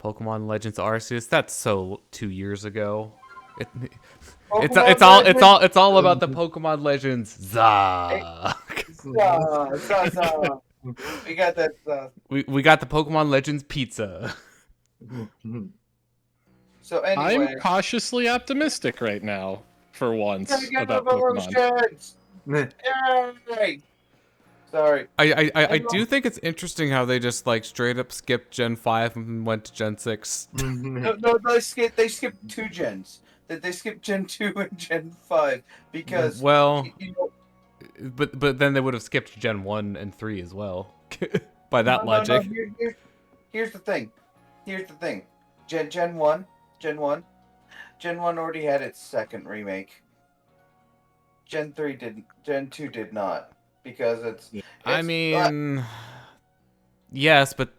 Pokemon Legends Arceus. That's so 2 years ago. Pokemon It's all about the Pokemon Legends. Zah. We got that. We got the Pokemon Legends pizza. So anyway, I'm cautiously optimistic right now, for once, about Pokemon. Yay! Sorry. I do think it's interesting how they just like straight up skipped Gen 5 and went to Gen 6. No, they skipped 2 gens. They skipped Gen 2 and Gen 5 because but then they would have skipped Gen 1 and 3 as well. By that logic. No. Here's the thing. Gen 1 already had its second remake. Gen 3 didn't. Gen 2 did not because it's I mean, yes, but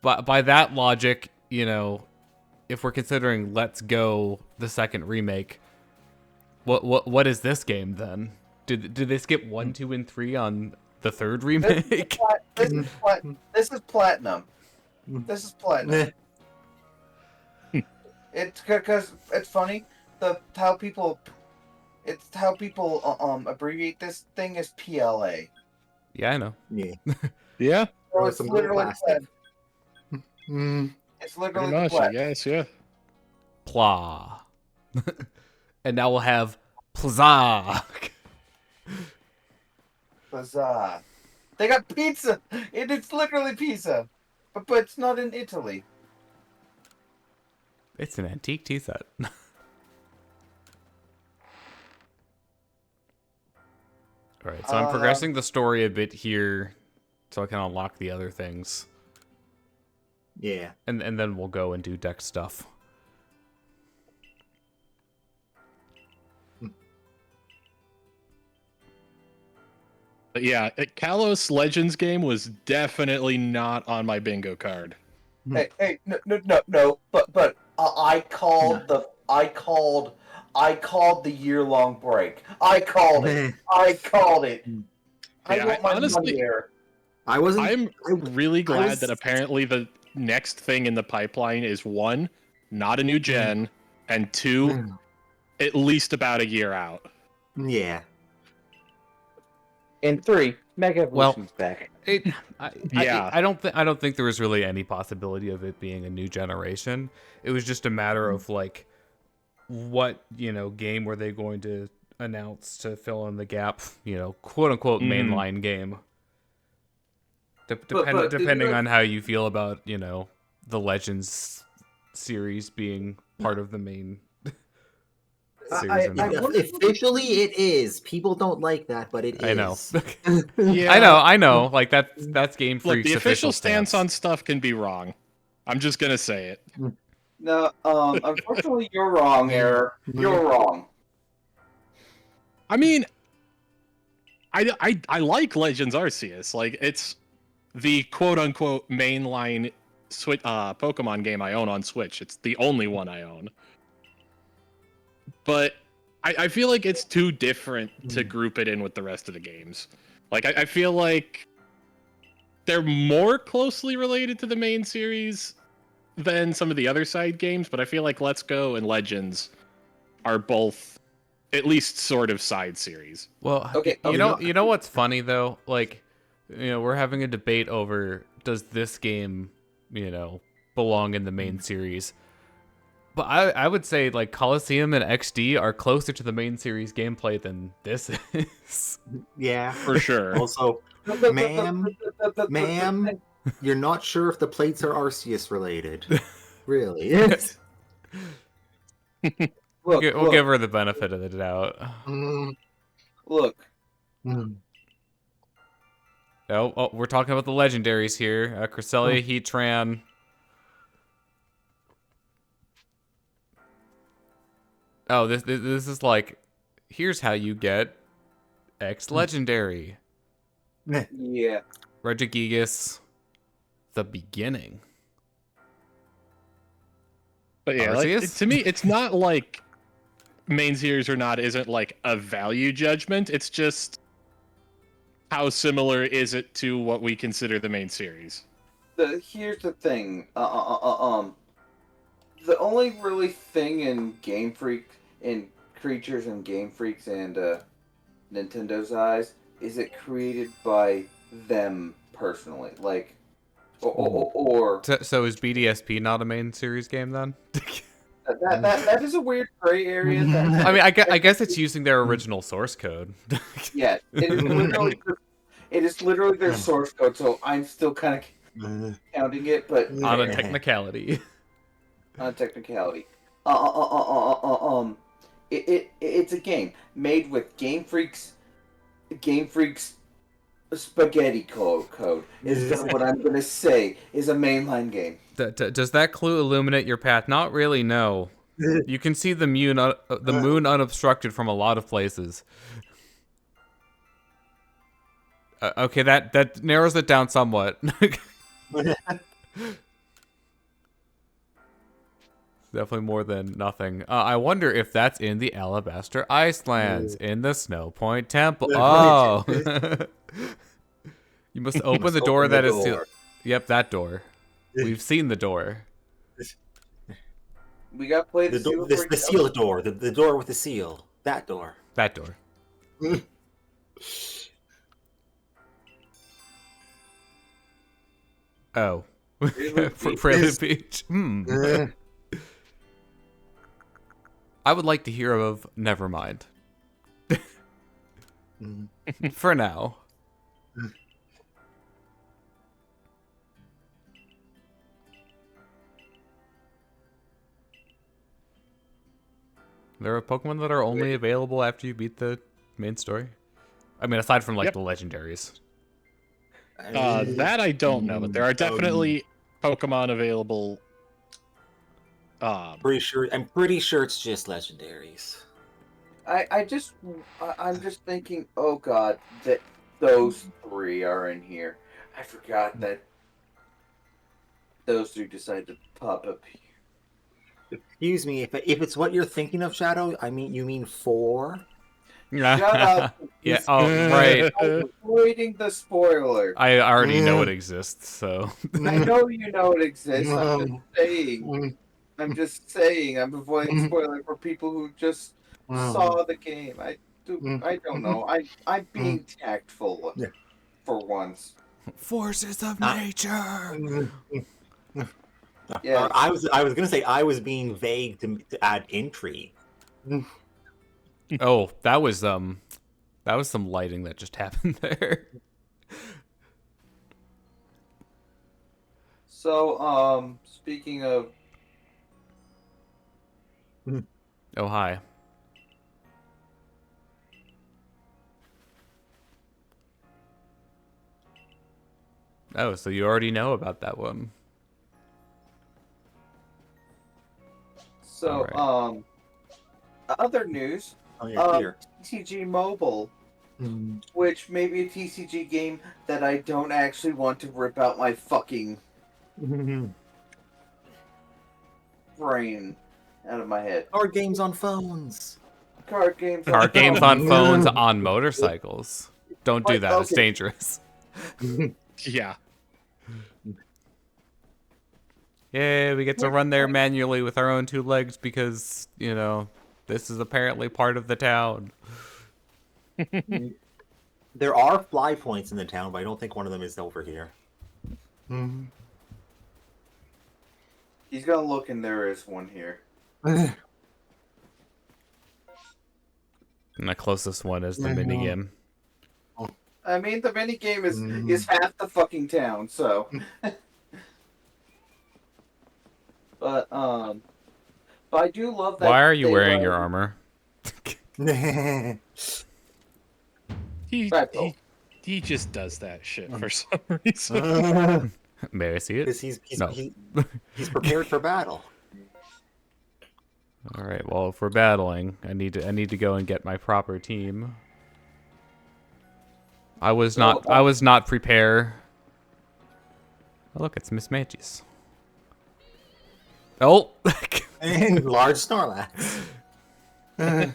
by that logic, if we're considering Let's Go the second remake, what is this game then? Did they skip 1, 2, and 3 on the third remake? This is platinum. This is platinum. It's because it's funny how people abbreviate this thing as PLA. Yeah, I know. Yeah. Yeah. So it's literally it's literally Pretty much, plat. yes, yeah. Pla. And now we'll have Plaza. Huzzah. They got pizza. It's literally pizza, but it's not in Italy. It's an antique tea set. Alright, so I'm progressing the story a bit here so I can unlock the other things. Yeah. And then we'll go and do deck stuff. But yeah, Kalos Legends game was definitely not on my bingo card. Hey, no. But I called the year-long break. I called it. Yeah, want my honestly, money there. I'm really glad that apparently the next thing in the pipeline is 1, not a new gen, and 2, at least about a year out. Yeah. And 3, Mega Evolution's back. I don't think there was really any possibility of it being a new generation. It was just a matter of like, what game were they going to announce to fill in the gap? Quote unquote mainline game. Depending on how you feel about the Legends series being part of the main series. Officially, it is. People don't like that, but it is. I know. Yeah. I know. Like that's Game Freak's Look, the official stance stance on stuff can be wrong. I'm just gonna say it. No, unfortunately, you're wrong, Error. You're wrong. I mean, I like Legends Arceus. Like, it's the quote-unquote mainline Pokemon game I own on Switch. It's the only one I own. But I feel like it's too different to group it in with the rest of the games. Like, I feel like they're more closely related to the main series than some of the other side games, but I feel like Let's Go and Legends are both at least sort of side series. Well, Okay, you know what's funny though? Like, we're having a debate over does this game, belong in the main series. But I would say like Coliseum and XD are closer to the main series gameplay than this is. Yeah, For sure. Also, ma'am, you're not sure if the plates are Arceus related. Really? We'll give her the benefit of the doubt. Look. Oh, we're talking about the legendaries here. Cresselia, Heatran. Oh, this is like, here's how you get X legendary. Yeah. Regigigas, the beginning. But yeah, like, Arceus? to me, it's not like main series or not isn't like a value judgment. It's just how similar is it to what we consider the main series. Here's the thing. The only really thing in Game Freak, in Creatures and Game Freaks and Nintendo's eyes, is it created by them personally, like, or So is BDSP not a main series game then? that is a weird gray area. That, I mean, I guess it's using their original source code. yeah, it is literally their source code. So I'm still kind of counting it, but On a technicality. on a technicality. It's a game made with Game Freaks spaghetti code is what I'm gonna say is a mainline game. Does that clue illuminate your path? Not really, no. You can see the moon unobstructed from a lot of places. Okay, that narrows it down somewhat. Definitely more than nothing. I wonder if that's in the Alabaster Icelands, in the Snow Point Temple. Oh! You must open the door that is sealed. Yep, that door. We've seen the door. We got to play the seal door. The door with the seal. That door. That door. Oh. Prelude Beach. I would like to hear of Nevermind. For now. There are Pokemon that are only available after you beat the main story. I mean, aside from like the legendaries. That I don't know, but there are definitely Pokemon available. I'm pretty sure it's just legendaries. I'm just thinking, oh god, that those three are in here. I forgot that those three decided to pop up here. Excuse me, if it's what you're thinking of, Shadow, you mean 4? Shut up. Yeah, oh, right. I'm avoiding the spoiler. I already know it exists, so. I know you know it exists. I'm just saying. I'm avoiding spoiler for people who just saw the game. I don't know. I'm being tactful for once. Forces of nature. Yeah. I was gonna say I was being vague to add intrigue. Oh, that was some lighting that just happened there. So, speaking of Oh, hi. Oh, so you already know about that one. So, All other news. Oh, yeah, here. TCG Mobile, which may be a TCG game that I don't actually want to rip out my fucking brain out of my head. Card games on phones. Card games on phones on motorcycles. Don't do that. Okay. It's dangerous. Yeah. Yay, we get to run there manually with our own 2 legs because, you know, this is apparently part of the town. There are fly points in the town, but I don't think one of them is over here. He's gonna look and there is one here. And the closest one is the minigame. I mean, the minigame is half the fucking town, so. But I do love that. Why are you wearing your armor? He just does that shit for some reason. May I see it? Because he's prepared for battle. All right. Well, if we're battling, I need to go and get my proper team. I was not prepared. Oh, look, it's Miss Manchis. Oh, And large Snorlax. a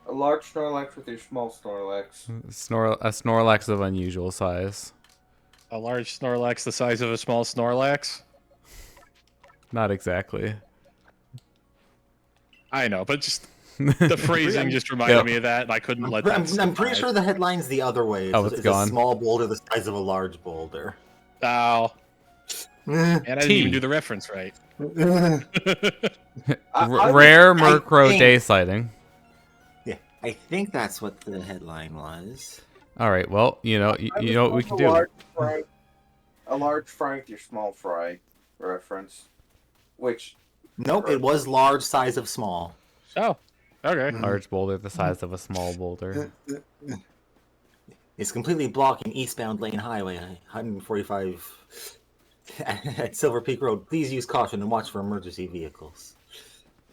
large Snorlax with your small Snorlax. a Snorlax of unusual size. A large Snorlax the size of a small Snorlax? Not exactly. I know, but just the phrasing just reminded me of that, and I couldn't let that I'm pretty slide. sure the headline's the other way. It's, Oh, it's it's gone. a small boulder the size of a large boulder. Oh. And I didn't T. even do the reference right. Rare Murkrow think- day sighting. Yeah, I think that's what the headline was. All right. Well, you know what we can do. A large fry with your small fry reference, which Nope, it was large size of small. Oh, okay. Large boulder the size of a small boulder. It's completely blocking eastbound lane highway 145 at Silver Peak Road. Please use caution and watch for emergency vehicles.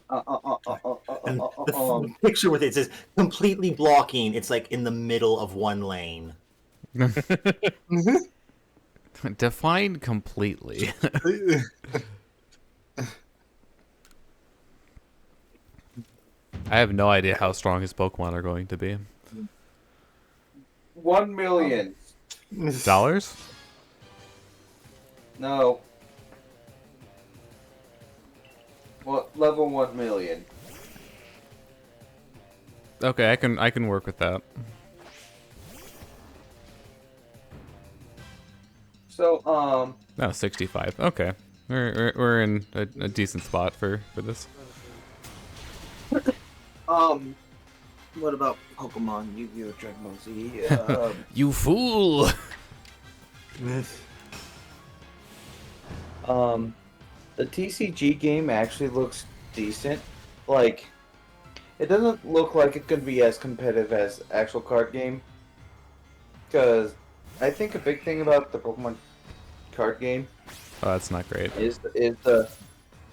And the picture with it says completely blocking. It's like in the middle of one lane. Define completely. I have no idea how strong his Pokemon are going to be. 1 million. Dollars? No. What level 1 million? Okay, I can work with that. So No, 65. Okay, we're in a decent spot for this. what about Pokemon Yu-Gi-Oh! Dragon Ball Z? You fool! The TCG game actually looks decent. Like, it doesn't look like it could be as competitive as actual card game. Because I think a big thing about the Pokemon card game Oh, that's not great. is the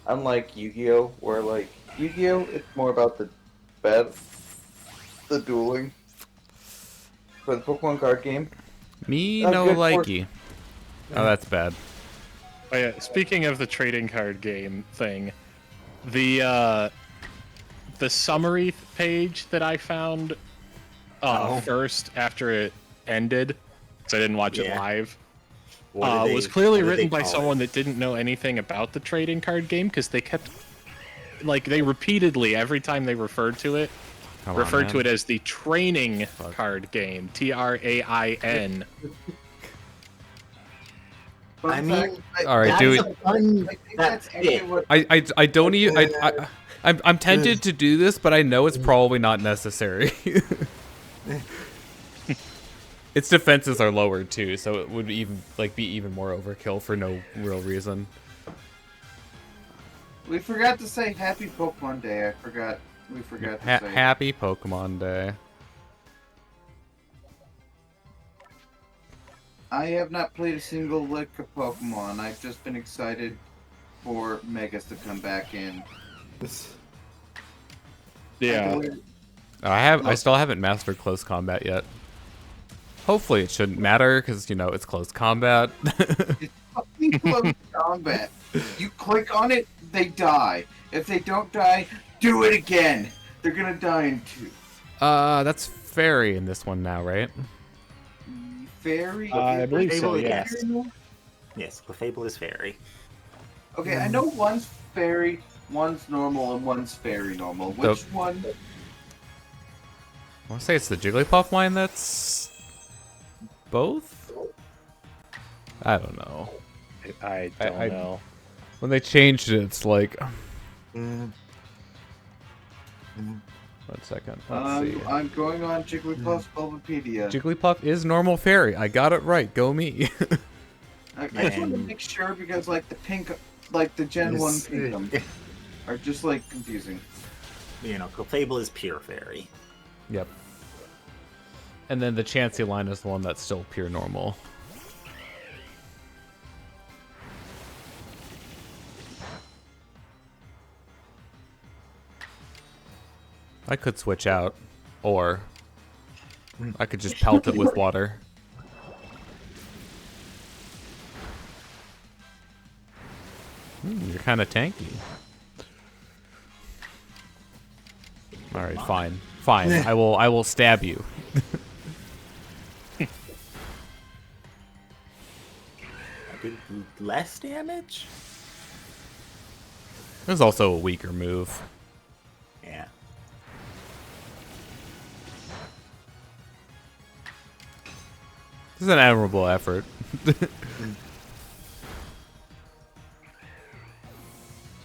unlike Yu-Gi-Oh, where like Yu-Gi-Oh, it's more about the dueling. For the Pokemon card game, Me A no good likey. Oh, that's bad. Oh yeah, speaking of the trading card game thing, the summary page that I found first after it ended, so I didn't watch it live, was clearly written by someone that didn't know anything about the trading card game, because they kept, like, they repeatedly, every time they referred to it, referred to it as the training card game, TRAIN. I mean, All right, do it. That's it. I don't even. I'm tempted to do this, but I know it's probably not necessary. Its defenses are lowered too, so it would even be even more overkill for no real reason. we forgot to say Happy Pokemon Day. We forgot to say. Happy Pokemon Day. I have not played a single lick of Pokemon. I've just been excited for Megas to come back in. Yeah. I still haven't mastered close combat yet. Hopefully it shouldn't matter, because, it's close combat. It's fucking close combat. You click on it, they die. If they don't die, do it again. They're gonna die in 2. That's fairy in this one now, right? Fairy? I believe so, Clefable, yes. Yes, Clefable is fairy. Okay, I know one's fairy, one's normal, and one's fairy normal. Which one? I want to say it's the Jigglypuff line that's both? I don't know. I don't know. When they changed it, it's like... One second. Let's see. I'm going on Jigglypuff's Bulbapedia. Jigglypuff is normal fairy. I got it right. Go me. I just want to make sure because, like, the pink, like, the Gen 1 pink are just, like, confusing. Clefable is pure fairy. Yep. And then the Chansey line is the one that's still pure normal. I could switch out, or I could just pelt it with water. You're kind of tanky. All right, fine. I will stab you. did less damage? It was also a weaker move. Yeah. This is an admirable effort.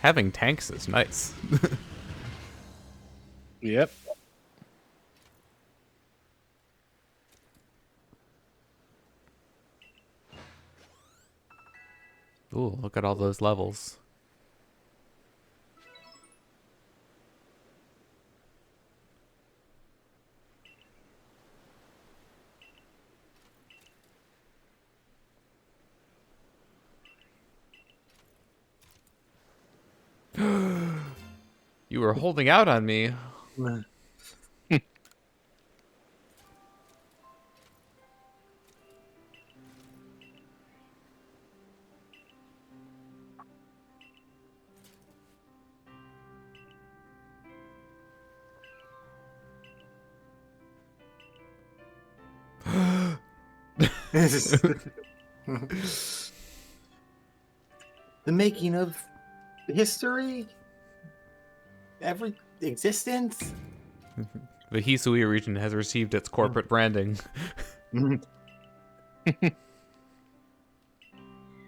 Having tanks is nice. Yep. Ooh, look at all those levels. You were holding out on me. The making of history? Every existence? The Hisui region has received its corporate branding.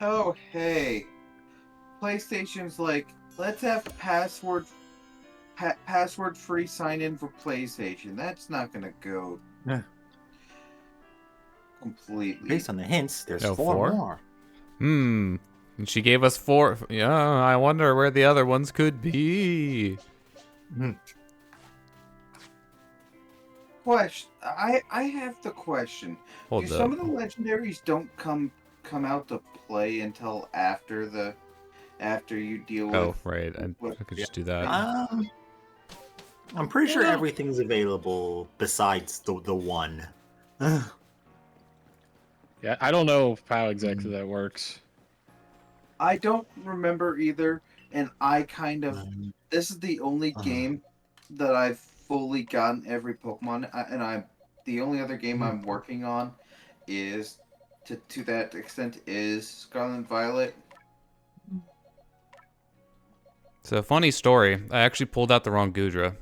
Oh, hey. PlayStation's like, let's have password-free sign-in for PlayStation. That's not gonna go completely. Based on the hints, there's Oh, 4 4? more. And she gave us 4. Yeah, I wonder where the other ones could be. Question. I have the question. Hold Do up. some of the legendaries don't come out to play until after you deal with? Oh, right. I what- could just do that. I'm pretty sure Yeah. everything's available besides the one. Yeah, I don't know how exactly that works. I don't remember either, and I kind of. This is the only game that I've fully gotten every Pokemon, the only other game I'm working on is to that extent is Scarlet and Violet. So, funny story. I actually pulled out the wrong Gudra.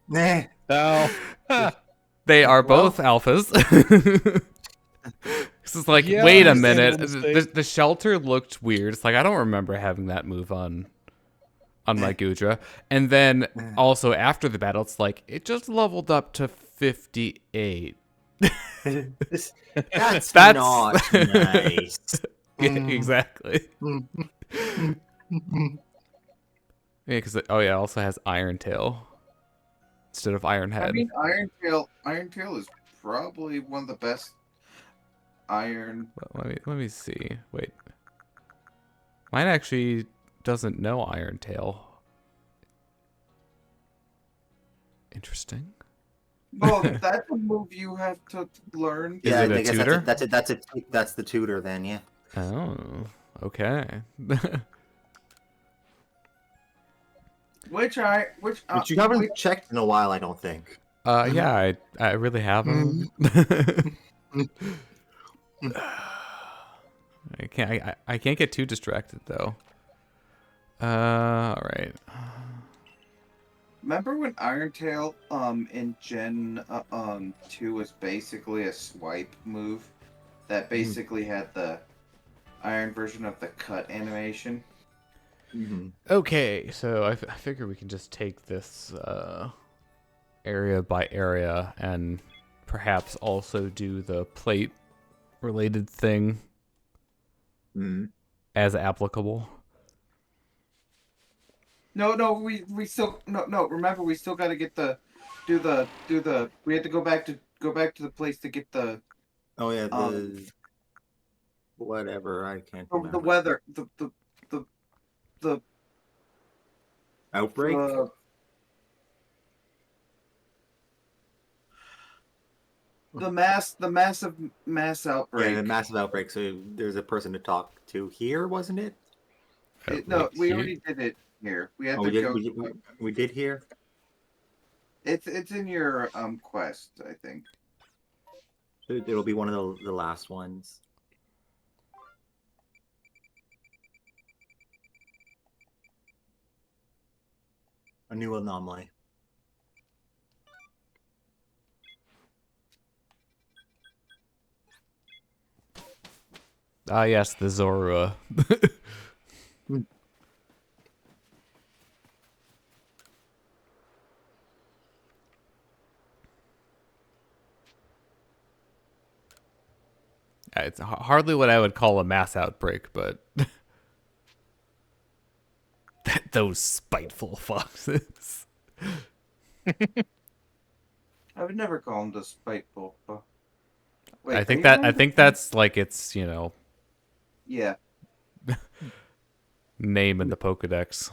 Nah. Oh. They are Well- both alphas. This is like, Yeah, wait a understandable minute. mistake. The shelter looked weird. It's like, I don't remember having that move on my Gudra. And then also after the battle, it's like, it just leveled up to 58. That's That's- not nice. Yeah, exactly. Yeah, because it also has Iron Tail instead of Iron Head. I mean, Iron Tail is probably one of the best Iron. Let me see. Wait. Mine actually doesn't know Iron Tail. Interesting. Well, that's a move you have to learn. Is Yeah, it a I guess tutor? That's the tutor then, yeah. Oh, okay. Which Which you haven't checked in a while, I don't think. Yeah, I really haven't. I can't get too distracted though. All right. Remember when Iron Tail in Gen 2 was basically a swipe move that basically had the Iron version of the cut animation? Okay, so I figure we can just take this area by area and perhaps also do the plate related thing as applicable. No, we still no. Remember, we still got to get do the. We had to go back to the place to get the Oh yeah, whatever, I can't remember. the weather the Outbreak? the massive mass outbreak. Yeah, the massive outbreak. So there's a person to talk to here, wasn't it? No, we Here? already did it here. We had Oh, to we go. did. We did here. It's in your quest, I think. It'll be one of the last ones. A new anomaly. Ah, yes, the Zorua. It's hardly what I would call a mass outbreak, but those spiteful foxes. I would never call them the spiteful. Wait, I think are you I think that's like its, Yeah. name in the Pokedex.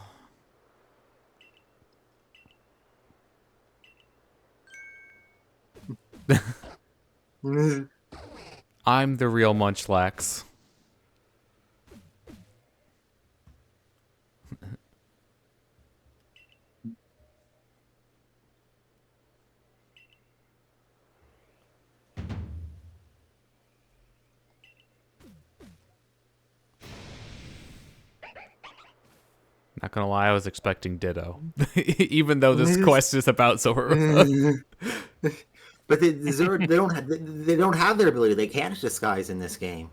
I'm the real Munchlax. Not gonna lie, I was expecting Ditto, even though this quest is about Zoro. But they don't have their ability. They can't disguise in this game.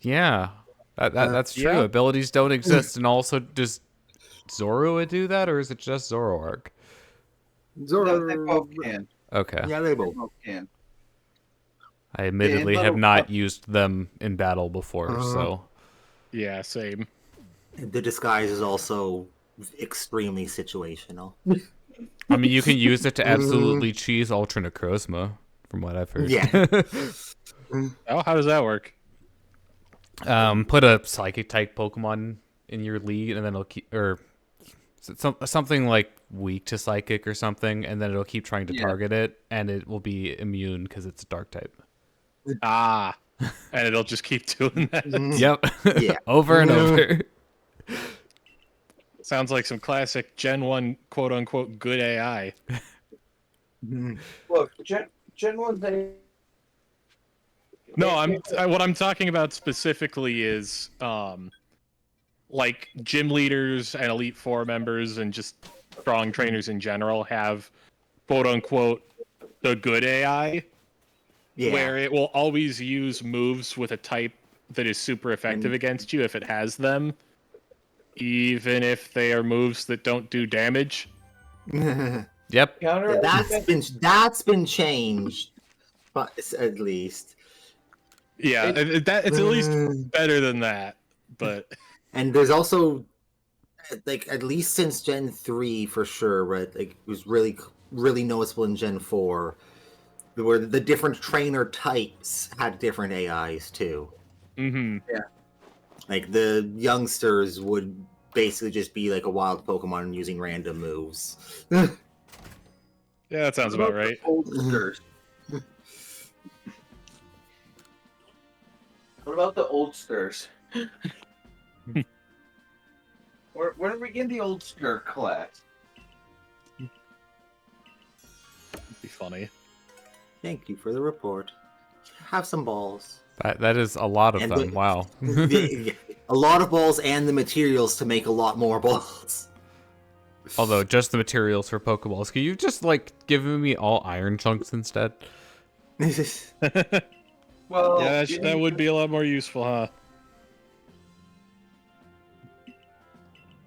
Yeah, that's true. Yeah. Abilities don't exist, and also does Zoro do that, or is it just Zoroark? No, they both can. Okay. Yeah, they They both. both can. I admittedly have not used them in battle before, so Yeah, same. The disguise is also extremely situational. I mean, you can use it to absolutely cheese Ultra Necrozma, from what I've heard. Yeah. Oh, how does that work? Put a Psychic type Pokemon in your league, and then it'll keep, or something like weak to Psychic or something, and then it'll keep trying to target it, and it will be immune because it's a Dark type. Ah, and it'll just keep doing that. Yep. Yeah. Over and over. Sounds like some classic Gen 1 quote-unquote good AI. Look, Gen 1, they... No, what I'm talking about specifically is like gym leaders and Elite Four members and just strong trainers in general have quote-unquote the good AI, where it will always use moves with a type that is super effective against you if it has them, even if they are moves that don't do damage. Yep. That's been changed, but at least. Yeah, it's at least better than that, but And there's also, like, at least since Gen 3 for sure, right? Like, it was really noticeable in Gen 4, where the different trainer types had different AIs too. mm-hmm. Yeah. Like, the youngsters would basically just be like a wild Pokemon using random moves. Yeah, that sounds about right. Oldsters? What about the oldsters? Where do we get the oldster class? Be funny. Thank you for the report. Have some balls. That is a lot of them. Wow. A lot of balls and the materials to make a lot more balls. Although, just the materials for Pokeballs. Can you just, like, give me all iron chunks instead? Well, Yeah, that would be a lot more useful, huh?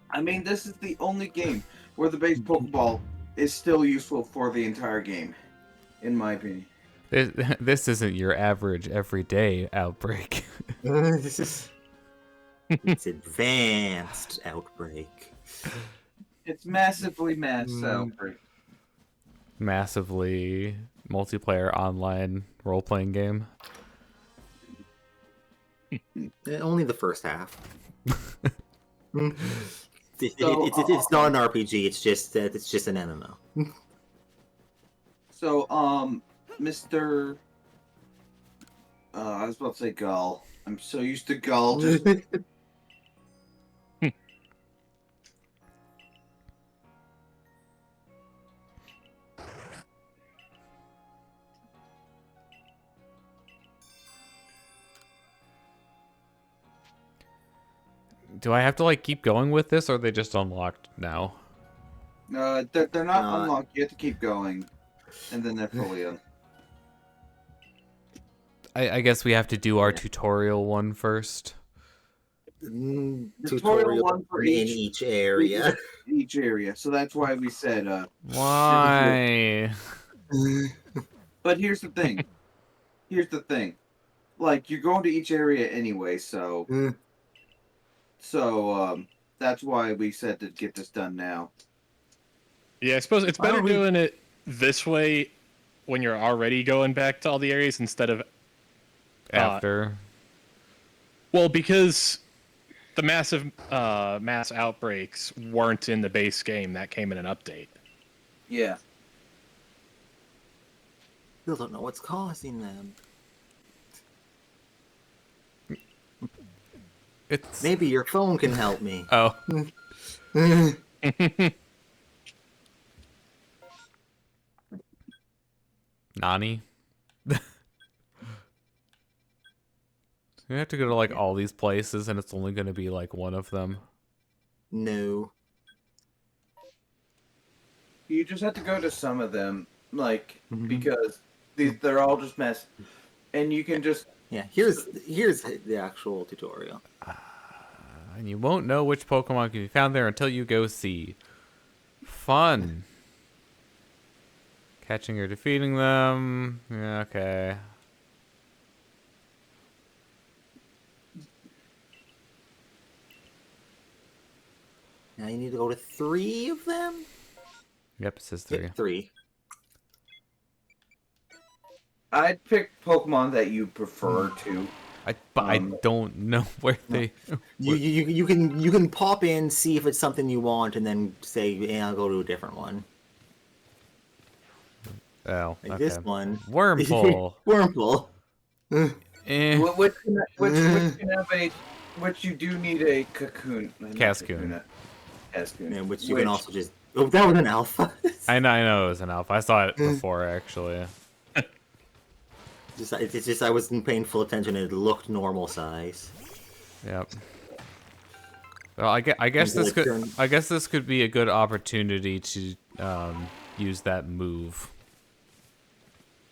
I mean, this is the only game where the base Pokeball is still useful for the entire game, in my opinion. This isn't your average everyday outbreak. It's advanced outbreak. It's massively outbreak. Massively multiplayer online role-playing game. Only the first half. It's not an RPG. It's just an MMO. So, Mr. I was about to say Gull. I'm so used to Gull. Just... Do I have to, like, keep going with this, or are they just unlocked now? They're not unlocked. You have to keep going, and then they're fully in. I guess we have to do our tutorial one first. Tutorial one for in each area. Each area. So that's why we said. Why? But here's the thing. Like, you're going to each area anyway, so. That's why we said to get this done now. Yeah, I suppose it's better doing it this way when you're already going back to all the areas instead of After. Well, because the mass outbreaks weren't in the base game. That came in an update. Yeah. Still don't know what's causing them. Maybe your phone can help me. Oh. Nani? We have to go to like all these places, and it's only going to be like one of them. No. You just have to go to some of them, like, because they're all just mess, and you can just. Yeah, here's the actual tutorial. And you won't know which Pokemon can be found there until you go see. Fun. Catching or defeating them. Yeah, okay. Now you need to go to 3 of them? Yep, it says 3. Yeah, 3. I'd pick Pokemon that you prefer to. I don't know where they. You can pop in, see if it's something you want, and then say, "Yeah, I'll go to a different one." Oh, like okay. this one. Wormhole. Wormhole. Which you do need a cocoon. Cascoon. Cascoon. Yeah, which you can also just. Oh, that was an alpha. I know it was an alpha. I saw it before actually. It's just I wasn't paying full attention. It looked normal size. Yep. Well, I guess this could be a good opportunity to use that move.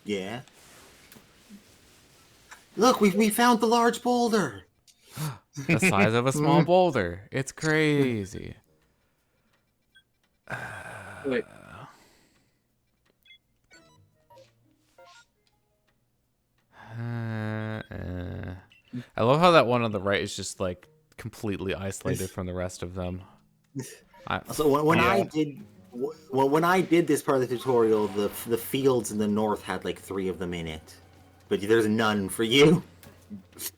Yeah. Look, we found the large boulder. The size of a small boulder. It's crazy. Wait. I love how that one on the right is just like completely isolated from the rest of them. So when I did this part of the tutorial, the fields in the north had like 3 of them in it, but there's none for you.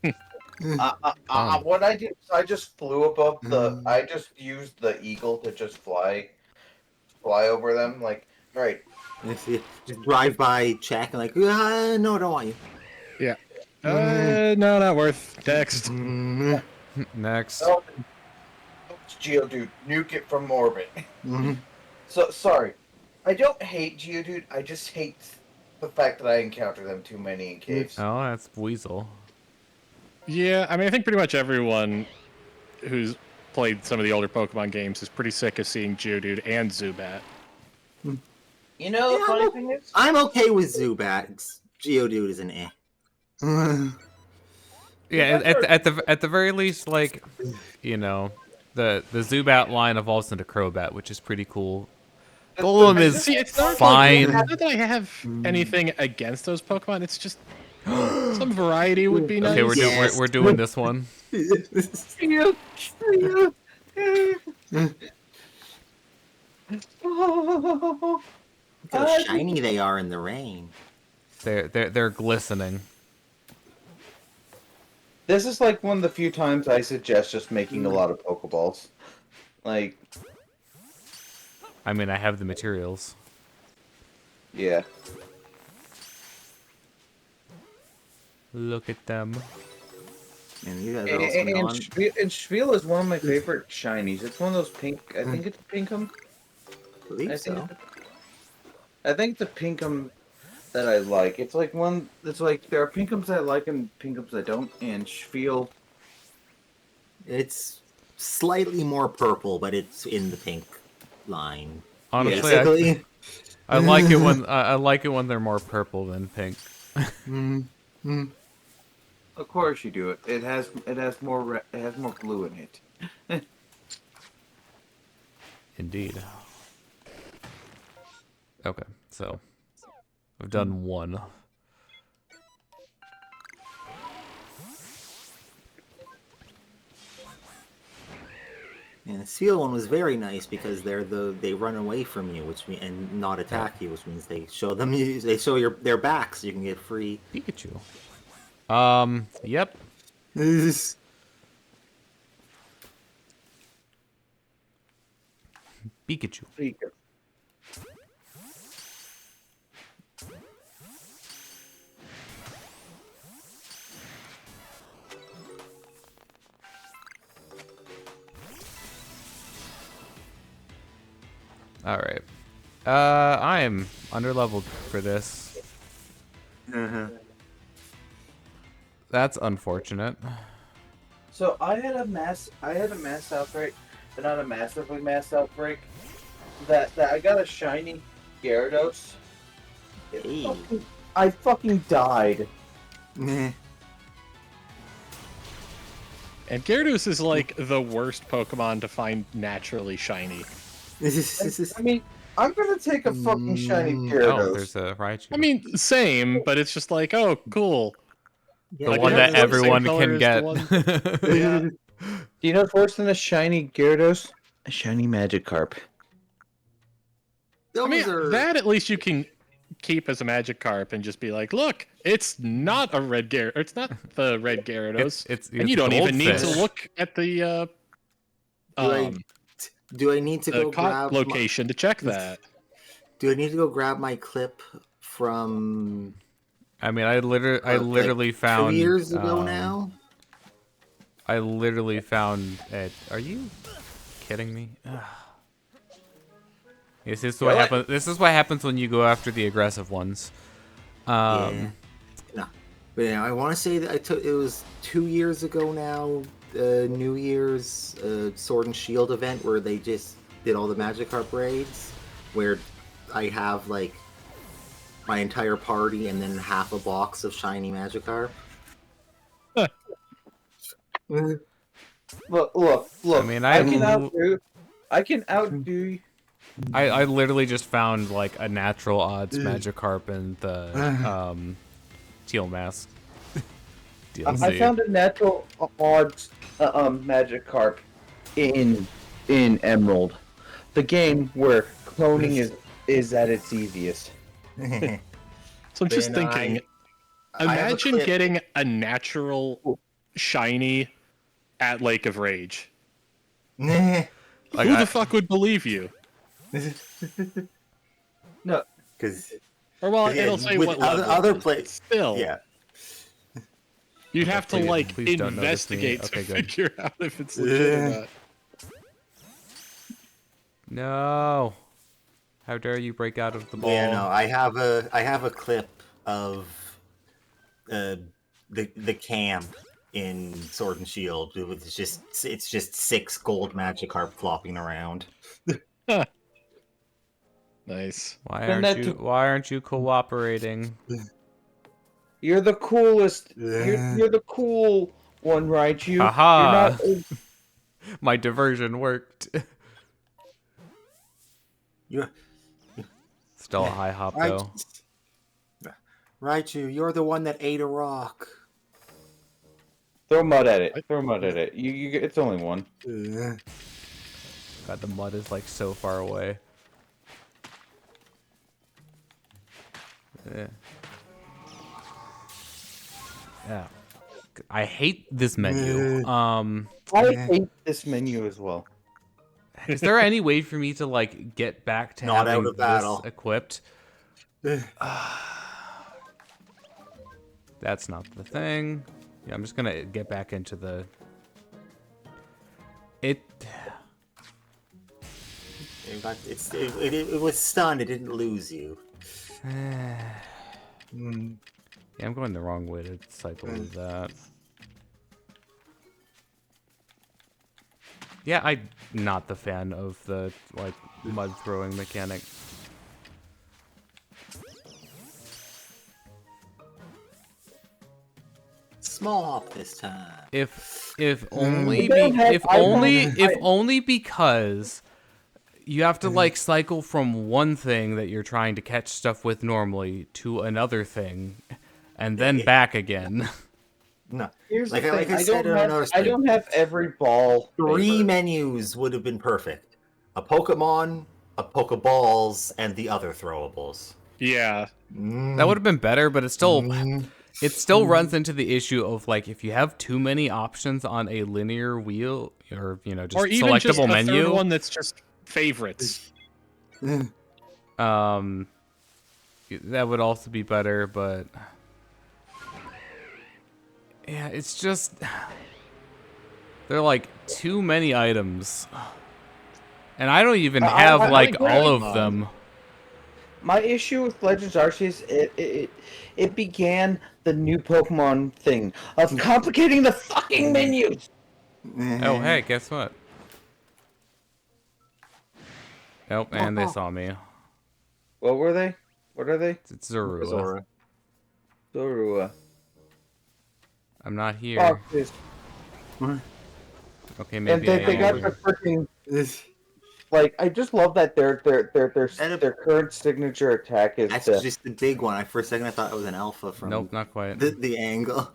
What I did, I just flew above the. I just used the eagle to just fly over them. Like, all right, just drive by, check, and like, no, don't want you. Yeah. No, not worth. Next. Next. Oh, it's Geodude. Nuke it from orbit. So sorry, I don't hate Geodude. I just hate the fact that I encounter them too many in caves. Oh, that's Weasel. Yeah, I mean, I think pretty much everyone who's played some of the older Pokemon games is pretty sick of seeing Geodude and Zubat. You know, the funny thing is, I'm okay with Zubat. Geodude is an eh. Yeah, at the very least, like, you know, the Zubat line evolves into Crobat, which is pretty cool. Golem is fine. Not that I have anything against those Pokemon. It's just some variety would be nice. Okay, we're doing this one. Look how shiny they are in the rain. They're glistening. this is like one of the few times I suggest just making a lot of Pokeballs. Like, I mean, I have the materials. yeah. Look at them. And Spiel is one of my favorite shinies. It's one of those pink. I think it's Pinkum. I think it's a Pinkum that I like. It's like one that's like there are Pinkums I like and Pinkums I don't. And Spiel. It's slightly more purple, but it's in the pink line. Honestly, Basically. I like it when I like it when they're more purple than pink. Of course you do it. It has more blue in it. Indeed. Okay, so I've done one. And the seal one was very nice because they run away from you, and not attack you, which means they show their backs. So you can get free. Pikachu. Yep. Pikachu. All right. I am underleveled for this. That's unfortunate. So I had a mass outbreak, but not a massively mass outbreak. That I got a shiny Gyarados. Hey. I fucking died. And Gyarados is like the worst Pokemon to find naturally shiny. I mean, I'm gonna take a fucking shiny Gyarados. Oh, there's a Raichu. I mean, same, but it's just like, oh, cool. The Yeah, one that Gyarados is the same everyone color can as get. the one- Do you know what's worse than a shiny Gyarados? A shiny Magikarp. I mean, that at least you can keep as a Magikarp and just be like, look, it's not a red Gyarados. It's not the red Gyarados. And you don't even need to goldfish. look at the Do I need to go grab location to check that. Do I need to go grab my clip from? I mean, I literally found 2 years ago now. I literally found it. Are you kidding me? This is what happens. This is what happens when you go after the aggressive ones. Yeah. No. But yeah, I want to say that it was 2 years ago now. New Year's Sword and Shield event where they just did all the Magikarp raids, where I have like my entire party and then half a box of shiny Magikarp. Look. I mean, I can outdo. I literally just found like a natural odds Magikarp in the Teal Mask DLC. I found a natural odds Magikarp in Emerald, the game where cloning is at its easiest. So I'm just thinking, imagine getting a natural shiny at Lake of Rage. Like, Who the fuck would believe you? No, Because It'll say what level. other places. Still, Yeah. You'd have to like please don't notice me. investigate Okay, to good. figure out if it's legit or not. No. How dare you break out of the ball? Yeah, no, I have a clip of the camp in Sword and Shield. It's just 6 gold Magikarp flopping around. Nice. Why aren't you cooperating? you're the coolest. You're the cool one, right? You. Haha. You're not. My diversion worked. You're Still a high hop though. Raichu, you're the one that ate a rock. Throw mud at it. Throw mud at it. You. It's only one. God, the mud is like so far away. Yeah. I hate this menu. I hate this menu as well. Is there any way for me to like get back to Not having out of battle. this equipped? That's not the thing. Yeah, I'm just gonna get back into the. It was stunned. It didn't lose you. Yeah, I'm going the wrong way to cycle with that. Yeah, I'm not the fan of the like mud throwing mechanic. Small hop this time. If only They don't have if only because you have to like cycle from one thing that you're trying to catch stuff with normally to another thing, and then back again. No. Here's Like the I thing. said on another I stream, don't have every ball. 3 favored. menus would have been perfect. A Pokemon, a Pokeballs, and the other throwables. Yeah. That would have been better, but it still runs into the issue of like if you have too many options on a linear wheel or just Or even selectable just a menu. third one that's just favorites. That would also be better, but yeah, it's just there are like too many items, and I don't even have like all of them. My issue with Legends Arceus, it began the new Pokemon thing of complicating the fucking menus. Oh hey, guess what? Nope, and they saw me. What were they? What are they? It's Zorua. Zora. Zorua. I'm not here. Fuck this. Okay, And maybe they I got am. the freaking like. I just love that their current signature attack is That's the just the big one. For a second, I thought it was an alpha from Nope, not quite. the angle.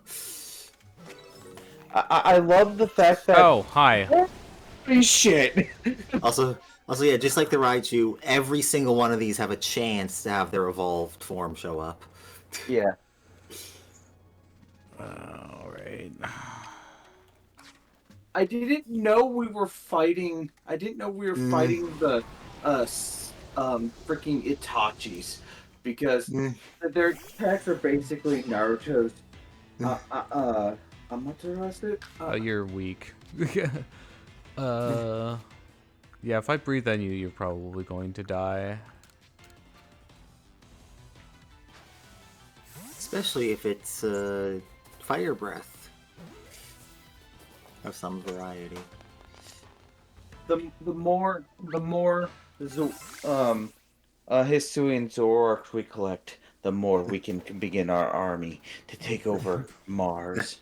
I love the fact that Oh, hi. holy shit. Also, yeah, just like the Raichu, every single one of these have a chance to have their evolved form show up. Yeah. All right. I didn't know we were fighting. I didn't know we were fighting the freaking Itachis because their attacks are basically Naruto's. Amaterasu. You're weak. Yeah, if I breathe on you, you're probably going to die. Especially if it's fire breath of some variety. The more Hisui and Zoroark we collect, the more we can begin our army to take over Mars.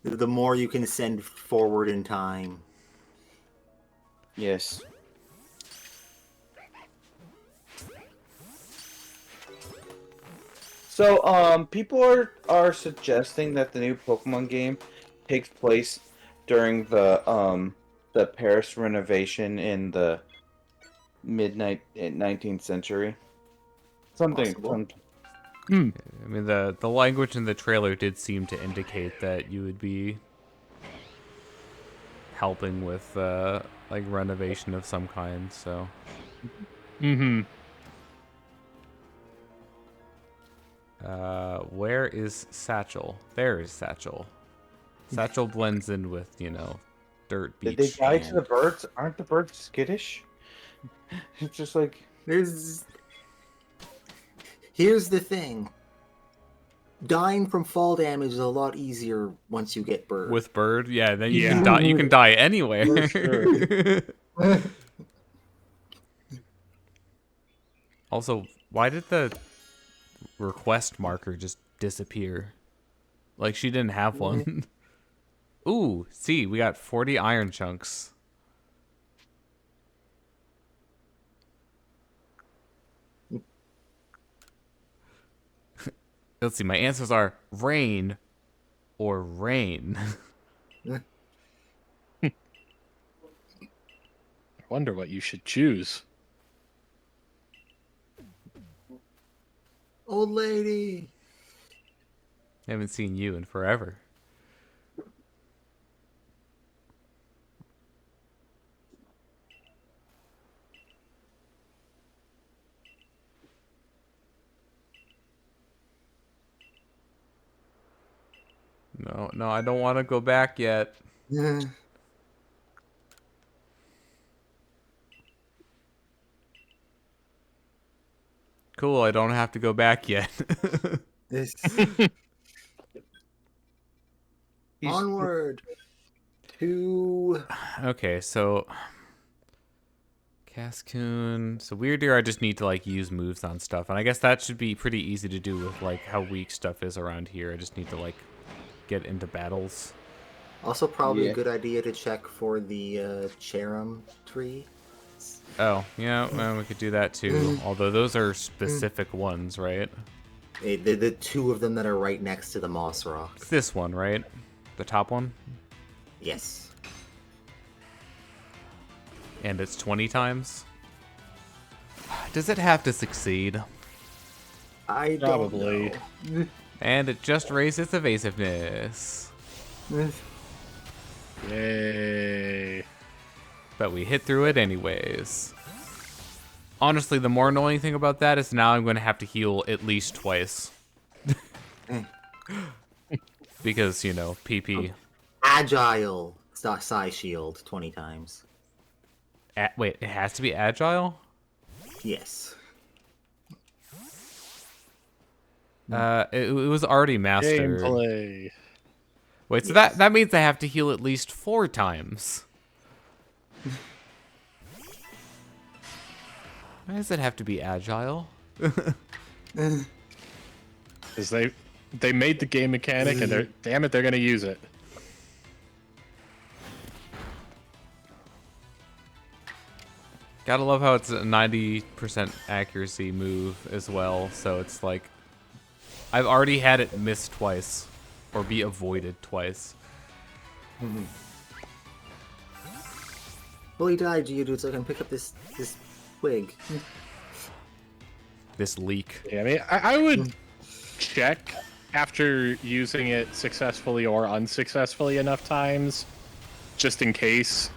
The more you can send forward in time. Yes. So, people are suggesting that the new Pokemon game takes place during the Paris renovation in the mid 19th century. Something. I mean, the language in the trailer did seem to indicate that you would be helping with like renovation of some kind. So. Mm-hmm. Where is Satchel? There is Satchel. Satchel blends in with, dirt beach. Did they die to sand. the birds? Aren't the birds skittish? It's just like Here's the thing. Dying from fall damage is a lot easier once you get bird. With bird? Yeah, then you Yeah. can die. You can die anywhere. For Also, why did the request marker just disappear? Like she didn't have one. Ooh, see, we got 40 iron chunks. Let's see, my answers are rain or rain. I wonder what you should choose. Old lady. Haven't seen you in forever. No, I don't want to go back yet. Cool, I don't have to go back yet. Onward. 2. Okay, so Cascoon. So Weirdeer, I just need to like use moves on stuff, and I guess that should be pretty easy to do with like how weak stuff is around here. I just need to like get into battles. Also, probably Yeah. a good idea to check for the Cherum tree. Oh, yeah, well, we could do that too. Although those are specific ones, right? The 2 of them that are right next to the Moss Rock. It's this one, right? The top one? Yes. And it's 20 times? Does it have to succeed? I Probably. don't know. And it just raises evasiveness. Yay. But we hit through it anyways. Honestly, the more annoying thing about that is now I'm going to have to heal at least twice. Because, you know, PP. Agile Psy Shield 20 times. Wait, it has to be agile? Yes. It was already mastered. Gameplay. Wait, so that means I have to heal at least 4 times. Why does it have to be agile? Because they made the game mechanic, and damn it, they're gonna use it. Gotta love how it's a 90% accuracy move as well, so it's like I've already had it miss twice or be avoided twice. Bully died, Geodude, so I can pick up this twig. This leak. Yeah, I mean, I would check after using it successfully or unsuccessfully enough times, just in case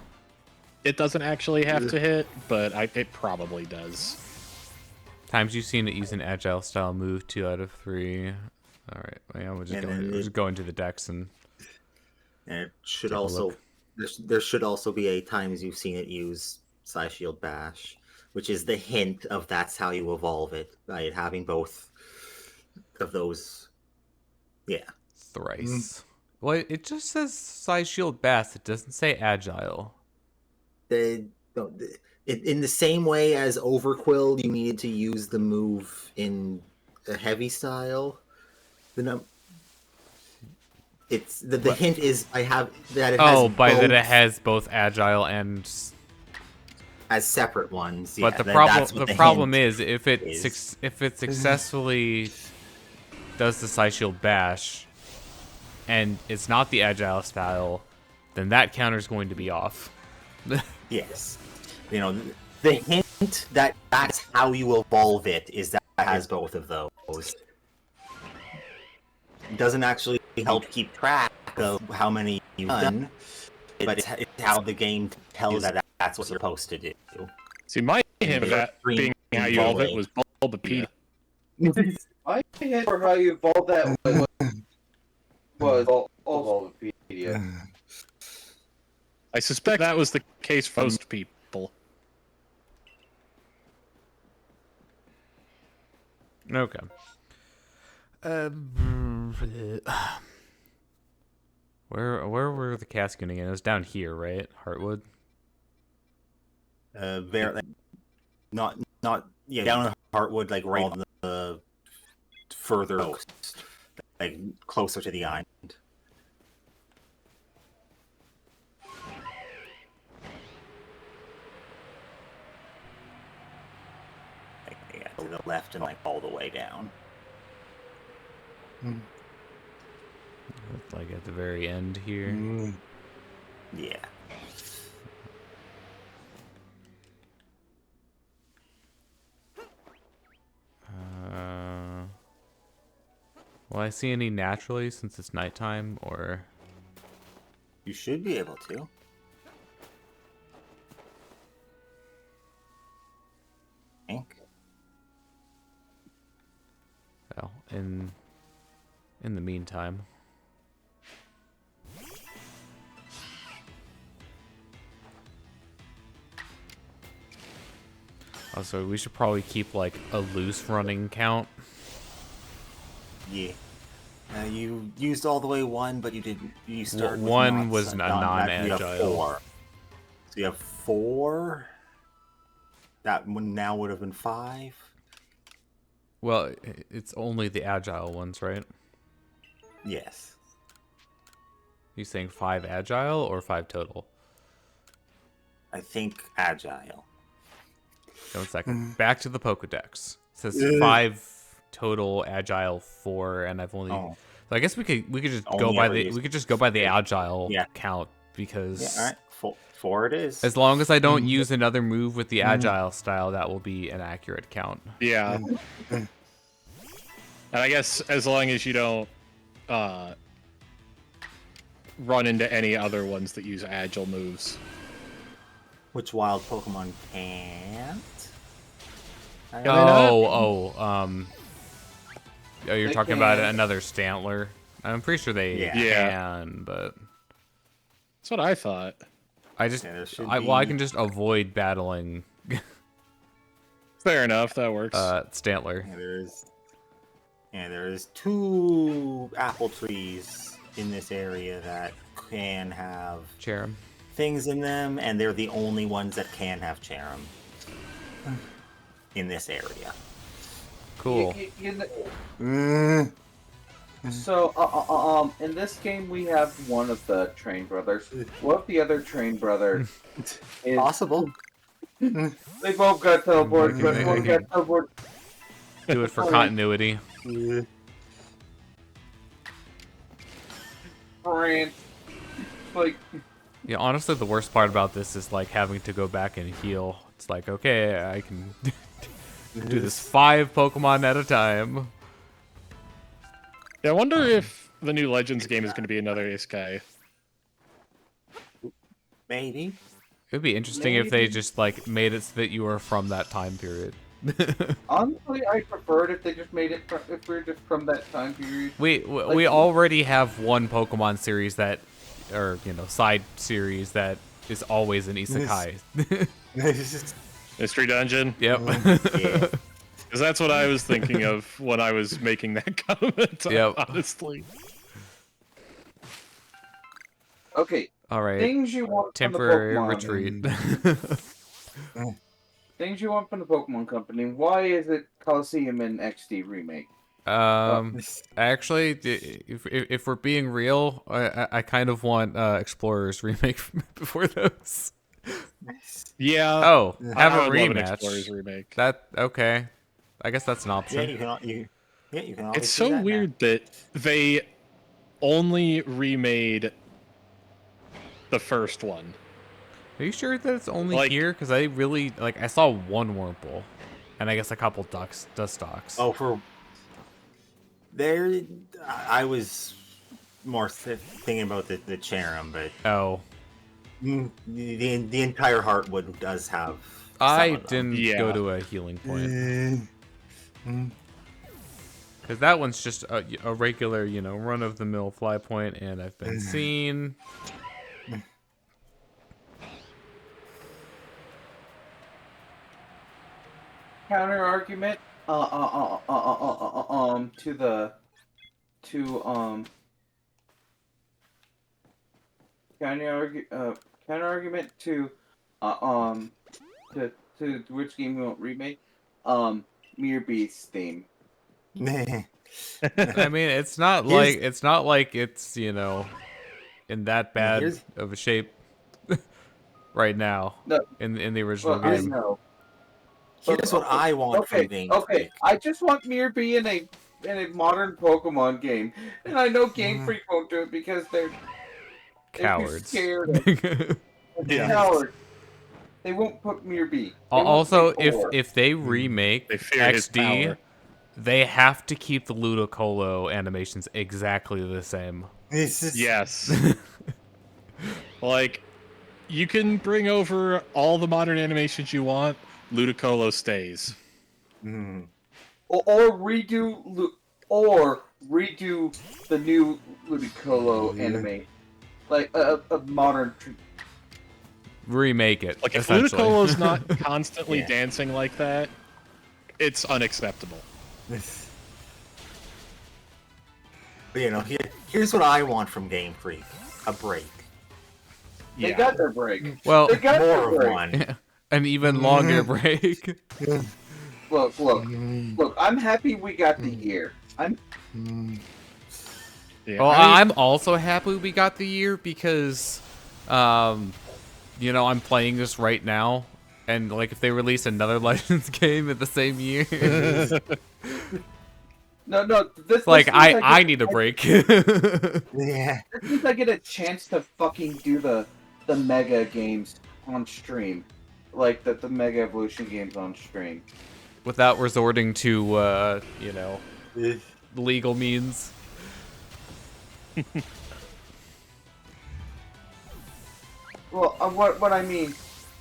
it doesn't actually have to hit, but it probably does. Times you've seen it use an agile style move, 2 out of 3. All right, yeah, we'll just go into the decks and it should take a also look. there should also be a times you've seen it use Psy Shield Bash, which is the hint of that's how you evolve it, by it having both of those. Yeah. Thrice. Well, it just says Psy Shield Bass. It doesn't say agile. In the same way as Overquill, you needed to use the move in a heavy style. It's the hint is I have that it has that it has both agile and. As separate ones. But Yeah, the problem hint is if it successfully does the Psy Shield Bash, and it's not the agile style, then that counter is going to be off. Yes. You know, the hint that that's how you evolve it is that it has both of those. It doesn't actually help keep track of how many you've done, but it's how the game tells that that's what you're supposed to do. See, my hint of that being how you evolve it was Bulbapedia. My hint for how you evolve that was Bulbapedia. I suspect that was the case for most people. Okay. Where were the Cascoon again? It was down here, right? Heartwood. Not down in Heartwood, like right on the further coast, like closer to the island. Yeah, to the left and like all the way down. Like at the very end here. Yeah. Will I see any naturally since it's nighttime, or? You should be able to. I think. Well, in the meantime. Also, we should probably keep like a loose running count. Yeah. You used all the way 1, but you didn't. You started with One not was so- a not- You have non-agile. 4. So you have 4. That one now would have been 5. Well, it's only the agile ones, right? Yes. You saying 5 agile or 5 total? I think agile. One second. Back to the Pokedex. It says Ugh. 5 total, agile 4, and I've only. Oh. So I guess we could just Only go by ever the used- we could just go by the agile Yeah. count because Yeah, all right. 4 it is. as long as I don't use another move with the agile style, that will be an accurate count. Yeah. And I guess as long as you don't run into any other ones that use agile moves. Which wild Pokemon can't? Oh, you're They talking about can. another Stantler. I'm pretty sure they Yeah. can, but That's what I thought. I just Yeah, there should I be- can just avoid battling Fair enough, that works. Stantler. There's 2 apple trees in this area that can have Cherim. things in them, and they're the only ones that can have Cherim in this area. Cool. So, in this game we have one of the train brothers. What if the other train brother is... Possible. They both got teleported, but one got teleported. Do it for continuity. France. Like, Yeah, honestly, the worst part about this is like having to go back and heal. It's like, okay, I can do this 5 Pokemon at a time. Yeah, I wonder if the new Legends game is going to be another Isekai. Maybe. It would be interesting if they Maybe. just like made it so that you were from that time period. honestly, I preferred if they just made it if we're just from that time period. We already have one Pokemon series or side series that is always an isekai. Mystery Dungeon? Yep. Yeah. Because that's what I was thinking of when I was making that comment, Yep. honestly. Okay, All right. things you want Temporary from the Pokemon. retreat. Things you want from the Pokemon Company. Why is it Coliseum and XD remake? Actually, if we're being real, I kind of want Explorers remake before those. Yeah. Oh, have I a would love an Explorers rematch. remake. That okay? I guess that's an Yeah, option. you can. You can always It's do so that now. weird that they only remade the first one. Are you sure that it's only Like- here? Because I really I saw one Wurmple, and I guess a couple Dustox. Oh, for there, I was more thinking about the Cherim, but Oh, the entire Heartwood does have. some I of them. didn't Yeah. go to a healing point. Because that one's just a regular, run-of-the-mill fly point, and I've been seen. Counter argument. Counter argument to which game we won't remake. Mirror Beast's theme. I mean, it's not like it's in that bad Here's- of a shape right now. No. In the original Well, I game. know. Here's what I want from Game Okay. Freak. I just want Mirror B in a modern Pokemon game, and I know Game Freak won't do it because they're Cowards. scared. Of Yeah. Cowards. They won't put Mirror B. They won't Also, make four. if they remake They fear his XD, power. they have to keep the Ludicolo animations exactly the same. Yes. Like, you can bring over all the modern animations you want. Ludicolo stays. or redo the new Ludicolo anime, like a modern. Remake it. Like, if essentially. Ludicolo's not constantly Yeah. dancing like that, it's unacceptable. You know, here's what I want from Game Freak: a break. They got their break. Well, They got More their of break. one. an even longer break. Look. I'm happy we got the year. Yeah, Well, I mean, I'm also happy we got the year because, you know, I'm playing this right now, and like if they release another Legends game in the same year, No. This like means I need a break. Yeah. This means I get a chance to fucking do the mega games on stream, like the mega evolution games on stream. Without resorting to, you know, legal means. Well, what I mean,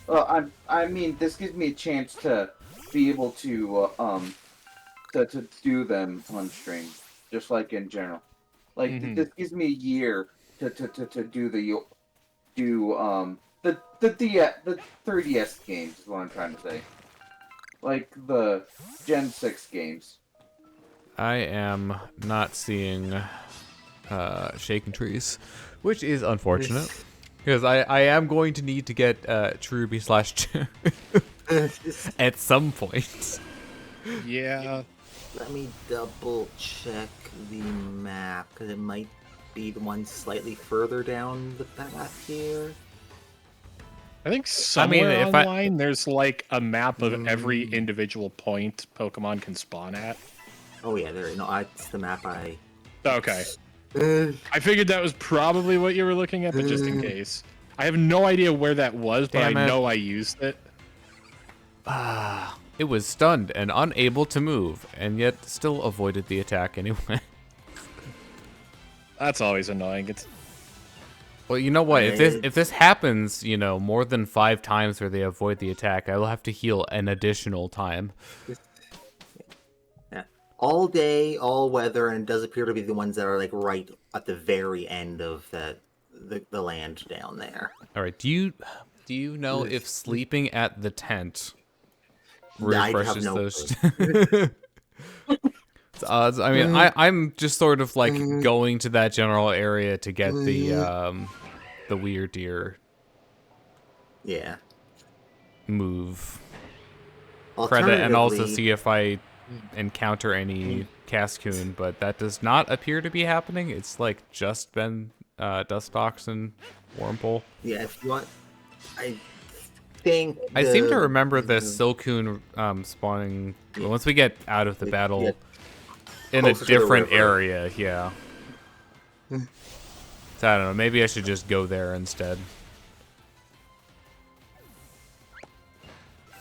I mean this gives me a chance to be able to to do them on stream, just like in general. Like this gives me a year to do the 3DS games is what I'm trying to say. Like the Gen 6 games. I am not seeing shaking trees, which is unfortunate because I am going to need to get Cherubi / at some point. yeah. Let me double check the map because it might be the one slightly further down the path here. I think somewhere if online there's like a map of every individual point Pokemon can spawn at. Oh yeah, there. No, it's the map I. Okay. I figured that was probably what you were looking at, but just in case. I have no idea where that was, but Damn I it. know I used it. It was stunned and unable to move, and yet still avoided the attack anyway. That's always annoying. It's Well, you know what? If this happens, you know, more than 5 times where they avoid the attack, I will have to heal an additional time. Yeah. All day, all weather, and it does appear to be the ones that are like right at the very end of the land down there. All right. Do you know if sleeping at the tent I have refreshes no those? clue. I mean, I'm just sort of like going to that general area to get the weird deer Yeah. move credit and also Alternatively, see if I encounter any Cascoon, but that does not appear to be happening. It's like just been Dustox and Wurmple. yeah, if you want, I think I seem to remember the Silcoon spawning once we get out of the battle in a closer to the different river. area. Yeah. So I don't know. Maybe I should just go there instead.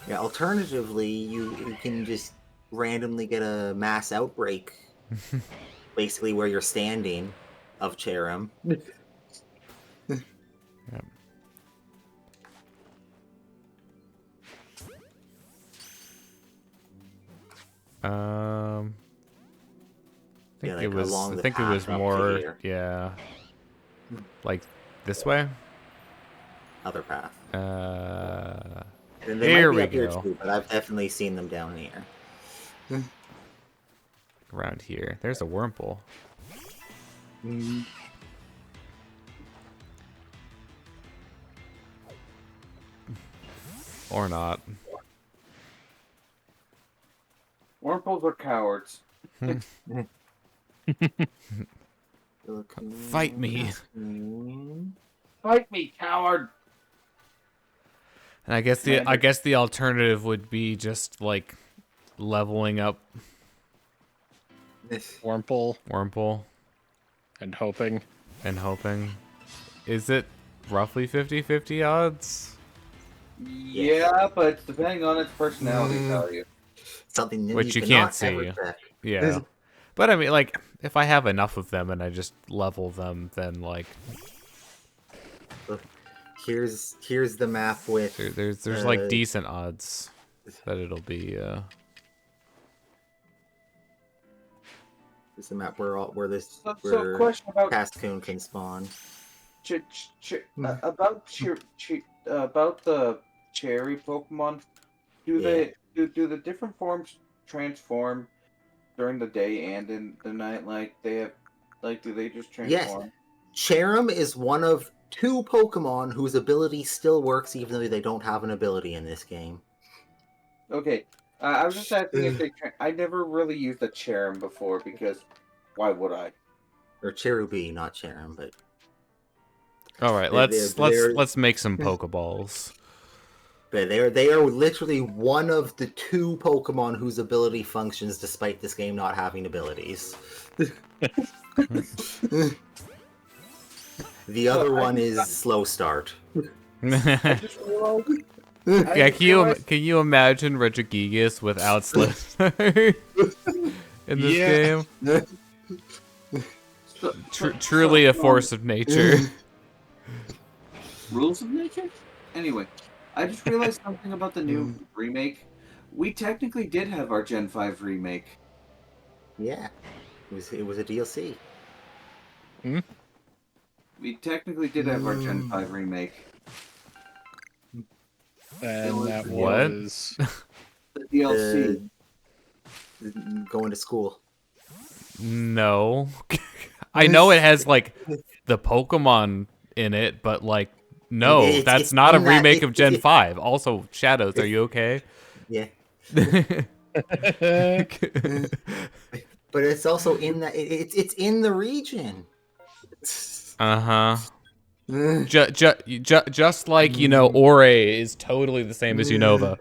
Yeah, alternatively, you can just randomly get a mass outbreak, basically where you're standing, of Cherim. Yep. I think Yeah, like it was. along I the think it was path up more. here. Yeah. Like this way. Other path. And Here might be we up here go. too, but I've definitely seen them down here. Around here. There's a Wurmple. Or not. Wurmples are cowards. Fight me. Fight me, coward! And I guess the alternative would be just like leveling up Wurmple Wurmple and hoping. and hoping. Is it roughly 50-50 odds? Yeah, but it's depending on its personality value. Something new Which you cannot can't ever see. check. Yeah. But I mean, like, if I have enough of them and I just level them, then like Here's the map with there's like decent odds that it'll be Here's the map where this So question about Cascoon can spawn. About the cherry Pokemon. Do the different forms transform during the day and in the night? Like they have Like, do they just Yes. transform? Cherrim is one of 2 Pokemon whose ability still works even though they don't have an ability in this game. Okay. I was just asking if they. I never really used a Cherrim before because why would I? Or Cherubi, not Cherrim, but All right, let's make some Pokeballs. but they are literally one of the 2 Pokemon whose ability functions despite this game not having abilities. The other one is Slow Start. I just realized. Yeah, can you imagine Regigigas without Slip in this game? Truly a force of nature. Rules of nature? Anyway, I just realized something about the new remake. We technically did have our Gen 5 remake. Yeah, it was a DLC. We technically did have our Gen 5 remake. And that What? was The DLC. Going to school. No. I know it has like the Pokemon in it, but like no, that's not a remake of Gen 5. Also, Shadows, are you okay? Yeah. But it's also in that it's in the region. Uh-huh. Just like, you know, Ore is totally the same as Unova.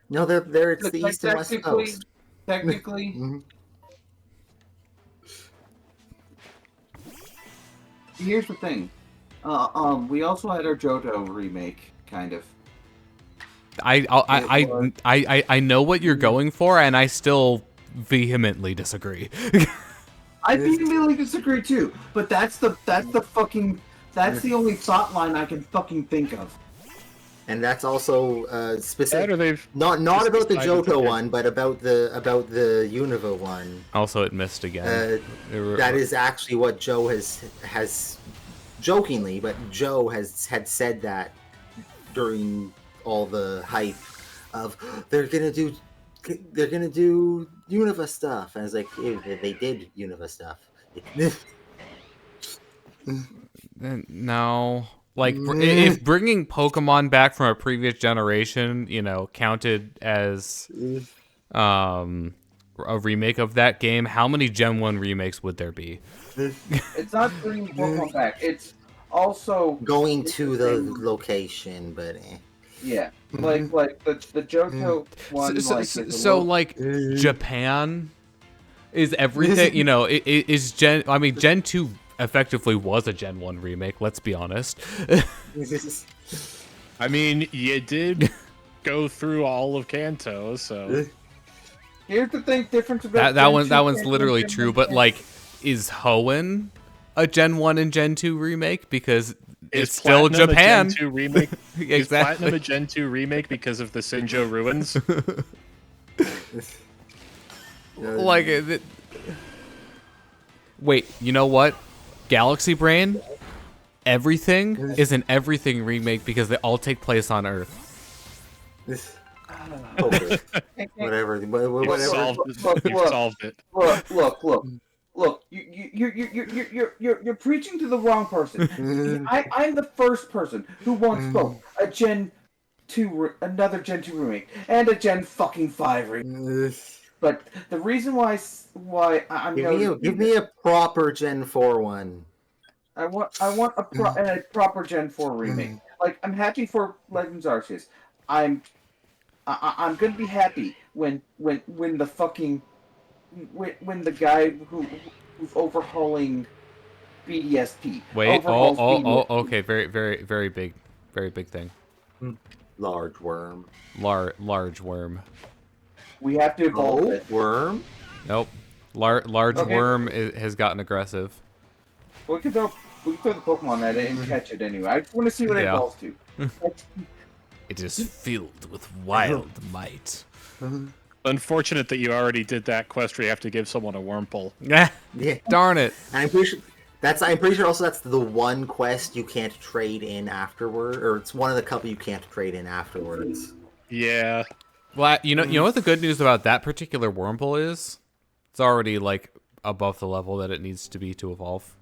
No, they're it's Look, the like, East and West Coast. Technically, here's the thing. We also had our Johto remake, kind of. I know what you're going for, and I still vehemently disagree. I vehemently disagree too, but that's the only thought line I can fucking think of. And that's also specific. Not just about the decided to Johto get- one, but about the Unova one. Also, it missed again. That is actually what Joe has jokingly, but Joe had said that during all the hype of they're gonna do Unova stuff, and I was like, they did Unova stuff. No. Like, if bringing Pokemon back from a previous generation, you know, counted as a remake of that game, how many Gen 1 remakes would there be? It's not bringing Pokemon back. It's also going to the location, but yeah, like the Johto one. Japan is everything. You know, is Gen. I mean, Gen 2 effectively was a Gen 1 remake. Let's be honest. I mean, you did go through all of Kanto, so Here's the thing: difference about that Gen 2 one's and literally Gen true. 1. But like, is Hoenn a Gen 1 and Gen 2 remake? Because it's still Platinum Japan. A Gen 2 remake? Is Exactly. Platinum a Gen 2 remake because of the Sinjo ruins? Like, wait, you know what? Galaxy Brain, everything is an everything remake because they all take place on Earth. okay. Whatever. You've solved it. Look. You're preaching to the wrong person. I'm the first person who once spoke a Gen 2, another Gen 2 remake, and a Gen fucking 5 remake. But the reason why I'm give me a proper Gen 4 one. I want a proper Gen 4 remake. Like, I'm happy for Legends Arceus. I'm gonna be happy when the fucking when the guy who's overhauling BDSP. Wait, overhauls okay, very big thing. Large worm. Large worm. We have to evolve it. Worm? Nope. Large Okay. worm has gotten aggressive. We can throw the Pokemon at it and catch it anyway. I just want to see what it Yeah. evolves to. It is filled with wild might. Unfortunate that you already did that quest where you have to give someone a Wurmple. Yeah. Yeah. Darn it. And I'm pretty sure also that's the one quest you can't trade in afterward, or it's one of the couple you can't trade in afterwards. Yeah. Well, you know what the good news about that particular Wurmple is? It's already like above the level that it needs to be to evolve.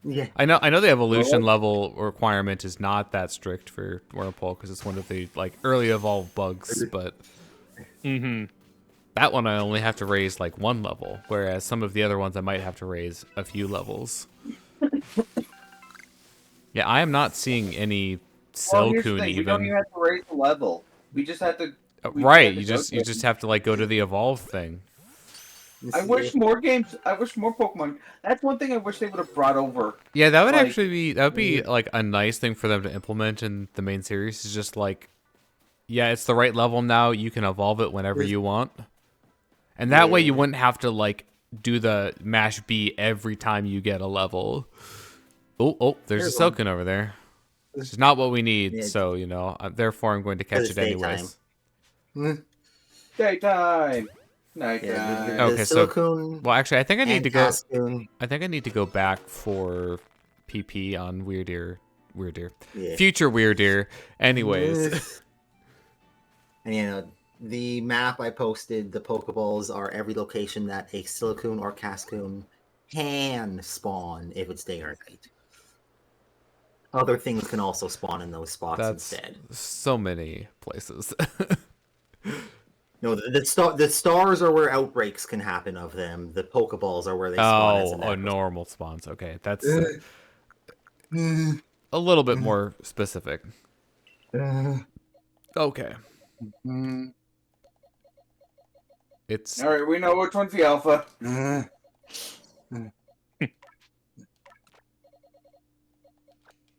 Yeah. I know the evolution level requirement is not that strict for Whirlpool because it's one of the like early evolved bugs, but that one I only have to raise like 1 level, whereas some of the other ones I might have to raise a few levels. Yeah, I am not seeing any Well, here's the Silcoon thing, we don't even have to raise the level. We just have to. Right, you just have to like go to the evolve thing. I wish more games. I wish more Pokemon. That's one thing I wish they would have brought over. Yeah, that would Like- actually be like a nice thing for them to implement in the main series. Is just like, yeah, it's the right level now. You can evolve it whenever you want, and that way you wouldn't have to like do the mash B every time you get a level. Oh, there's a Silcoon over there. Which is not what we need. Yeah. So you know, therefore I'm going to catch it's it anyways. Daytime, nighttime. Yeah, the Okay, so Silcoon well, actually, I think I need and to go. Cascoon. I think I need to go back for PP on Weirdeer. Yeah. Future Weirdeer. Anyways. And you know, the map I posted, the Pokeballs are every location that a Silcoon or Cascoon can spawn if it's day or night. Other things can also spawn in those spots That's instead. so many places. No, the stars are where outbreaks can happen of them. The Pokeballs are where they spawn. As a normal spawns. Okay, that's a little bit more specific. Okay. It's All right, we know which one's the alpha.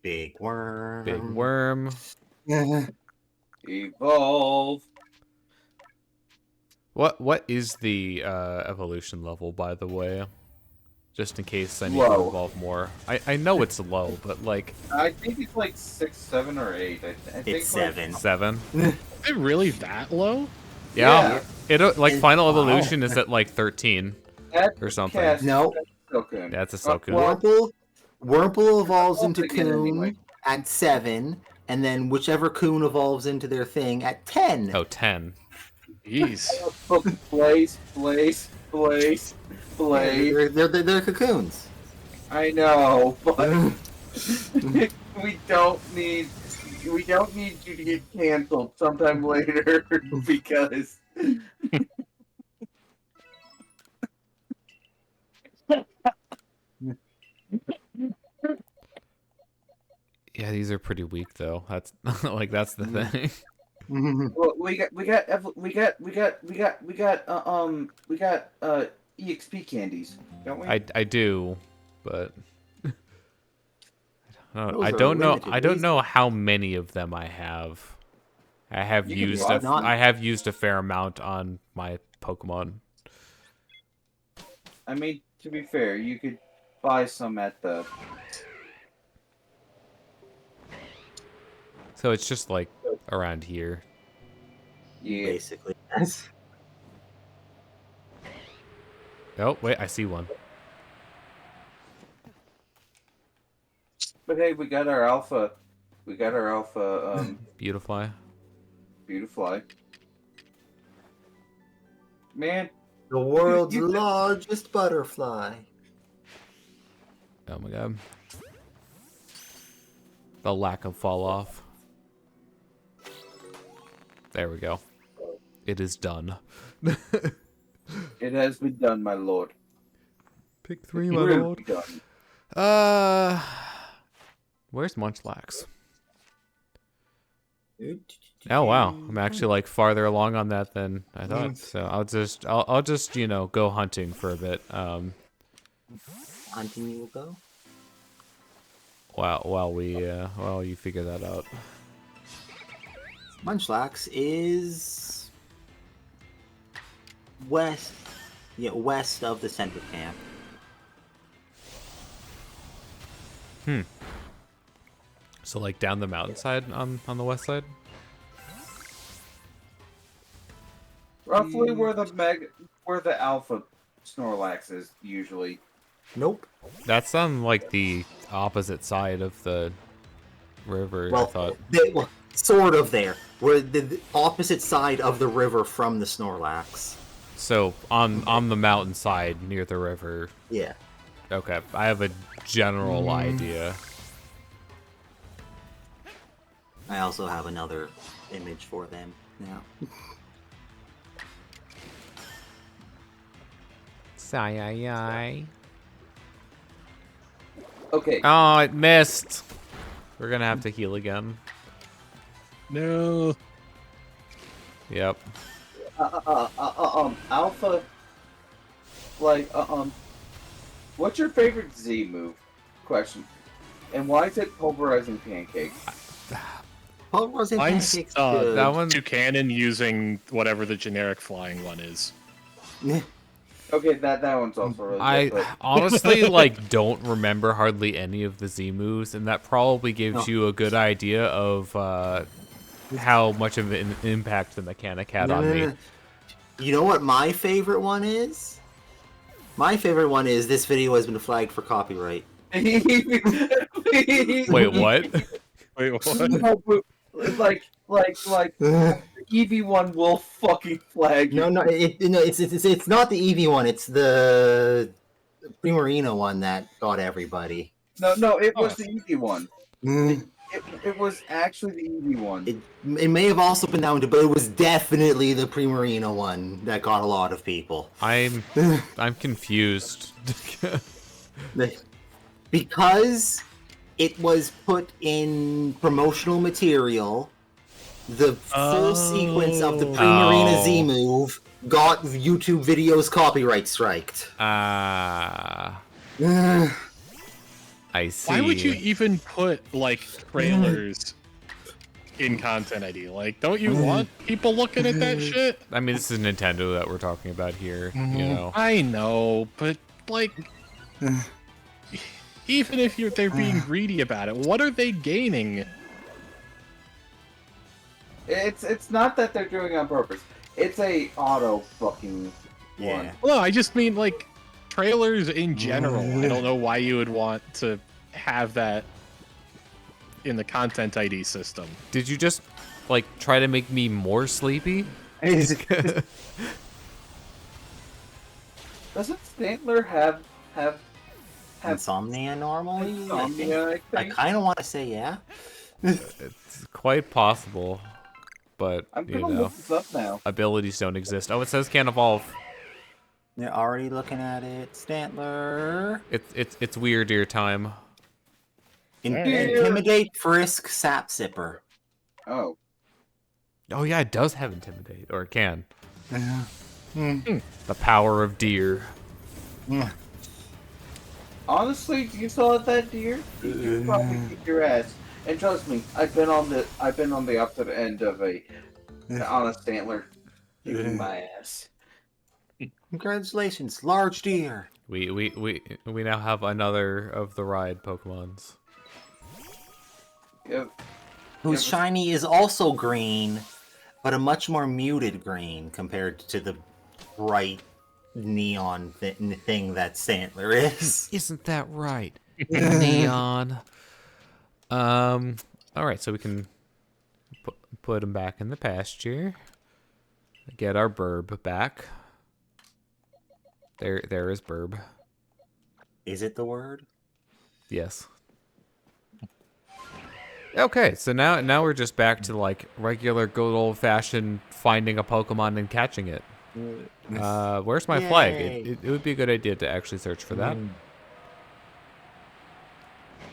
Big worm. big worm. Evolve. What is the evolution level, by the way? Just in case I need to Low. evolve more. I know it's low, but like I think it's like 6, 7, or 8. I think It's 7. 7. Is it really that low? Yeah. It like And- final wow. evolution is at like 13 That's or something. Cast- No. that's Silcoon. That's a Silcoon. Well, Wurmple evolves I'll into take it Coon anyway. at 7, and then whichever Coon evolves into their thing at 10. Oh, 10. Jeez. Blaze. They're cocoons. I know, but we don't need you to get canceled sometime later because Yeah, these are pretty weak though. That's like that's the thing. well, we got EXP candies, don't we? I do, but Those I are don't know. limited. I don't know how many of them I have. I have You can used buy none. I have used a fair amount on my Pokemon. I mean, to be fair, you could buy some at the. So it's just like around here. Yeah. Basically. Oh wait, I see one. But hey, we got our alpha. Beautifly. Beautifly. Man, The world's You- largest butterfly. Oh my god. The lack of fall off. There we go. It is done. it has been done, my lord. Pick 3, Really done. Where's Munchlax? Oh wow, I'm actually like farther along on that than I thought. So I'll just you know go hunting for a bit. Hunting you will go. While you figure that out. Munchlax is west of the center camp. So like down the mountainside on the west side. Roughly where the alpha Snorlax is usually. Nope. That's on like the opposite side of the river. I thought. Sort of there. We're the opposite side of the river from the Snorlax. So on the mountainside near the river. Yeah. Okay, I have a general idea. I also have another image for them now. Sigh. Okay. Oh, it missed. We're gonna have to heal again. No. Yep. Alpha. Like, what's your favorite Z move? Question. And why is it pulverizing pancakes? Pulverizing Mine's pancakes. Good. that one. Toucanon using whatever the generic flying one is. Okay, that one's also really I good. honestly like don't remember hardly any of the Z moves, and that probably gives you a good idea of how much of an impact the mechanic had on me. You know what my favorite one is? My favorite one is this video has been flagged for copyright. Wait, what? Wait, what? No, but, like EV1 will fucking flag you. No, it's not the Eevee one. It's the Primarina one that got everybody. No, it was the EV1. It was actually the EV1. It may have also been that one, but it was definitely the Primarina one that got a lot of people. I'm confused. Because it was put in promotional material, the full sequence of the Primarina Z move got YouTube videos copyright striked. I see. Why would you even put like trailers in Content ID? Like, don't you want people looking at that shit? I mean, this is Nintendo that we're talking about here. You know. I know, but like, even if they're being greedy about it, what are they gaining? It's not that they're doing it on purpose. It's a auto fucking one. Well, I just mean like trailers in general. I don't know why you would want to have that in the Content ID system. Did you just like try to make me more sleepy? Doesn't Stantler have Insomnia normally? insomnia? I kind of want to say yeah. It's quite possible, but I'm you gonna know, look this up now. abilities don't exist. Oh, it says can't evolve. They're already looking at it. Stantler. It's weird ear time. Intimidate, frisk, sap sipper. Oh. Oh yeah, it does have intimidate, or it can. The power of deer. Honestly, you saw that deer? You could probably kick your ass. And trust me, I've been on the opposite end of on a Stantler kicking my ass. Congratulations, large deer. We now have another of the ride Pokemons. Yep. Whose shiny is also green, but a much more muted green compared to the bright neon thing that Stantler is. Isn't that right? Neon. All right, so we can put him back in the pasture. Get our burb back. There is burb. Is it the word? Yes. Okay, so now we're just back to like regular good old fashioned finding a Pokemon and catching it. Where's my flag? It would be a good idea to actually search for that.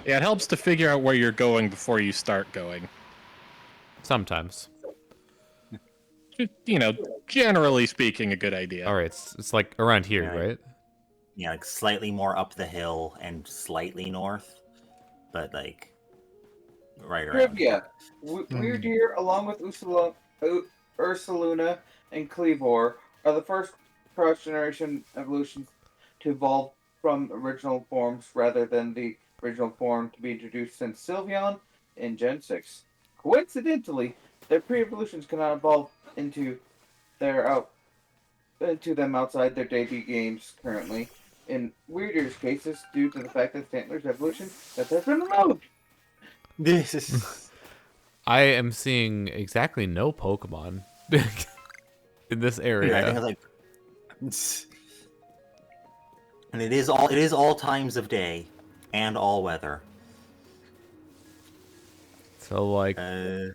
Yeah, it helps to figure out where you're going before you start going. Sometimes. You know, generally speaking, a good idea. All right, it's like around here, right? Yeah, like slightly more up the hill and slightly north, but like right around. Trivia. Weirdeer, along with Ursaluna and Cleavor, are the first cross-generation evolutions to evolve from original forms rather than the original form to be introduced since Sylveon in Gen 6. Coincidentally, their pre-evolutions cannot evolve into them outside their debut games currently. In Weirdeer's cases, due to the fact that Stantler's evolution that has been removed. This is. I am seeing exactly no Pokemon in this area. Yeah, I think it's like And it is all times of day and all weather. So like, Ooh,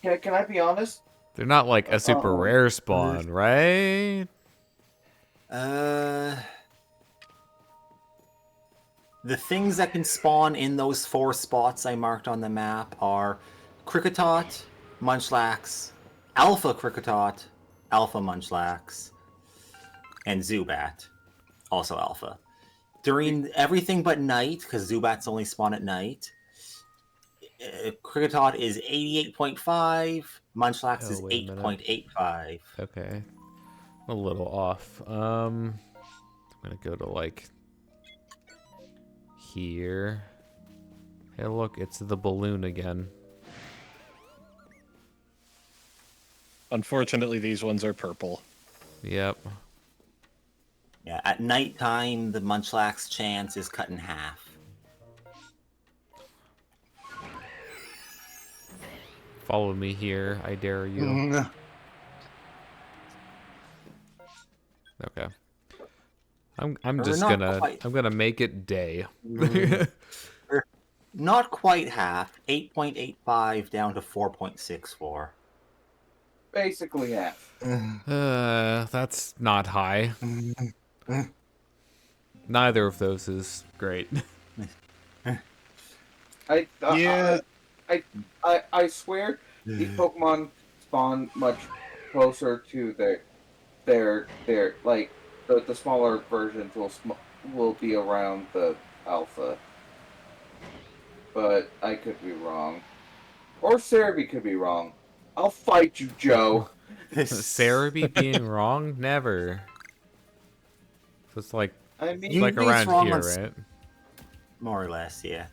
can I be honest? they're not like a super rare spawn, right? The things that can spawn in those 4 spots I marked on the map are Kricketot, Munchlax, Alpha Kricketot, Alpha Munchlax, and Zubat, also Alpha. During everything but night, because Zubats only spawn at night, Kricketot is 88.5, Munchlax is wait a minute. 8.85. Okay, a little off. I'm gonna go to like here. Hey, look, it's the balloon again. Unfortunately, these ones are purple. Yep. Yeah, at nighttime, the Munchlax chance is cut in half. Follow me here, I dare you. Okay. I'm just gonna make it day. Not quite half. 8.85 down to 4.64. Basically half. That's not high. Neither of those is great. I swear the Pokemon spawn much closer to their like the smaller versions will be around the alpha. But I could be wrong. Or Cerebi could be wrong. I'll fight you, Joe. Cerebi being wrong? Never. So it's like, I mean, it's like around here, right? More or less, yeah.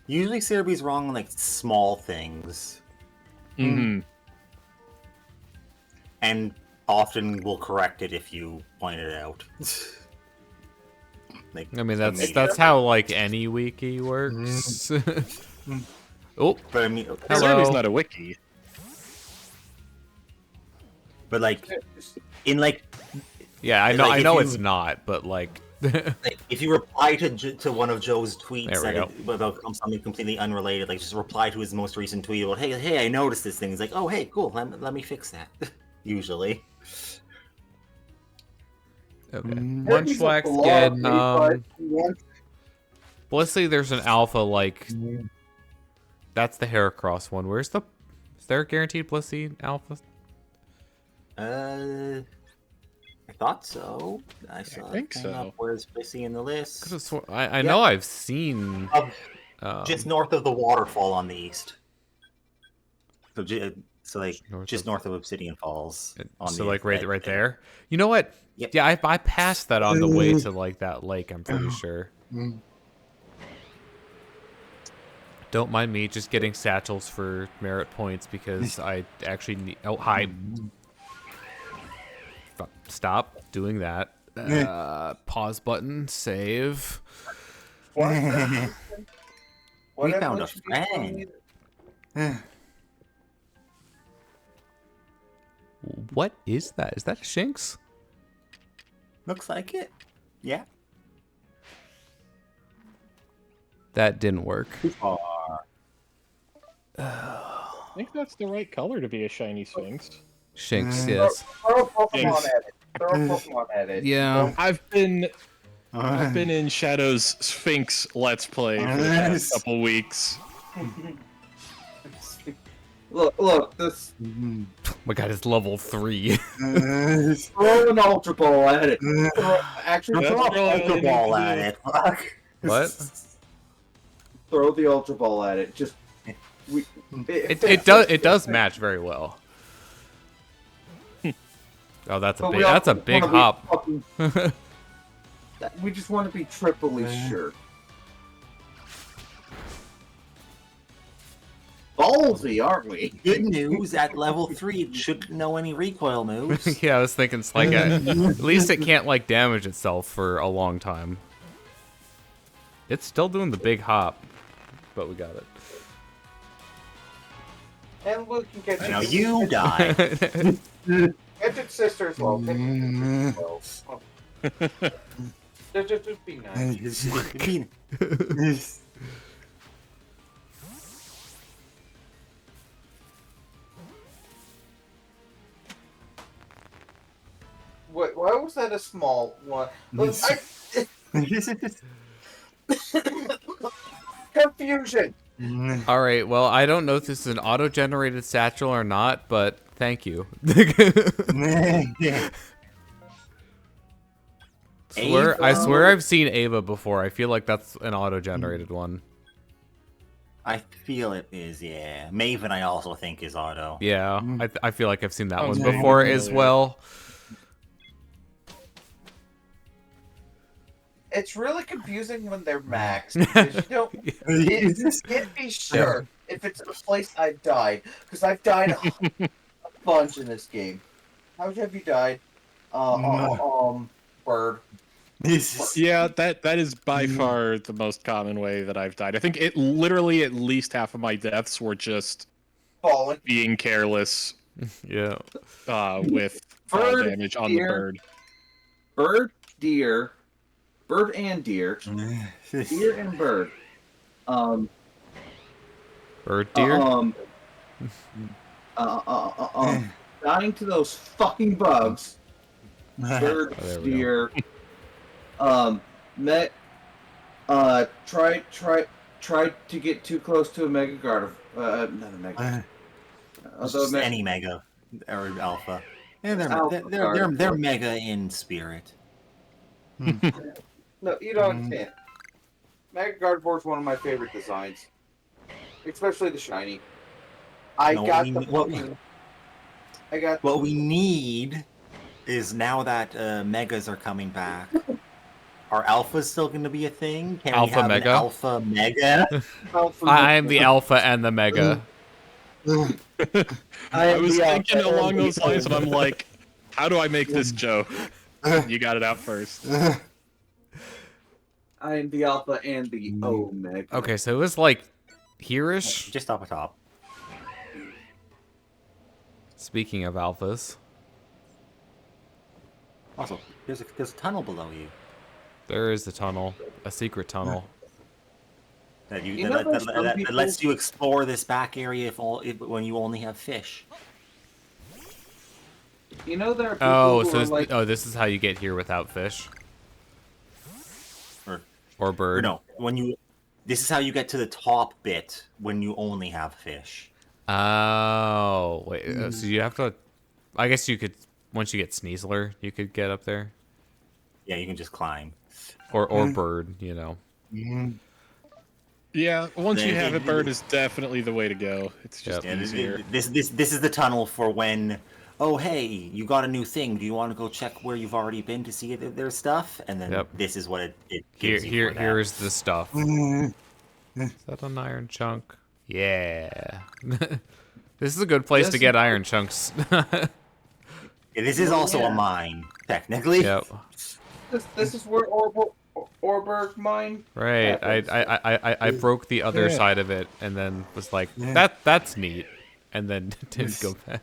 Usually Cerebi's wrong on like small things. Mm-hmm. And often will correct it if you point it out. Like, I mean, that's how like any wiki works. Oh, but I mean, Cerebi's not a wiki. But like, in like, yeah, I know, like, it's not, but like, like if you reply to one of Joe's tweets about something completely unrelated, like just reply to his most recent tweet about, hey, I noticed this thing. It's like, oh, hey, cool, let me fix that. Usually. Okay. Munchlax get Blissey, there's an alpha like that's the Heracross one. Is there a guaranteed Blissey alpha? I thought so. I think so. Where's Blissey in the list? I know I've seen just north of the waterfall on the east. So like north of Obsidian Falls. So like right there. You know what? Yep. Yeah, I passed that on the way to like that lake. I'm pretty sure. Don't mind me just getting satchels for merit points because I actually need. Oh, hi. Stop doing that. Pause button. Save. We found a friend. What is that? Is that a Shinx? Looks like it. Yeah. That didn't work. I think that's the right color to be a shiny Sphinx. Shinx, yes. Throw a Pokemon at it. Yeah. I've been in Shadow's Sphinx Let's Play for the past couple weeks. Look, this. Oh my god, it's level 3. Throw an Ultra Ball at it. Actually, throw an Ultra Ball at it. What? Throw the Ultra Ball at it. Just. It does match very well. Oh, that's a big hop. We just want to be triply sure. Ballsy, aren't we? Good news, at level 3, it shouldn't know any recoil moves. Yeah, I was thinking it's like at least it can't like damage itself for a long time. It's still doing the big hop, but we got it. And we can get Now you die. Gadget sisters love. Just be nice. Why was that a small one? Look, confusion. All right. Well, I don't know if this is an auto-generated satchel or not, but thank you. I swear I've seen Ava before. I feel like that's an auto-generated one. I feel it is, yeah. Maven, I also think is auto. Yeah, I feel like I've seen that one very before familiar. as well. It's really confusing when they're max because you don't. You can't be sure if it's a place I've died because I've died a bunch in this game. How have you died? Bird. Yeah, that is by far the most common way that I've died. I think it literally at least half of my deaths were just Falling. being careless. Yeah. With fall Bird, damage on deer. the bird. Bird, deer, bird and deer, deer and bird. Bird deer. Dying to those fucking bugs. Bird, there we deer. Tried to get too close to a Mega Guard. Not a Mega. Just any Mega or Alpha. Yeah, they're Mega in spirit. No, you don't understand. Mega Gardevoir is one of my favorite designs, especially the shiny. What we need is now that Megas are coming back. Are Alphas still going to be a thing? Can Alpha we have Mega? an Alpha Mega? I am the alpha and the mega. I was thinking along those lines, and I'm like, how do I make this joke? You got it out first. I am the Alpha and the Omega. Okay, so it was like here-ish. Just up top. Speaking of alphas, Also, there's a tunnel below you. there is a tunnel, a secret tunnel. That people... lets you explore this back area when you only have fish. You know there are people Oh, who so are like... this is how you get here without fish or Or bird. no, this is how you get to the top bit when you only have fish. Oh, wait. So you have to. I guess you could. Once you get Sneasler, you could get up there. Yeah, you can just climb. Or bird, you know. Yeah, once you have it, bird is definitely the way to go. It's just Yeah, easier. this is the tunnel for when. Oh, hey, you got a new thing. Do you want to go check where you've already been to see if there's stuff? And then this is what it gives you. Here's the stuff. Is that an iron chunk? Yeah. This is a good place to get iron chunks. This is also a mine, technically. Yep. This is where Orberg mine. Right. I broke the other side of it and then was like, that's neat, and then didn't go back.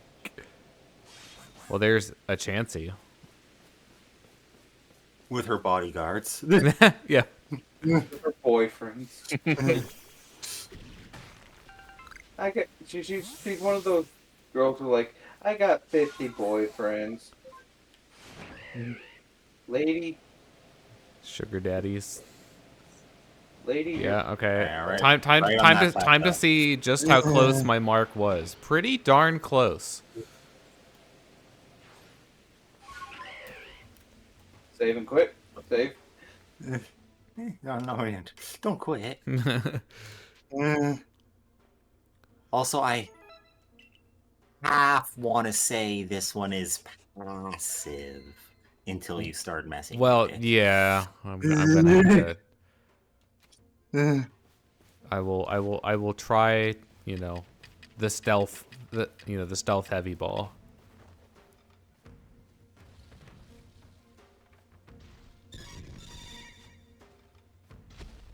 Well, there's a Chansey. With her bodyguards. Yeah. Her boyfriends. She's one of those girls who like, I got 50 boyfriends. Lady. Sugar daddies. Lady. Yeah, okay. Yeah, right. Time to see just how close my mark was. Pretty darn close. Save and quit. Save. No, don't quit. Also, I half want to say this one is passive until you start messing Well, with it. yeah. I'm gonna have to. I will try, the stealth heavy ball.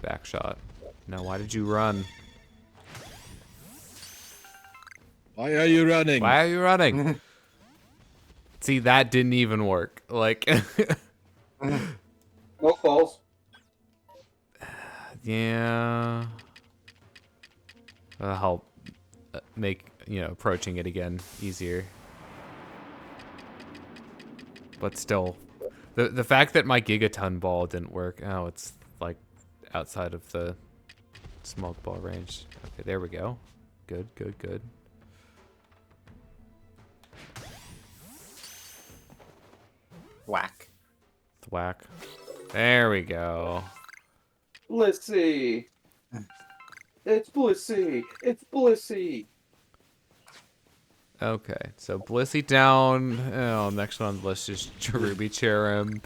Back shot. No, why did you run? Why are you running? Why are you running? See, that didn't even work. Like, No calls. yeah. That'll help make, approaching it again easier. But still, the fact that my Gigaton ball didn't work, oh, it's like outside of the smoke ball range. Okay, there we go. Good, good, good. Whack. Thwack. There we go. Blissey. It's Blissey. It's Blissey. Okay, so Blissey down. Oh, next one on the list is Cherubi Cherim.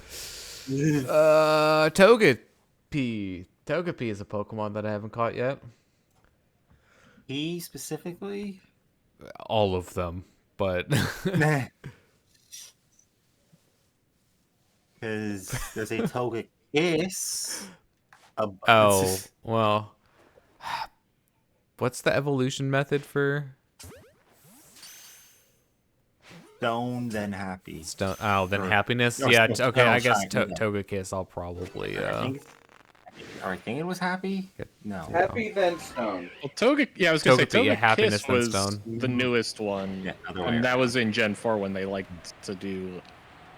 Togepi. Togepi is a Pokemon that I haven't caught yet. He specifically? All of them, but Because there's a Togekiss. oh well. What's the evolution method for Stone, then happy. stone? Oh, then Or- happiness. or Yeah. stone- Okay, I stone guess shine, yeah. Togekiss. I'll probably. I think it was happy. No. Happy then Stone. Well, I was gonna say Togepi, yeah, Happiness Togekiss then was Stone. the newest one, Yeah, other way and that around. was in Gen 4 when they liked to do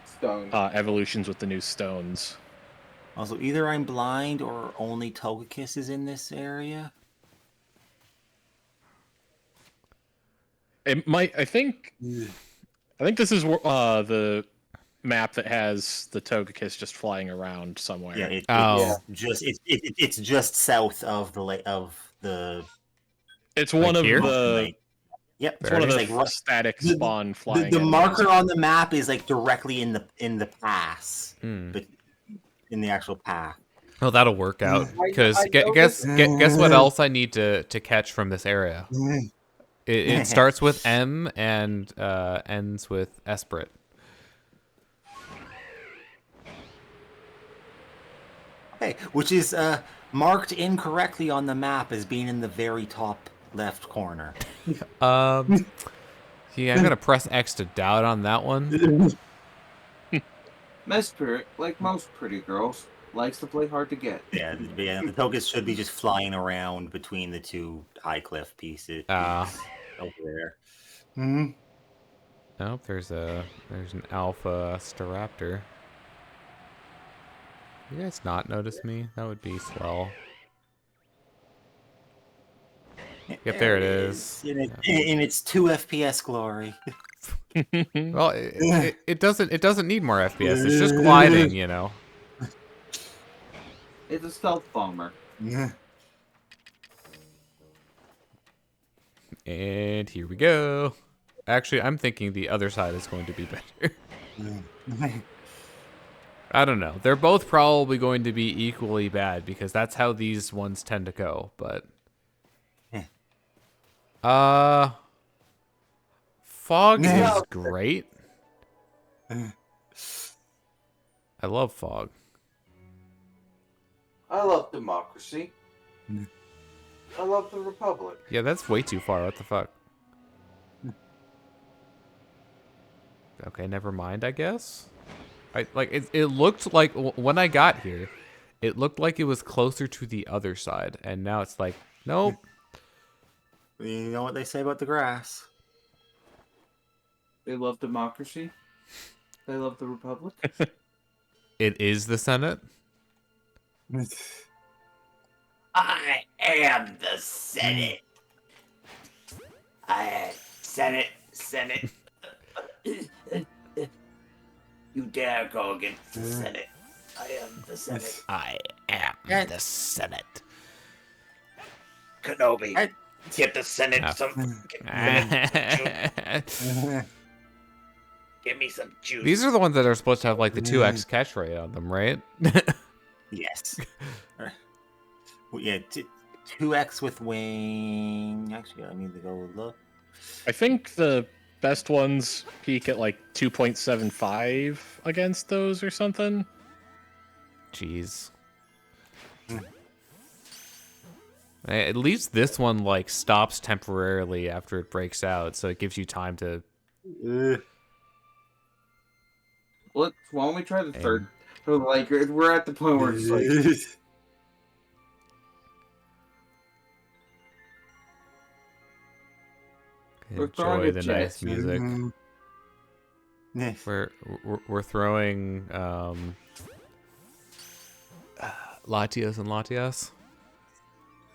Stone. evolutions with the new stones. Also, either I'm blind or only Togekiss is in this area. It might. I think this is the map that has the Togekiss just flying around somewhere. Yeah, Oh. it's just south of the It's one of here? the. like, yep, It's one of the like right- static the- spawn flying. the enemies. marker on the map is like directly in the pass, Hmm. but in the actual path. Oh, that'll work out. Because I know guess what else I need to catch from this area? It starts with M and ends with Esprit. Okay, which is marked incorrectly on the map as being in the very top left corner. Yeah, I'm gonna press X to doubt on that one. Mesprit, like most pretty girls, likes to play hard to get. Yeah, the Togekiss should be just flying around between the two high cliff pieces over there. Hmm. Oh, there's an Alpha Staraptor. You guys not notice me? That would be swell. Yep, there it is. In its 2 FPS glory. Well, it doesn't need more FPS. It's just gliding, you know. It's a stealth bomber. And here we go. Actually, I'm thinking the other side is going to be better. I don't know. They're both probably going to be equally bad because that's how these ones tend to go, but Fog is great. I love Fog. I love democracy. I love the Republic. Yeah, that's way too far. What the fuck? Okay, never mind, I guess. It looked like when I got here, it looked like it was closer to the other side, and now it's like, nope. You know what they say about the grass? They love democracy. They love the Republic. It is the Senate. I am the Senate. Senate. You dare go against the Senate. I am the Senate. I am the Senate. Kenobi, get the Senate give me some juice. These are the ones that are supposed to have like the 2x catch rate on them, right? Yes. Well, yeah, 2x with wing. Actually, I need to go look. I think the best ones peak at like 2.75 against those or something. Jeez. At least this one like stops temporarily after it breaks out, so it gives you time to. Why don't we try the third? So, like, we're at the point where it's like. Enjoy the nice Jets. music. Yes. We're throwing Latias and Latias.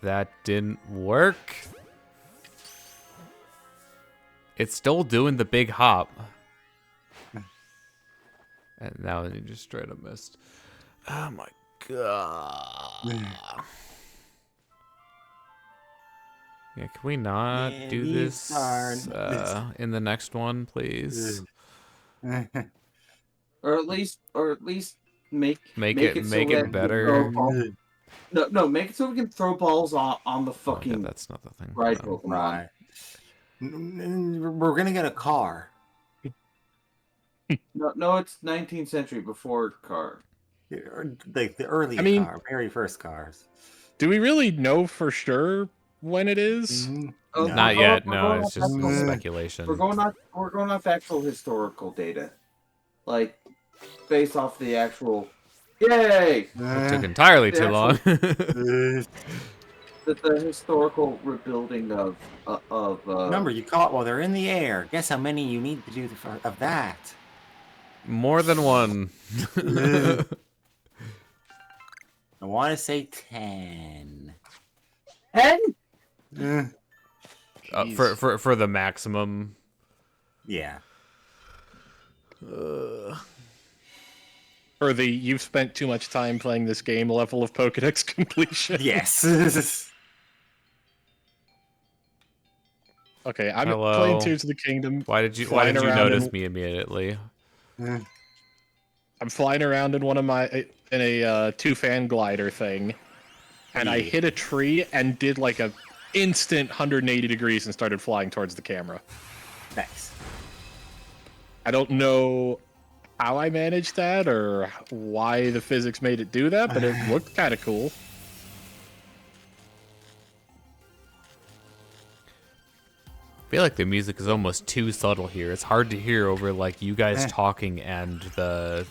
That didn't work. It's still doing the big hop. And now you just straight up missed. Oh my god. Yeah, can we not do this in the next one, please? Or at least make it better. No, make it so we can throw balls on the fucking. Oh, yeah, that's not the thing. Right, Pokemon. We're gonna get a car. No, it's 19th century before car. Like the early very first cars. Do we really know for sure when it is? Oh, No. Not yet. No, it's just speculation. We're going off actual historical data, like based off the actual. Yay! It took entirely too long. The historical rebuilding of. Remember, you caught while they're in the air. Guess how many you need to do of that? More than one. I want to say 10. 10? For the maximum. Yeah. For the you've spent too much time playing this game level of Pokedex completion. Yes. Okay, I'm Hello. playing Tears of the Kingdom. Why did you flying around notice in- me immediately? I'm flying around in a two-fan glider thing, and I hit a tree and did like a instant 180 degrees and started flying towards the camera. Nice. I don't know how I managed that or why the physics made it do that, but it looked kind of cool. I feel like the music is almost too subtle here. It's hard to hear over like you guys talking and the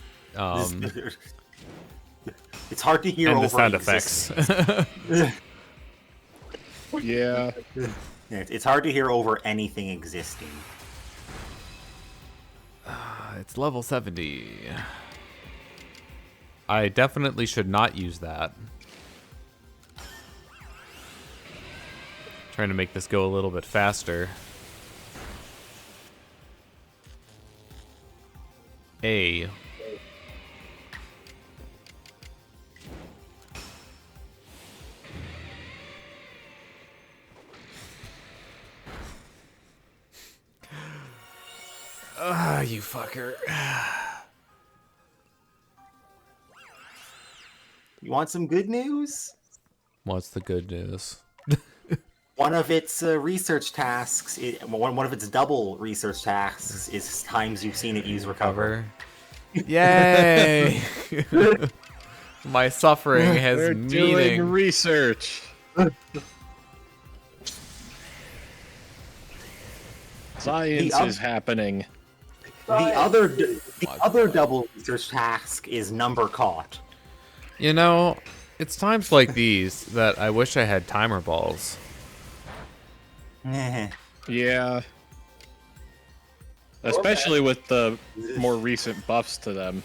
It's hard to hear and over the sound effects. Yeah. It's hard to hear over anything existing. It's level 70. I definitely should not use that. Trying to make this go a little bit faster. A. You fucker. You want some good news? What's the good news? One of its research tasks, one of its double research tasks, is times you've seen it use recover. Yay! My suffering has We're meaning. doing research. Science is happening. The other double research task is number caught. You know, it's times like these that I wish I had timer balls. Yeah. Especially with the more recent buffs to them.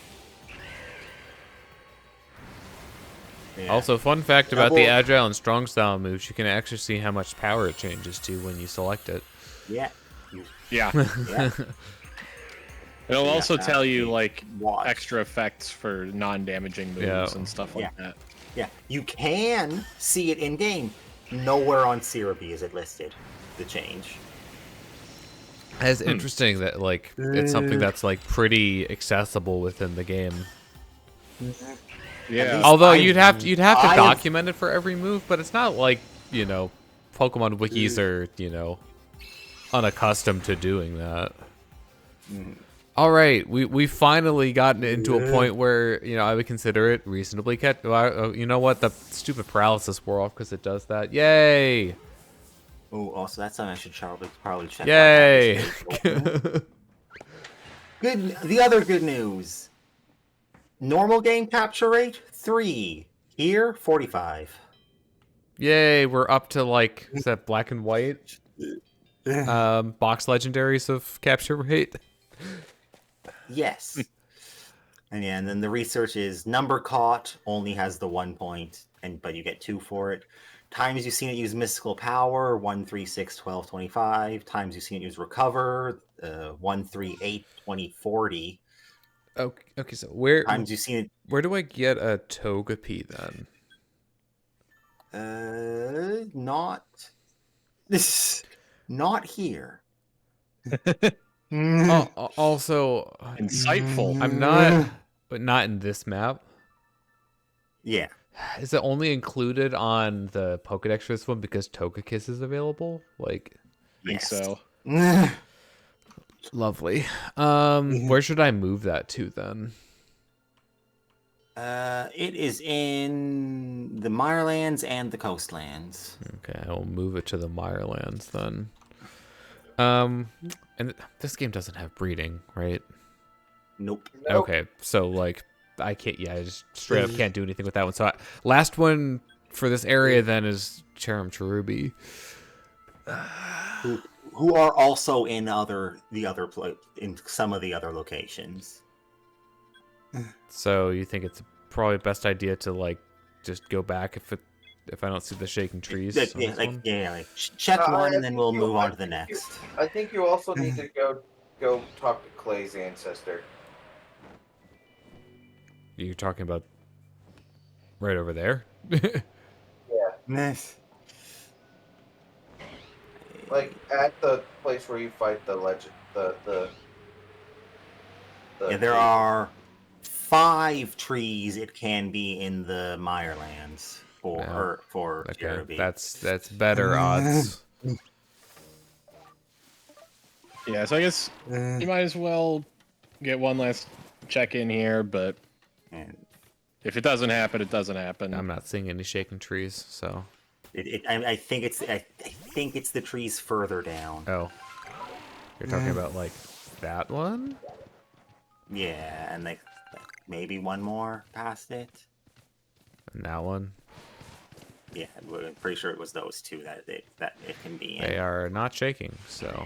Yeah. Also, fun fact about the Double- agile and strong style moves, you can actually see how much power it changes to when you select it. Yeah. Yeah. Yeah. It'll also Yeah, tell you, like, watch. extra effects for non-damaging moves Yeah. and stuff like that. Yeah. You can see it in game. Nowhere on Cerebi is it listed. The change. It's interesting that like it's something that's like pretty accessible within the game. Yeah. Although I've- you'd have to I've- document it for every move, but it's not like, you know, Pokemon wikis are, you know, unaccustomed to doing that. All right, we've finally gotten into a point where, you know, I would consider it reasonably you know what? The stupid paralysis wore off because it does that. Yay! Oh, also that's something I should probably check. Yay! Good. The other good news Normal game capture rate 3. Here 45. Yay, we're up to like, is that black and white? Box legendaries of capture rate. Yes. And yeah, and then the research is number caught only has the 1 point, but you get 2 for it. Times you've seen it use mystical power 1, 3, 6, 12, 25. Times you've seen it use recover 1, 3, 8, 20, 40. Okay, so where Times you've seen where do I get a Togepi then? it. Not here. Also, Insightful. I'm not, but not in this map. Yeah. Is it only included on the Pokedex for this one because Togekiss is available? Like, I think so. lovely. Where should I move that to then? It is in the Mirelands and the Coastlands. Okay, I'll move it to the Mirelands then. And this game doesn't have breeding, right? Nope. Okay, so like I can't. Yeah, I just straight up can't do anything with that one. So last one for this area then is Cherubi. Who are also in in some of the other locations. So you think it's probably best idea to like just go back if I don't see the shaking trees? on this one? Check one and then think we'll you- move I on to the think you- next. I think you also need to go talk to Clay's ancestor. You're talking about right over there. Nice. Like at the place where you fight the legend, the Yeah, there are 5 trees it can be in the Mirelands for Okay, Cherubi. that's better odds. Yeah, so I guess you might as well get one last check in here, but And if it doesn't happen, it doesn't happen. I'm not seeing any shaking trees, so. I think it's the trees further down. Oh, you're talking about like that one? Yeah, and like maybe one more past it. And that one? Yeah, I'm pretty sure it was those 2 that it can be in. They are not shaking, so.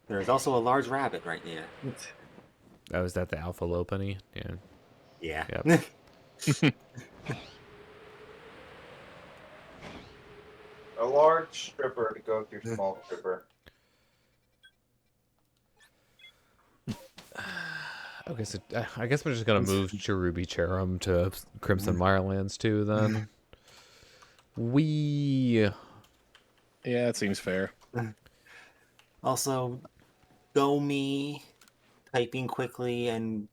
There's also a large rabbit right there. Oh, is that the Alpha Lopunny? Yeah. Yeah. Yep. a large stripper to go with your small stripper. Okay, so I guess we're just gonna move Cherubi Cherum to Crimson Mirelands too then. Yeah, it seems fair. Also, go me typing quickly, and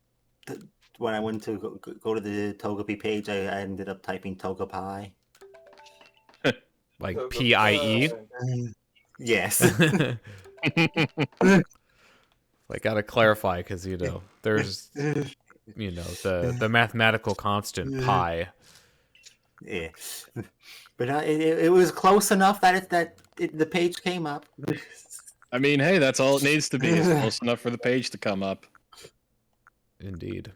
when I went to go to the Togepi page, I ended up typing Togepi. Like PIE. Yes. Like, gotta clarify because there's the mathematical constant pi. Yeah. But it was close enough that the page came up. I mean, hey, that's all it needs to be. Is close enough for the page to come up. Indeed.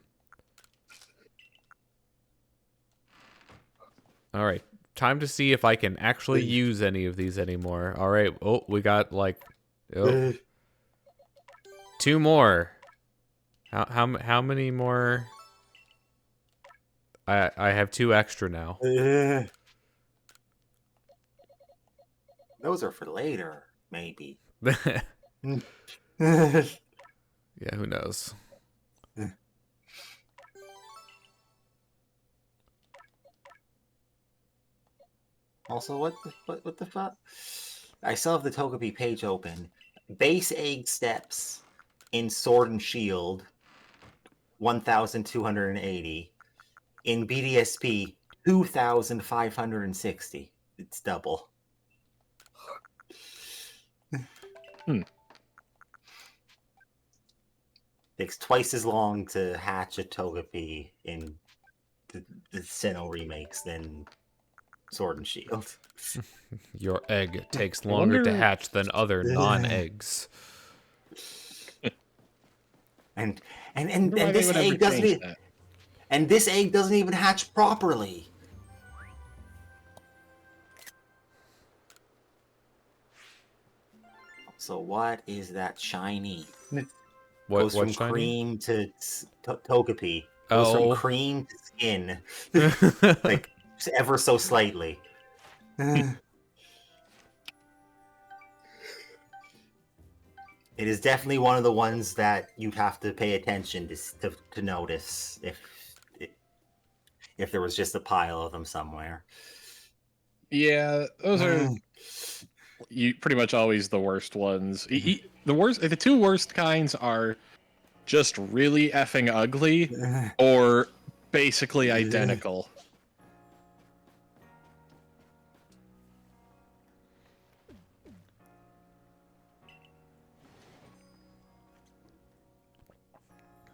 All right, time to see if I can actually use any of these anymore. All right. Oh, we got like 2 more. How many more? I have 2 extra now. Those are for later, maybe. Yeah, who knows? Also, what the fuck? I still have the Togepi page open. Base egg steps in Sword and Shield, 1,280. In BDSP, 2,560. It's double. Takes twice as long to hatch a Togepi in the Sinnoh remakes than Sword and Shield. Your egg takes longer to hatch than other non-eggs. And Why they this would ever egg doesn't change even, that. And this egg doesn't even hatch properly. So what is that shiny? Goes from shiny? cream to Togepi. Goes from Oh. cream to skin. Like, ever so slightly. It is definitely one of the ones that you'd have to pay attention to notice if there was just a pile of them somewhere. Yeah, those are pretty much always the worst ones. The two worst kinds are just really effing ugly or basically identical.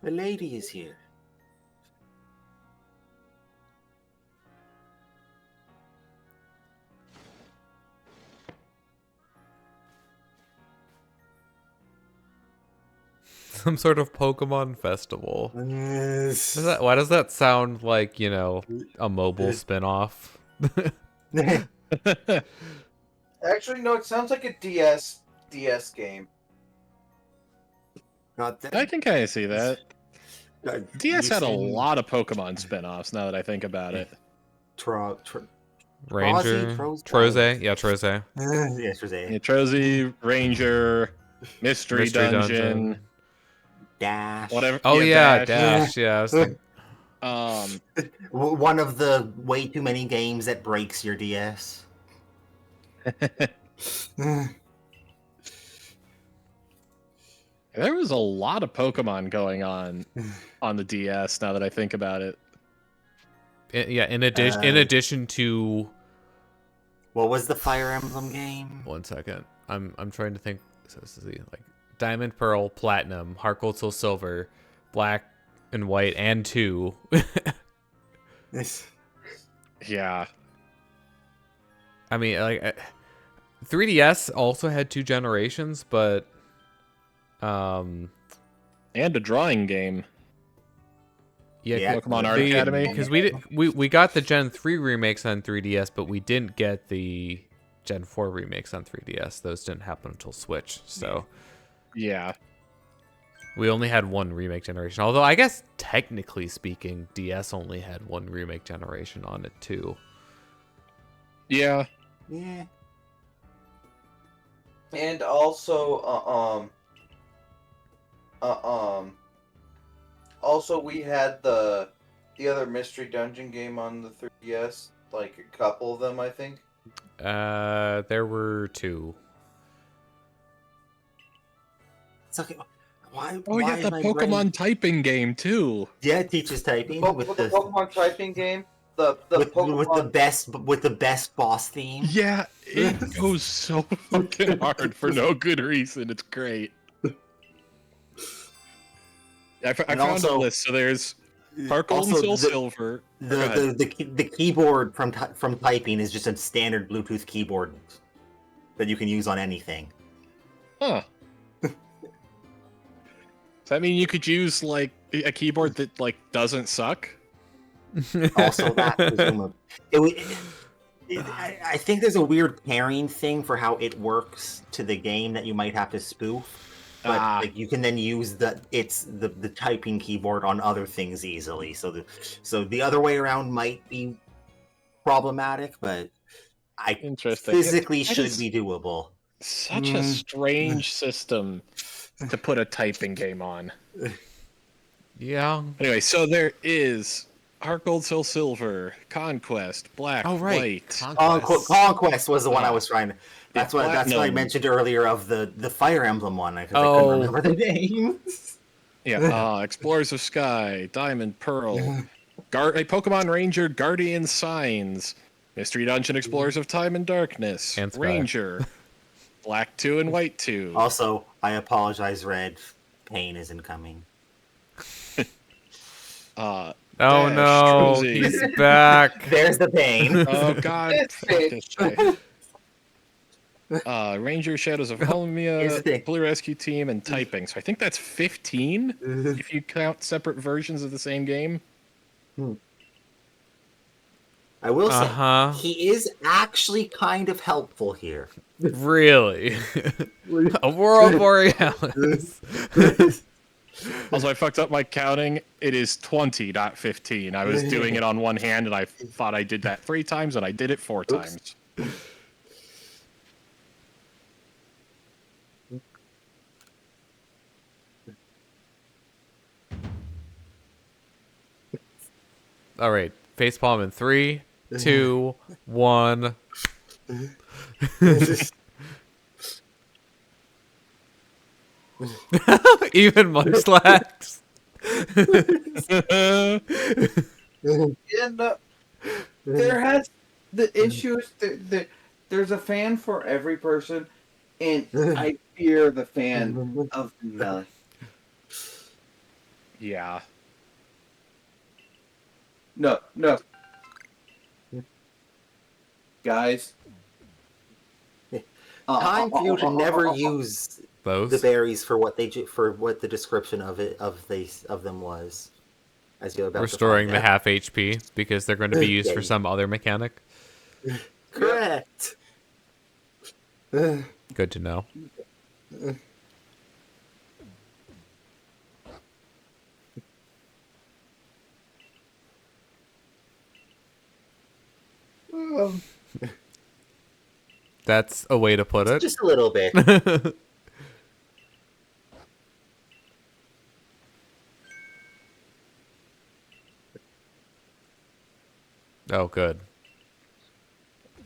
The lady is here. Some sort of Pokemon festival. Why does that sound like, you know, a mobile spin-off? Actually, no, it sounds like a DS game. I can kind of see that. DS had a lot of Pokemon spin-offs now that I think about it. Ranger, Troze, yeah, Troze. Yeah, Troze. Yeah, Troze, Ranger, Mystery Dungeon, Dash. whatever. Oh yeah, Dash. Dash. Yeah, I was thinking, One of the way too many games that breaks your DS. There was a lot of Pokemon going on the DS now that I think about it. yeah. In addition to, What was the Fire Emblem game? 1 second, I'm trying to think. So this is like Diamond, Pearl, Platinum, Heart Gold, Soul Silver, Black and White, and 2. Yeah. I mean, like 3DS also had 2 generations, but And a drawing game. yeah, Pokemon Art Academy. because we got the Gen 3 remakes on 3DS, but we didn't get the Gen 4 remakes on 3DS. Those didn't happen until Switch, so Yeah. we only had 1 remake generation. Although I guess technically speaking, DS only had 1 remake generation on it too. Yeah. Yeah. And also, also we had the other Mystery Dungeon game on the 3DS, like a couple of them, I think. There were 2. It's okay. Why? Oh, why yeah, is the my Pokemon brain- typing game too. Yeah, it teaches typing With the Pokemon typing game, the Pokemon with the best boss theme. Yeah, it goes so fucking hard for no good reason. It's great. I found also- a list. So there's Heart Gold and also Soul the- Silver. Go ahead. The keyboard from typing is just a standard Bluetooth keyboard that you can use on anything. Huh. Does that mean you could use like a keyboard that like doesn't suck? Also, that presumably. I think there's a weird pairing thing for how it works to the game that you might have to spoof, but like you can then use the typing keyboard on other things easily. So the other way around might be problematic, but Interesting. physically That should is be doable. Such a strange system to put a typing game on. Yeah. Anyway, so there is Heart Gold, Soul Silver, Conquest, Black, Oh right. White. Conquest was the one I was trying to. That's what I Platinum. mentioned earlier of the Fire Emblem one because I Oh. couldn't remember the names. Yeah, Explorers of Sky, Diamond, Pearl, a Pokemon Ranger, Guardian Signs, Mystery Dungeon, Explorers of Time and Darkness, And Sky. Ranger, Black 2 and White 2. Also, I apologize, Red. Pain isn't coming. Oh Dash, no, Trozy. he's back. There's the pain. Oh god, It's fuck fake. this shit. Ranger, Shadows of Here's the Holmia, thing. Blue Rescue Team, and Typing. So I think that's 15 if you count separate versions of the same game. I will Uh-huh. say, he is actually kind of helpful here. Really? Aurora Borealis. Also, I fucked up my counting. It is 20, not 15. I was doing it on one hand, and I thought I did that 3 times, and I did it 4 times. All right, facepalm in 3, 2, 1. Even Munchlax. And there has the issues. There's a fan for every person, and I fear the fan of Melly. Yeah. No. Guys. Time for you to never use Those. the berries for what the description of them was. As you're about Restoring to the find out. half HP because they're going to be used for some other mechanic. Correct. Good to know. That's a way to put it. Just a little bit. Oh, good.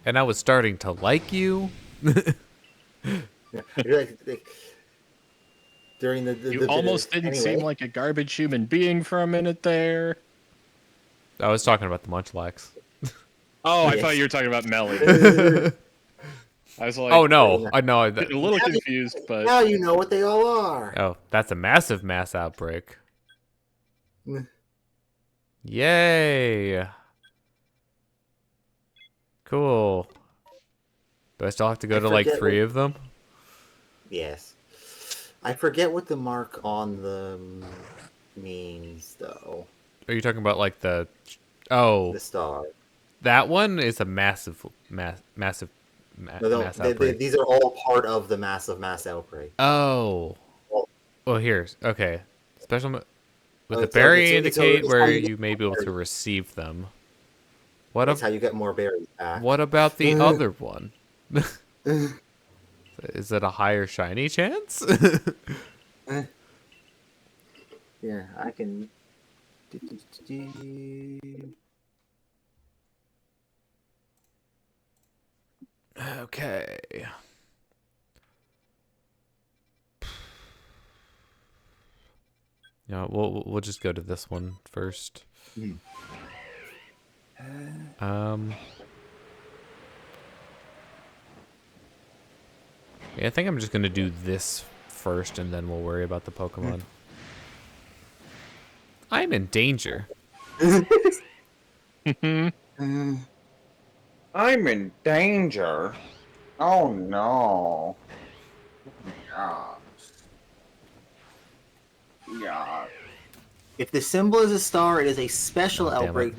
And I was starting to like you. During the You almost didn't seem like a garbage human being for a minute there. I was talking about the Munchlax. Oh, I Yes. thought you were talking about Melly. I was like, Oh no, I know. a little confused, but Now you know what they all are. Oh, that's a massive mass outbreak. Yay! Cool. Do I still have to go I to like forget 3 of them? Yes. I forget what the mark on them means, though. Are you talking about like the? Oh, The star. that one is a massive No, mass these outbreak. are all part of the mass outbreak. Oh. Well, here's okay. Special with Oh, the it's berry okay, indicate it's how where you get you may be able to berries. receive them. What That's ab- how you get more berries back. What about the other one? Is it a higher shiny chance? Yeah, I can. Okay. Yeah, we'll just go to this one first. Yeah, I think I'm just gonna do this first, and then we'll worry about the Pokemon. I'm in danger. I'm in danger. Oh no. Yeah. If the symbol is a star, it is a special Oh, damn outbreak. it.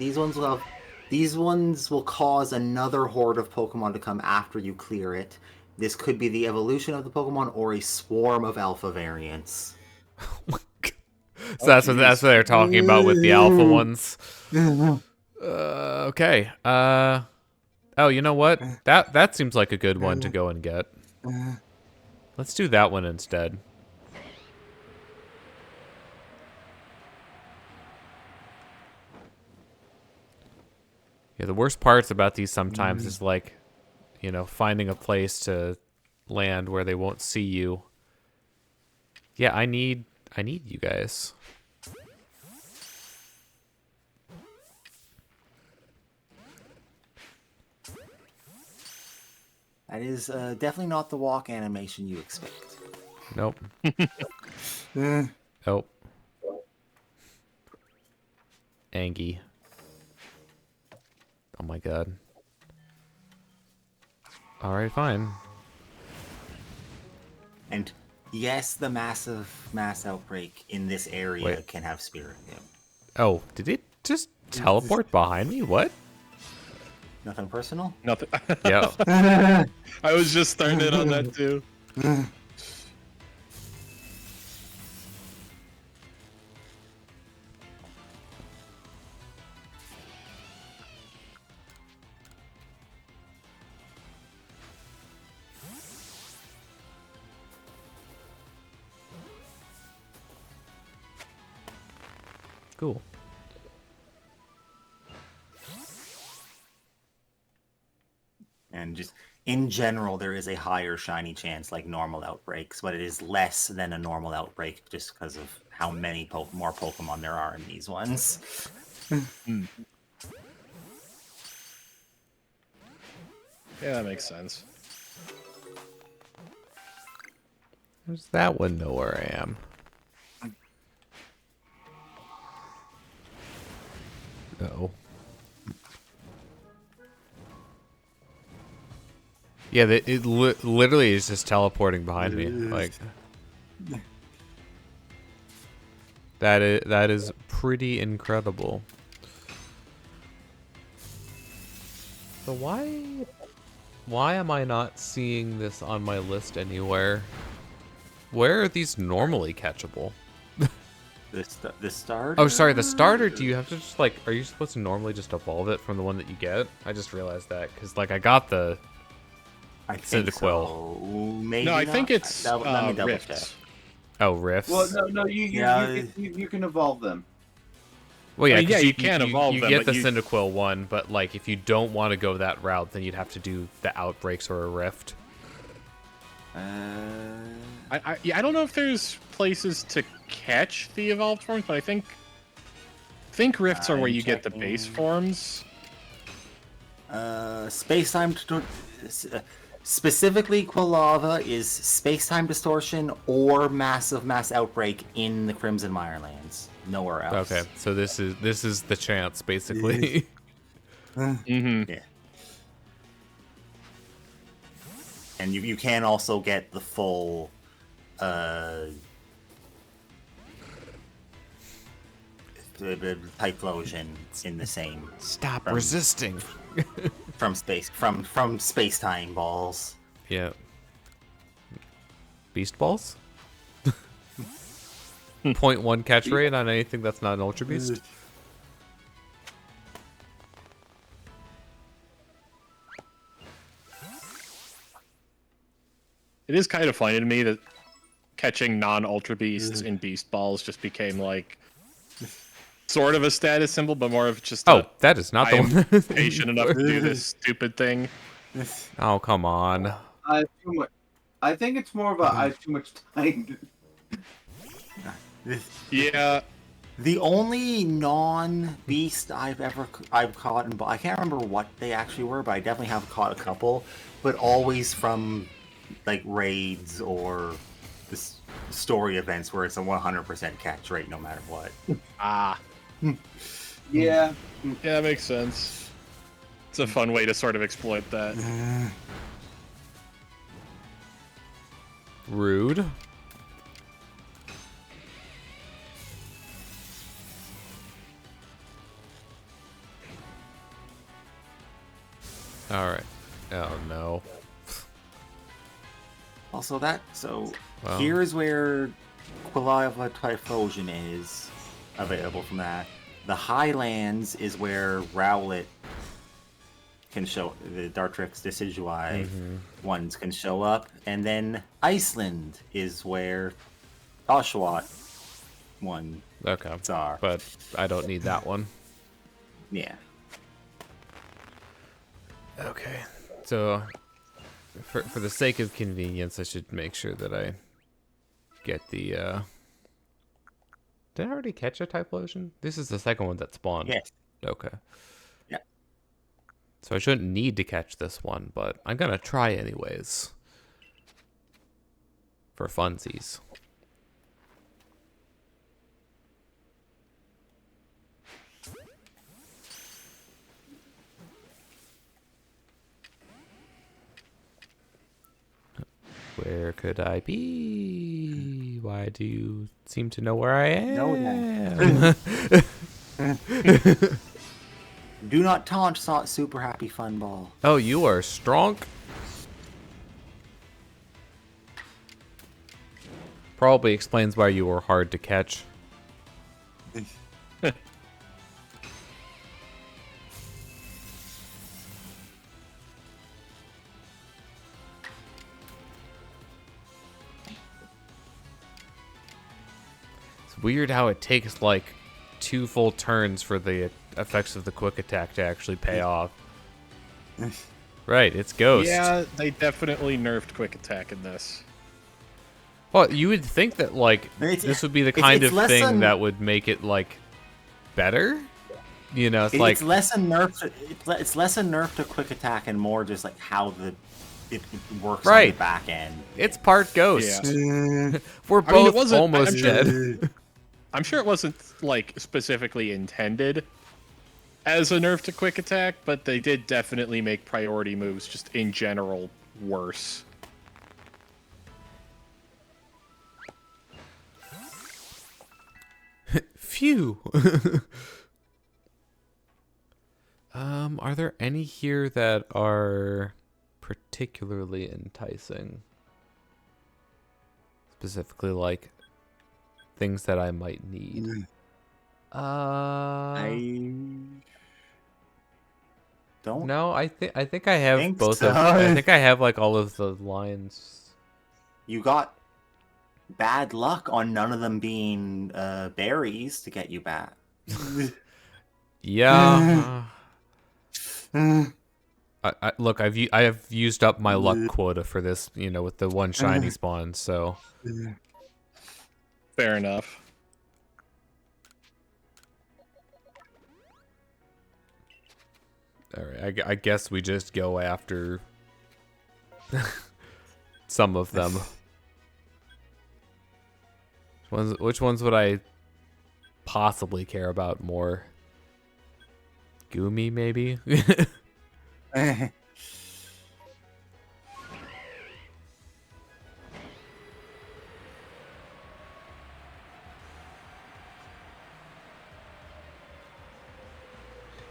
These ones will cause another horde of Pokemon to come after you clear it. This could be the evolution of the Pokemon or a swarm of alpha variants. So that's what they're talking about with the alpha ones. Okay. Oh, you know what? That seems like a good one to go and get. Let's do that one instead. Yeah, the worst parts about these sometimes is like, you know, finding a place to land where they won't see you. Yeah, I need you guys. That is definitely not the walk animation you expect. Nope. Nope. Angie. Oh my god. Alright, fine. And yes, the massive mass outbreak in this area Wait. can have spirit. Yeah. Oh, did it just teleport behind me? What? Nothing personal? Nothing. Yeah. I was just starting in on that too. Cool. And just in general, there is a higher shiny chance like normal outbreaks, but it is less than a normal outbreak just because of how many more Pokemon there are in these ones. Yeah, that makes sense. Does that one know where I am? No. Yeah, it literally is just teleporting behind me. Like that is pretty incredible. So why am I not seeing this on my list anywhere? Where are these normally catchable? The starter? Oh, sorry, the starter, do you have to just, like, are you supposed to normally just evolve it from the one that you get? I just realized that, because, like, I got the I think Cyndaquil. so. Maybe No, I not. think it's Let me double check. Rifts. Oh, Rifts? Well, no, you can evolve them. Well, yeah, I mean, 'cause yeah, you can evolve you them, get but the you- Cyndaquil one, but, like, if you don't want to go that route, then you'd have to do the Outbreaks or a Rift. I don't know if there's places to catch the evolved forms, but I think rifts are where I'm you get the base checking. forms. Space-time... Specifically, Quilava is space-time distortion or massive mass outbreak in the Crimson Mirelands. Nowhere else. Okay, so this is the chance, basically. Mm-hmm. Yeah. And you can also get the full the Typhlosion in the same Stop From- resisting. from space time balls. Yeah. Beast Balls? 0.1 catch rate on anything that's not an Ultra Beast? It is kind of funny to me that catching non-Ultra Beasts in Beast Balls just became like sort of a status symbol, but more of just Oh, that is not I the am one. patient enough to do this stupid thing. Oh, come on. I have too much. I think it's more about I have too much time. Yeah, The only non-beast I've caught, and I can't remember what they actually were, but I definitely have caught a couple, but always from like raids or this story events where it's a 100% catch rate no matter what. Yeah. yeah, that makes sense. It's a fun way to sort of exploit that. Rude. Alright. Oh no. Also, Wow. here's where Quilava Typhlosion is available from that. The Highlands is where Rowlet can show, the Dartrix Decidueye ones can show up, and then Iceland is where Oshawott ones Okay. are. But I don't need that one. Yeah. Okay. So, for the sake of convenience, I should make sure that I get the, Did I already catch a Typhlosion? This is the second one that spawned. Yes. Okay. Yeah. So I shouldn't need to catch this one, but I'm gonna try anyways. For funsies. Where could I be? Why do you seem to know where I am? Know that. Do not taunt Super Happy Fun Ball. Oh, you are strong. Probably explains why you were hard to catch. It's weird how it takes like 2 full turns for the effects of the quick attack to actually pay off. Right, it's Ghost. Yeah, they definitely nerfed quick attack in this. Well, you would think that like this would be the kind of thing that would make it like better. You know, it's like it's less a nerf. It's less a nerf to quick attack and more just like how it works on the back end. It's part Ghost. Yeah. We're both almost dead. I'm sure it wasn't like specifically intended as a nerf to quick attack, but they did definitely make priority moves just in general worse. Phew. Are there any here that are particularly enticing? Specifically, like things that I might need. I don't. No, I think I have think both so. of. I think I have like all of the lines. You got bad luck on none of them being berries to get you back. Yeah. Look, I have used up my luck quota for this, you know, with the one shiny spawn. So fair enough. All right, I guess we just go after some of them. Which ones would I possibly care about more? Goomy, maybe?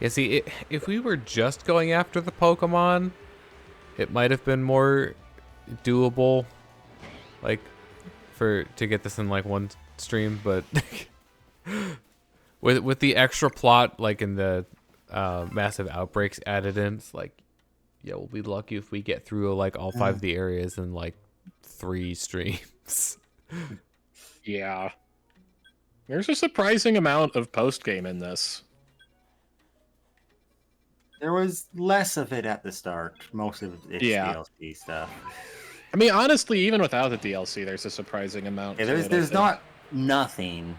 Yeah, see, if we were just going after the Pokemon, it might have been more doable, like, to get this in, like, one stream, but with the extra plot, like, in the massive outbreaks added in, it's like, yeah, we'll be lucky if we get through, like, all 5 of the areas in, like, 3 streams. Yeah. There's a surprising amount of post-game in this. There was less of it at the start. Most of it's DLC stuff. I mean, honestly, even without the DLC, there's a surprising amount. Yeah, there's not nothing,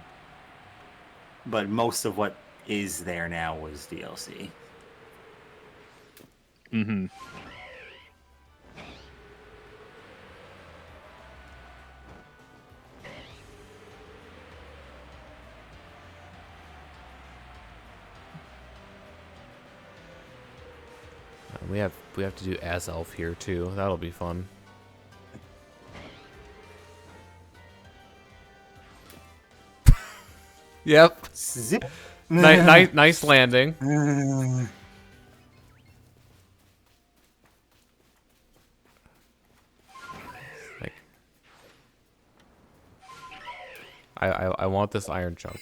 but most of what is there now was DLC. Mm-hmm. We have to do Azelf here too. That'll be fun. Yep. Zip. Nice landing. Like, I want this iron chunk.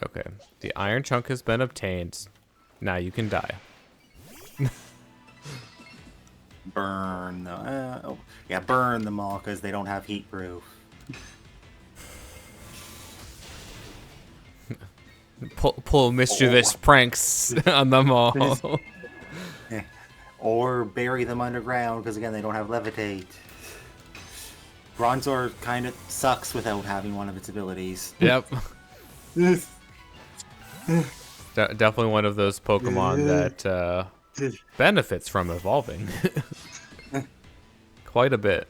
Okay, the iron chunk has been obtained. Now you can die. Burn the burn them all because they don't have heat proof. Pull mischievous pranks on them all. Or bury them underground because again they don't have levitate. Bronzor kind of sucks without having one of its abilities. Yep. Definitely one of those Pokemon that benefits from evolving. Quite a bit.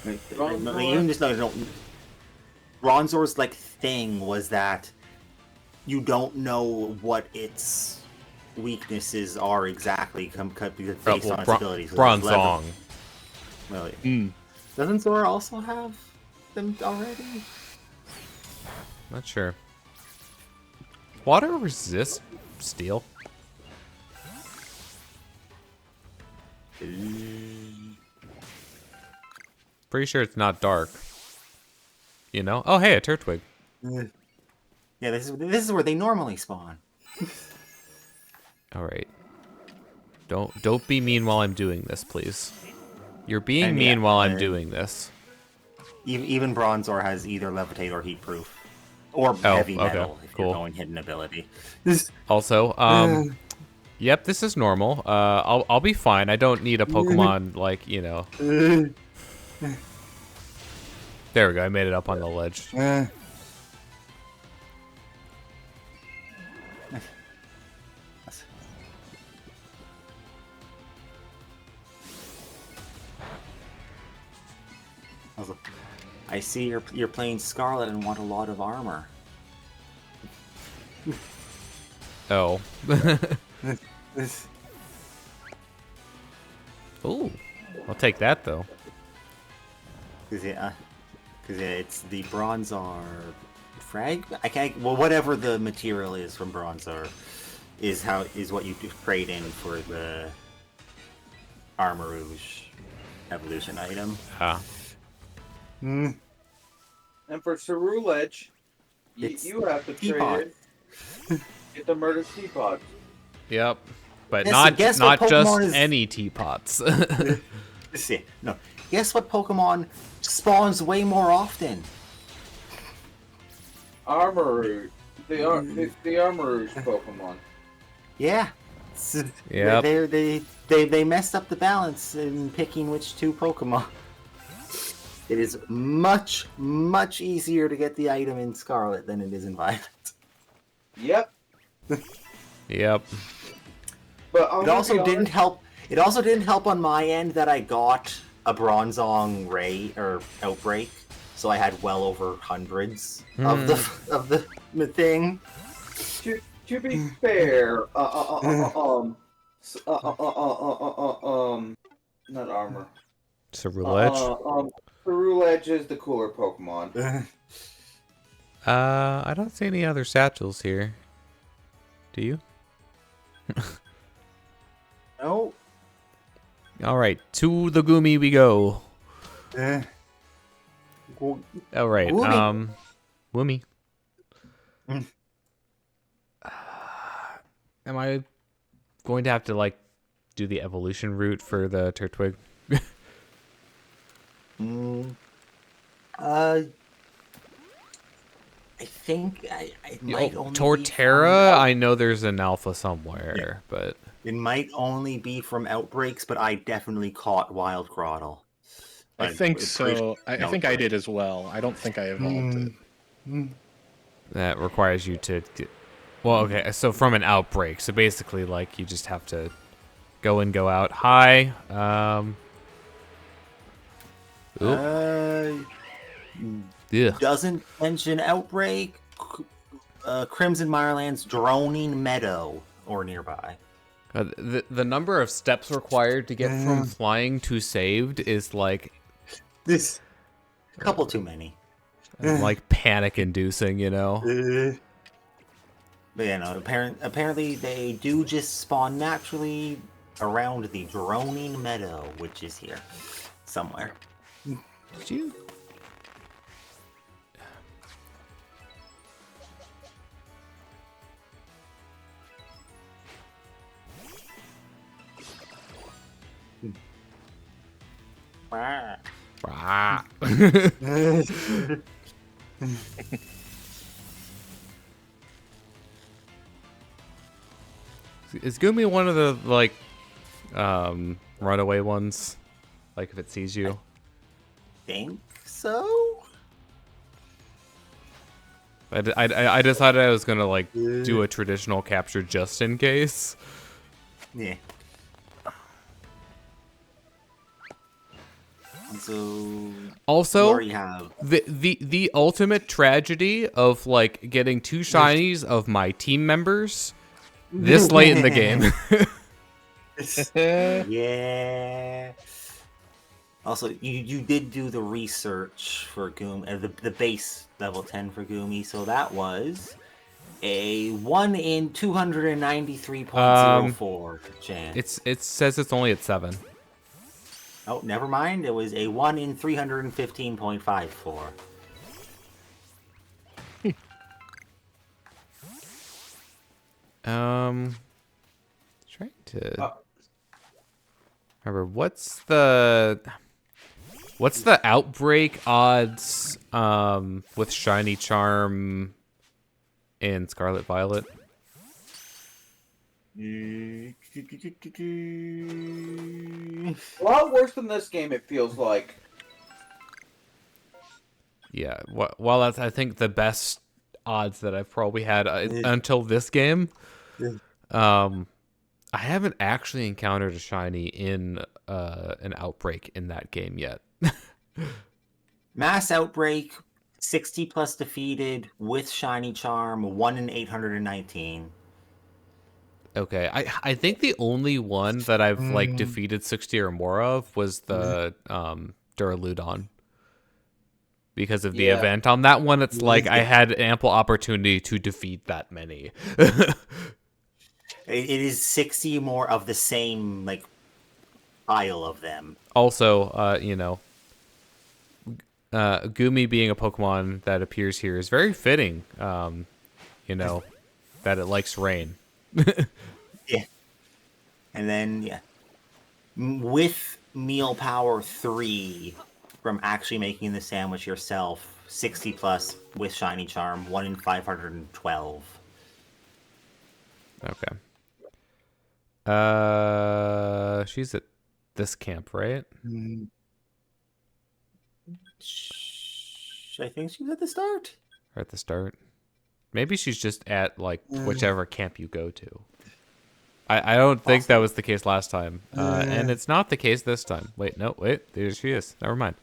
You just don't. Bronzor's like thing was that you don't know what its weaknesses are exactly based on its abilities. Bronzong. Really? Doesn't Zora also have them already? Not sure. Water resists steel. Pretty sure it's not dark. You know? Oh, hey, a Turtwig. Yeah, this is where they normally spawn. All right. Don't be mean while I'm doing this, please. You're being And mean yeah, while I'm doing this. Even Bronzor has either levitate or heat proof, or heavy metal if cool. you're going hidden ability. Also, yep, this is normal. I'll be fine. I don't need a Pokemon like, you know. There we go. I made it up on the ledge. I see you're playing Scarlet and want a lot of armor. Oh. Ooh. I'll take that though. Because it's the Bronzor fragment. Well, whatever the material is from Bronzor is what you trade in for the Armor Rouge evolution item. Ah. And for Cerulege, you have to trade it. Get the murder teapot. Yep. But Guess not what just Pokemon is... any teapots. No. Guess what Pokemon spawns way more often? Armor the Armor Rouge Pokemon. Yeah. Yep. They messed up the balance in picking which two Pokemon. It is much, much easier to get the item in Scarlet than it is in Violet. Yep. Yep. But It also didn't help. It also didn't help on my end that I got a Bronzong Ray or Outbreak, so I had well over hundreds of the thing. To be fair, not armor. Cerulege? Cerulege is the cooler Pokemon. I don't see any other satchels here. Do you? No. Alright, to the Gumi we go. Alright, Woomy. Am I going to have to, like, do the evolution route for the Turtwig? I think I might only Torterra, I know there's an alpha somewhere, but... It might only be from Outbreaks, but I definitely caught Wild Grottle. I think so. I think I did as well. I don't think I evolved it. That requires you to... Well, okay, so from an outbreak. So basically, like, you just have to go in, go out. Hi. Doesn't mention Outbreak, Crimson Mirelands, Droning Meadow, or nearby. The number of steps required to get from flying to saved is, like... This... A couple too many. Like, panic-inducing, you know? But yeah, no, apparently they do just spawn naturally around the Droning Meadow, which is here. Somewhere. Did you... Is Gumi one of the, like, runaway ones? Like, if it sees you? Think so? I decided I was gonna, like, do a traditional capture just in case. Yeah. So also, have... the ultimate tragedy of, like, getting two shinies of my team members this late in the game. Yeah. Also, you did do the research for Goomy, the base level 10 for Goomy, so that was a 1 in 293.04 chance. It says it's only at 7. Oh, never mind. It was a 1 in 315.54. Trying to remember what's the outbreak odds with Shiny Charm and Scarlet Violet? A lot worse than this game, it feels like. Yeah, well, that's I think the best odds that I've probably had until this game. I haven't actually encountered a shiny in an outbreak in that game yet. Mass Outbreak, 60 plus defeated with Shiny Charm, 1 in 819. Okay, I think the only one that I've like defeated 60 or more of was the Duraludon. Because of the event on that one, it's like I had ample opportunity to defeat that many. It is 60 more of the same, like, pile of them. Also, Goomy being a Pokemon that appears here is very fitting, that it likes rain. Yeah. And then, with Meal Power 3 from actually making the sandwich yourself, 60 plus with Shiny Charm, 1 in 512. Okay. She's at this camp, right? I think she's at the start. Or at the start? Maybe she's just at like whichever camp you go to. I don't think that was the case last time, and it's not the case this time. Wait, there she is. Never mind.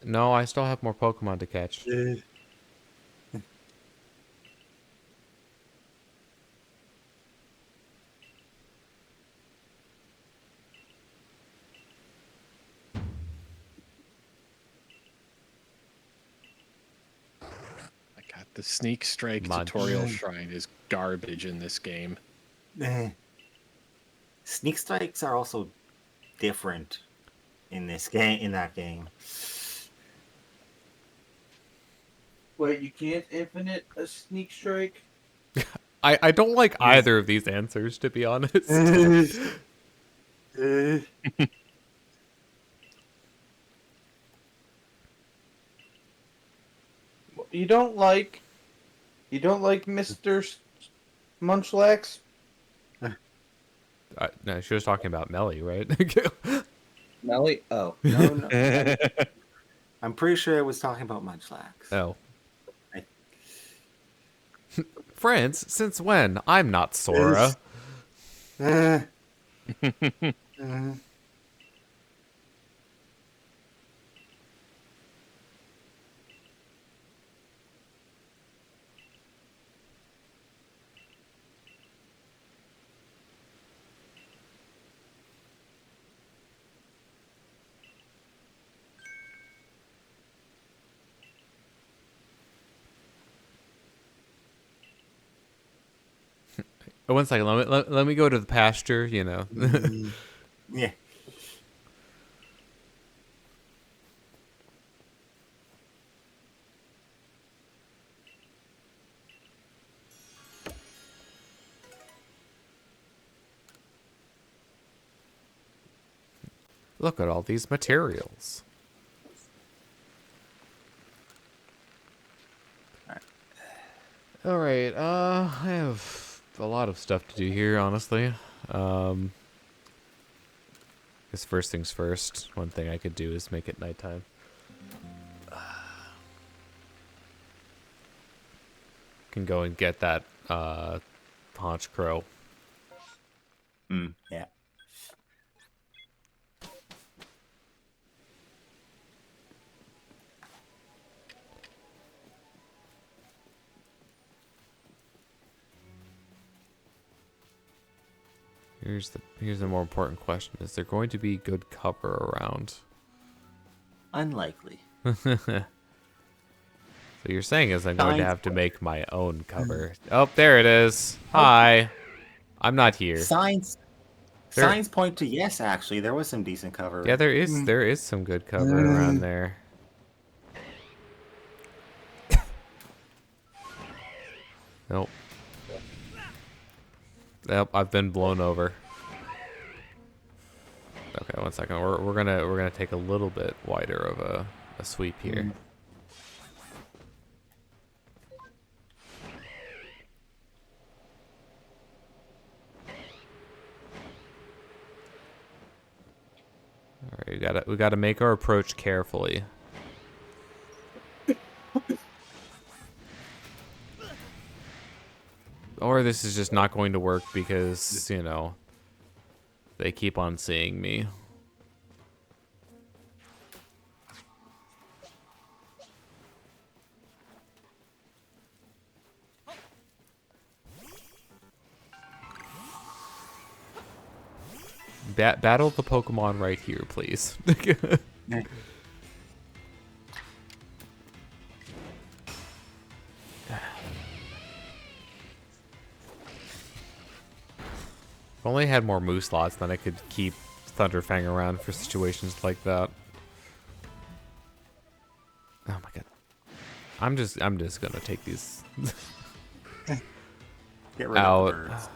No, I still have more Pokemon to catch. God, the Sneak Strike tutorial shrine is garbage in this game. Sneak Strikes are also different in this game. In that game. Wait, you can't infinite a sneak strike? I don't like either of these answers, to be honest. You don't like Mr. Munchlax? No, she was talking about Melly, right? Melly? Oh. No. I'm pretty sure I was talking about Munchlax. Oh. Friends, since when? I'm not Sora. Oh, 1 second. Let me go to the pasture, Yeah. Look at all these materials. All right. I have a lot of stuff to do here, honestly. Guess first things first. One thing I could do is make it nighttime. Can go and get that Haunch Crow. Yeah. Here's the more important question: is there going to be good cover around? Unlikely. So you're saying is I'm going to have to make my own cover. Oh, there it is. Hi. I'm not here. Signs point to yes. Actually, there was some decent cover. Yeah, there is some good cover around there. Nope. Yep, I've been blown over. Okay, 1 second. We're gonna take a little bit wider of a sweep here. All right, we gotta make our approach carefully. Or this is just not going to work because, you know, they keep on seeing me. Battle the Pokemon right here, please. If only I had more move slots, then I could keep Thunderfang around for situations like that. Oh my god. I'm just gonna take these Get rid out. of the birds.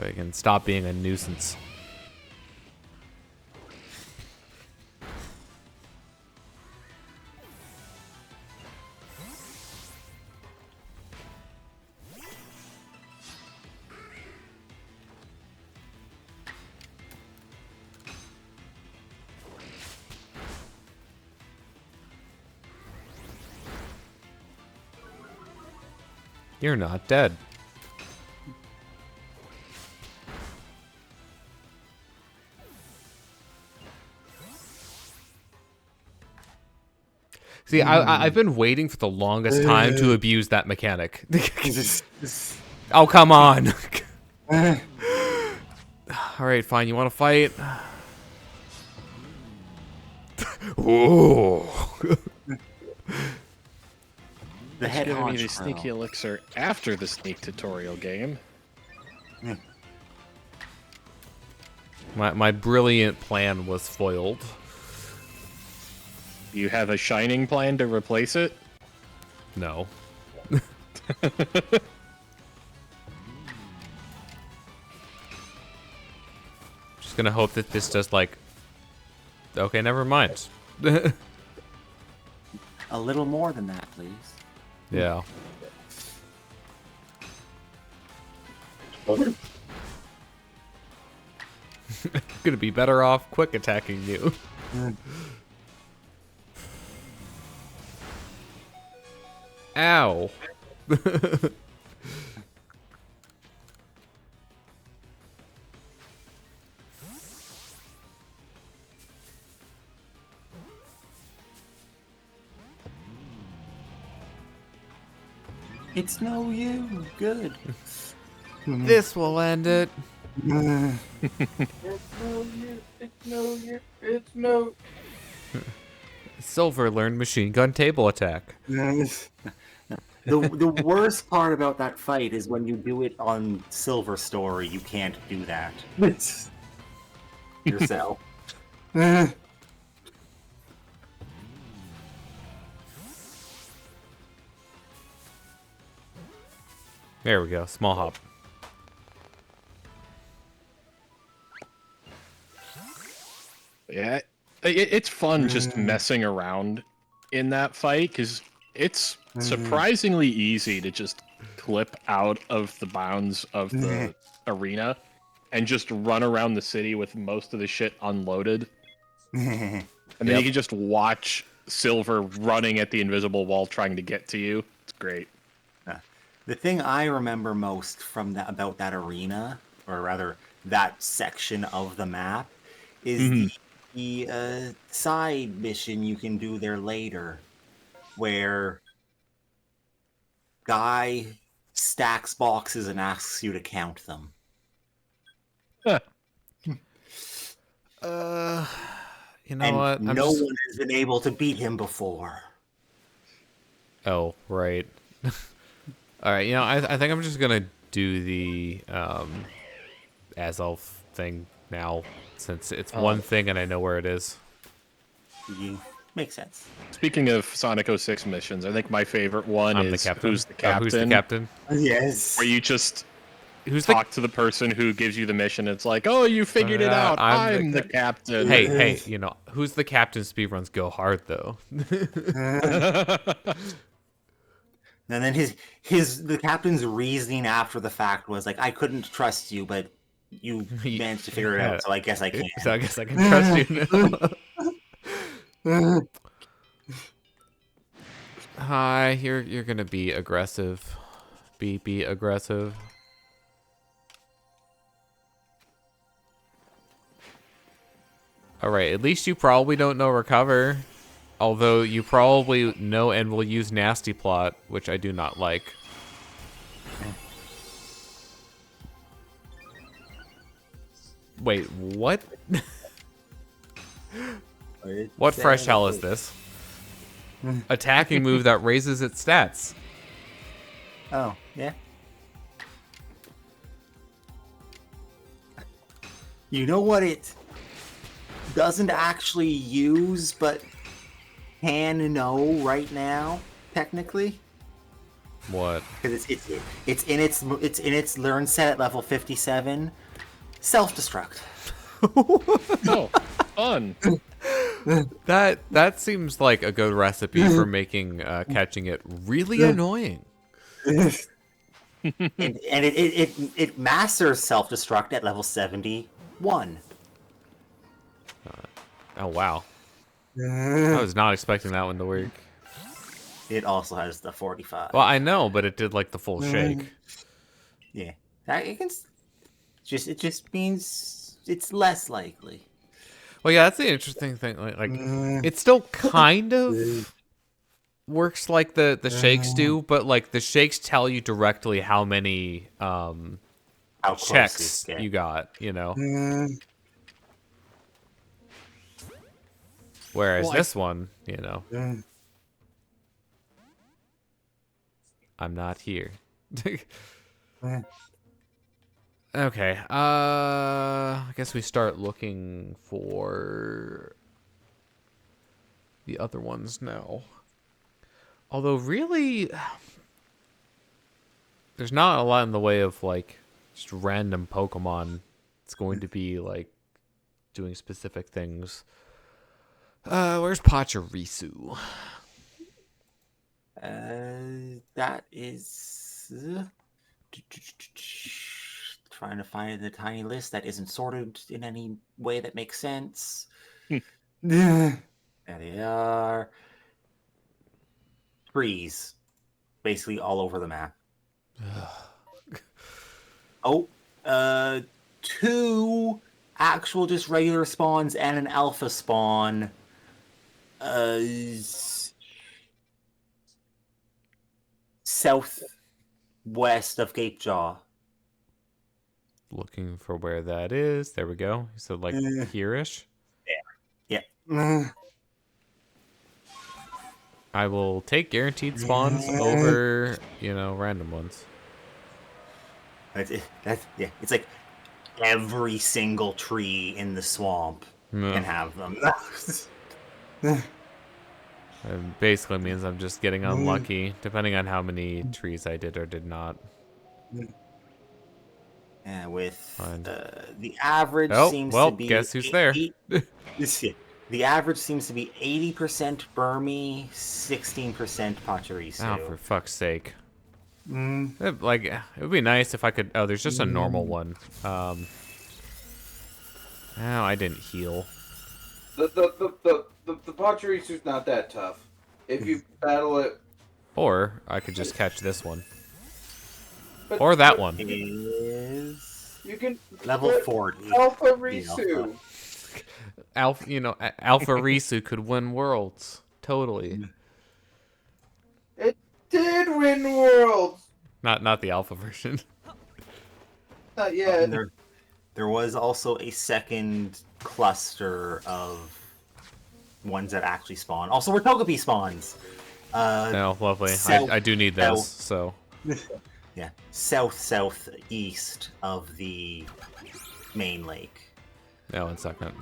I can stop being a nuisance. You're not dead. See, I've been waiting for the longest time to abuse that mechanic. Oh, come on. All right, fine. You want to fight? Ooh. The head Giving me the honcho. sneaky elixir after the sneak tutorial game. My brilliant plan was foiled. You have a shining plan to replace it? No. Just gonna hope that this does like. Okay, never mind. A little more than that, please. Yeah. Gonna be better off quick attacking you. Ow. It's no you. Good. This will end it. It's no. Silver learned machine gun table attack. The worst part about that fight is when you do it on Silver Story, you can't do that yourself. There we go. Small hop. Yeah, it's fun just messing around in that fight because it's surprisingly easy to just clip out of the bounds of the arena and just run around the city with most of the shit unloaded. And then you can just watch Silver running at the invisible wall trying to get to you. It's great. The thing I remember most from that about that arena, or rather that section of the map, is the side mission you can do there later, where Guy stacks boxes and asks you to count them. You know And what? no one has been able to beat him before. Oh, right. All right. You know, I think I'm just gonna do the Azelf thing now, since it's one thing and I know where it is. Makes sense. Speaking of Sonic 06 missions, I think my favorite one I'm is the captain. Who's the Captain? Who's the captain? Yes. Where you just Who's talk to the person who gives you the mission. It's like, oh, you figured it out. I'm the captain. Hey, you know, who's the captain? Speedruns go hard though. And then the captain's reasoning after the fact was like, I couldn't trust you, but you managed to figure it out, so I guess I can. So I guess I can trust you now. Hi, you're gonna be aggressive. Be aggressive. Alright, at least you probably don't know Recover. Although you probably know and will use Nasty Plot, which I do not like. Wait, what? What fresh hell is this? Attacking move that raises its stats. Oh, yeah. You know what it doesn't actually use, but can know right now, technically? What? Because it's in its learn set at level 57. Self-destruct. Oh, fun. That seems like a good recipe for making catching it really annoying. and it masters self-destruct at level 71. Oh wow. I was not expecting that one to work. It also has the 45. Well, I know, but it did like the full shake. Yeah, it just means it's less likely. Well, yeah, that's the interesting thing. Like it still kind of works like the shakes do, but like the shakes tell you directly how many checks you got, you know. Whereas this one, you know, I'm not here. Okay, I guess we start looking for the other ones now. Although really, there's not a lot in the way of like just random Pokemon. It's going to be like doing specific things. Where's Pachirisu? That is trying to find the tiny list that isn't sorted in any way that makes sense. There they are. Trees, basically all over the map. Oh, 2 actual just regular spawns and an alpha spawn. Southwest of Gapejaw. Looking for where that is. There we go. So like here-ish. Yeah. I will take guaranteed spawns over, you know, random ones. It's like every single tree in the swamp can have them. It basically means I'm just getting unlucky, depending on how many trees I did or did not. Yeah, with the average seems to be. Guess who's there? The average seems to be 80% Burmy, 16% Pachirisu. Oh, for fuck's sake! Like, it would be nice if I could. Oh, there's just a normal one. Oh, I didn't heal. The Pachirisu's not that tough. If you battle it, Or I could just catch this one. Or that one. Is you can level 40. Alpha Risu. Alpha, you know, Alpha Risu could win worlds. Totally. It did win worlds. Not the alpha version. Not yet. And there was also a second cluster of ones that actually spawn. Also, where Togepi spawns. No, lovely. South- I do need those, south- so Yeah, southeast of the main lake. no, 1 second.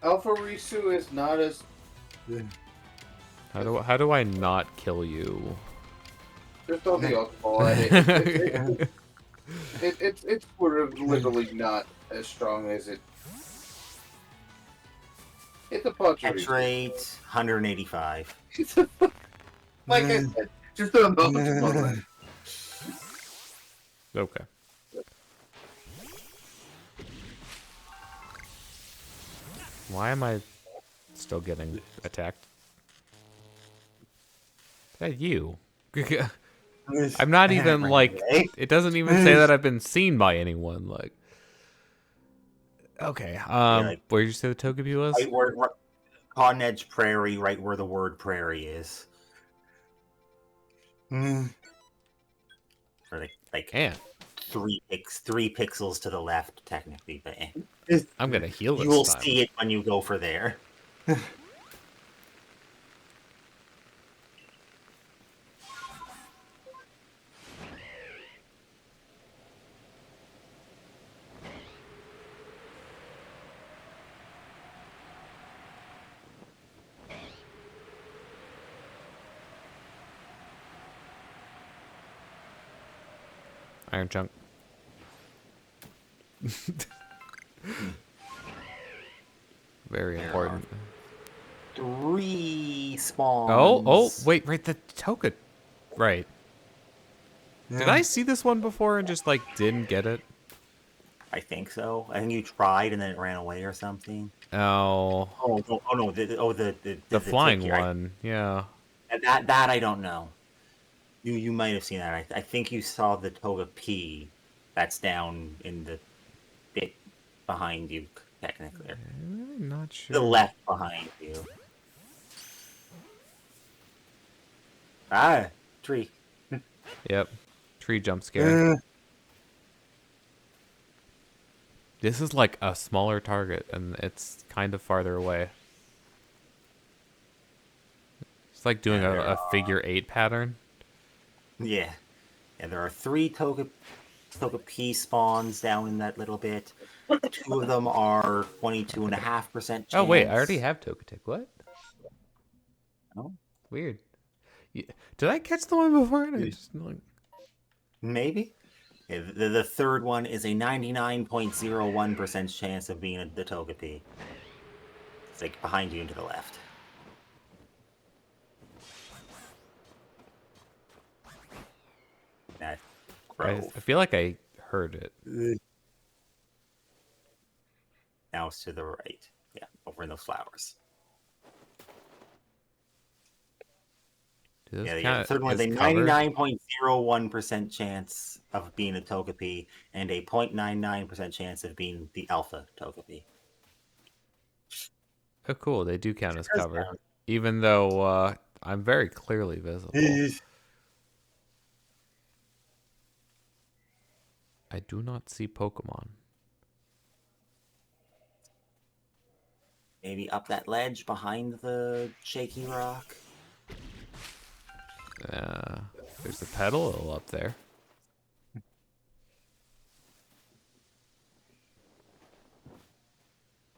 Alpha Risu is not as. How do I not kill you? Just on the alcohol at it. It's literally not as strong as it. It's a punch Catch rate 185. Like I said, just a moment. Okay. Why am I still getting attacked? That you. I'm not even like. It doesn't even say that I've been seen by anyone. Like. Okay. like- Where did you say the Togepi was? Right where Cotton Edge Prairie, right where the word prairie is. Or like Man, 3 pixels to the left, technically, but I'm gonna heal this you will time. see it when you go for there. Iron chunk. Very important. 3 spawns. Oh, wait, right, the Toka. Right. Did I see this one before and just, like, didn't get it? I think so. I think you tried and then it ran away or something. Oh. Oh no! The flying tick here. one, yeah. That I don't know. You might have seen that. I think you saw the Togepi that's down in the bit behind you, technically. I'm not sure. The left behind you. Ah, tree. Yep. Tree jump scare. This is like a smaller target, and it's kind of farther away. It's like doing a figure 8 pattern. Yeah. Yeah, there are 3 Togepi spawns down in that little bit. 2 of them are 22.5% chance. Oh, wait, I already have Togetic. What? Oh. Weird. Did I catch the one before? And I just, like... Maybe. Yeah, the third one is a 99.01% chance of being the Togepi. It's like behind you and to the left. That I grove. feel like I heard it. Now it's to the right. Yeah, over in those flowers. Do those Yeah, the count third one is as a cover? 99.01% chance of being a Togepi and a 0.99% chance of being the Alpha Togepi. Oh, cool. They do count as does cover. count. Even though I'm very clearly visible. I do not see Pokemon. Maybe up that ledge behind the shaky rock. There's a Petalil up there.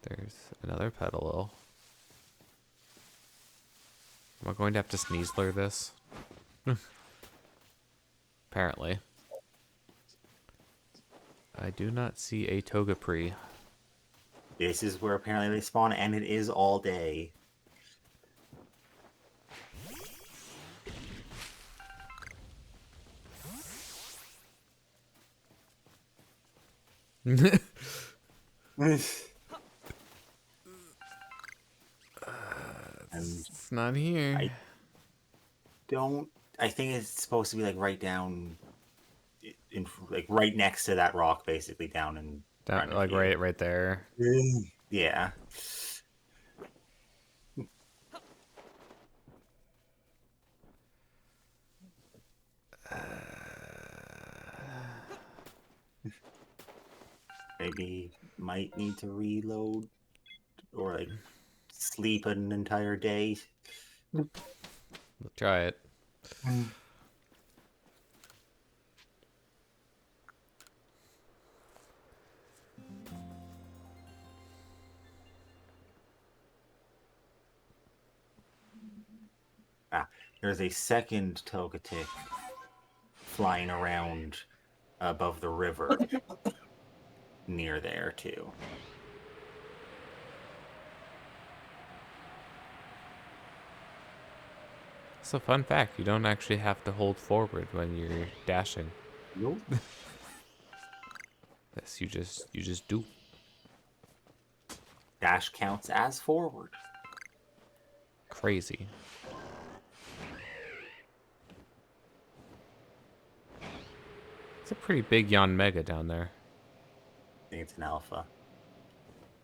There's another Petalil. Am I going to have to Sneasler this? Apparently. I do not see a Togepi. This is where apparently they spawn, and it is all day. It's not here. I think it's supposed to be like right down, like right next to that rock, basically down in Down, front of like you. right there. Yeah. maybe might need to reload or like sleep an entire day. We'll try it. There's a second Togetic flying around above the river near there too. It's a fun fact. You don't actually have to hold forward when you're dashing. Nope. Yes, you just do. Dash counts as forward. Crazy. It's a pretty big Yon Mega down there. I think it's an alpha.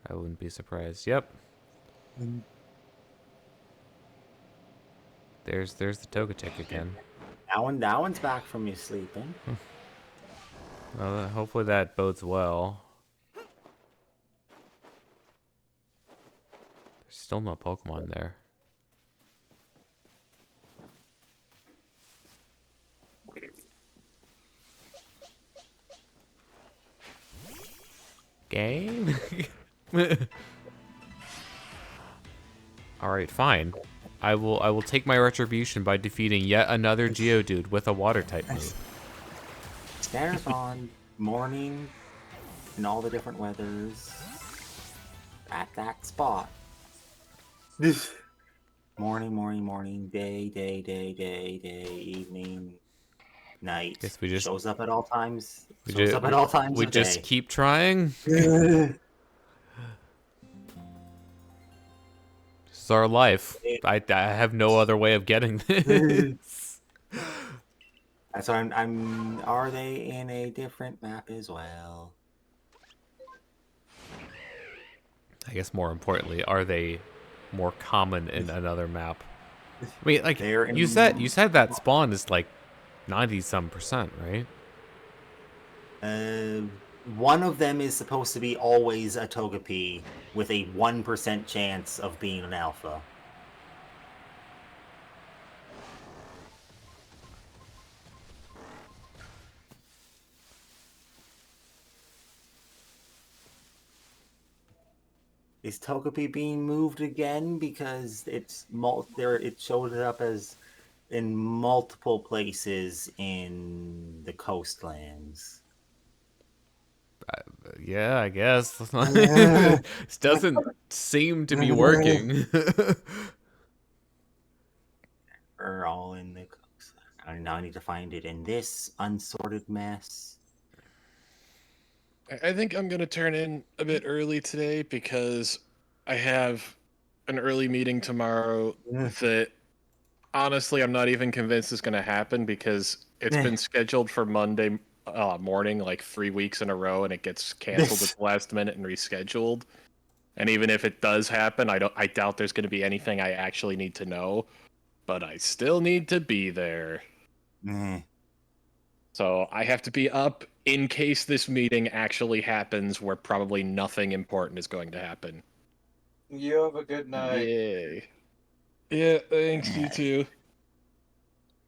I wouldn't be surprised. Yep. There's the Togetic again. That one's back from you sleeping. Well, hopefully that bodes well. There's still no Pokemon there. Game? Alright, fine. I will take my retribution by defeating yet another Geodude with a water type move. Stairs on morning in all the different weathers at that spot. Morning, day, evening, night. Guess we just shows up at all times. we Shows ju- up at all times. we of just day. keep trying. This is our life. I have no other way of getting this. That's what I'm. Are they in a different map as well? I guess more importantly, are they more common in another map? I mean, like They're you said that spawn is like 90-some%, right? One of them is supposed to be always a Togepi with a 1% chance of being an alpha. Is Togepi being moved again because it's there? It showed it up as in multiple places in the coastlands. Yeah, I guess. This doesn't seem to be working. Are all in the coast. Now I need to find it in this unsorted mess. I think I'm going to turn in a bit early today because I have an early meeting tomorrow that honestly I'm not even convinced is going to happen because it's been scheduled for Monday morning like 3 weeks in a row and it gets canceled at the last minute and rescheduled. And even if it does happen, I doubt there's going to be anything I actually need to know, but I still need to be there. So I have to be up in case this meeting actually happens where probably nothing important is going to happen. You have a good night. Yay. Yeah, thanks, you too.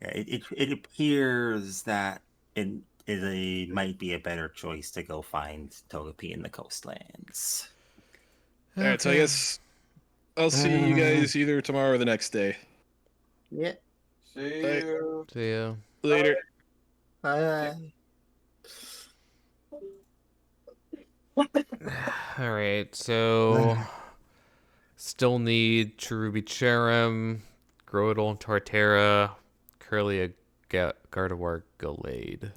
Yeah, it appears that it might be a better choice to go find Togepi in the coastlands. Alright, so I guess I'll see you guys either tomorrow or the next day. Yeah. See Bye. you. See ya. Later. Bye. Alright, so still need Cherubi Cherim, Groudal, Torterra, Curlia, Gardevoir, Gallade.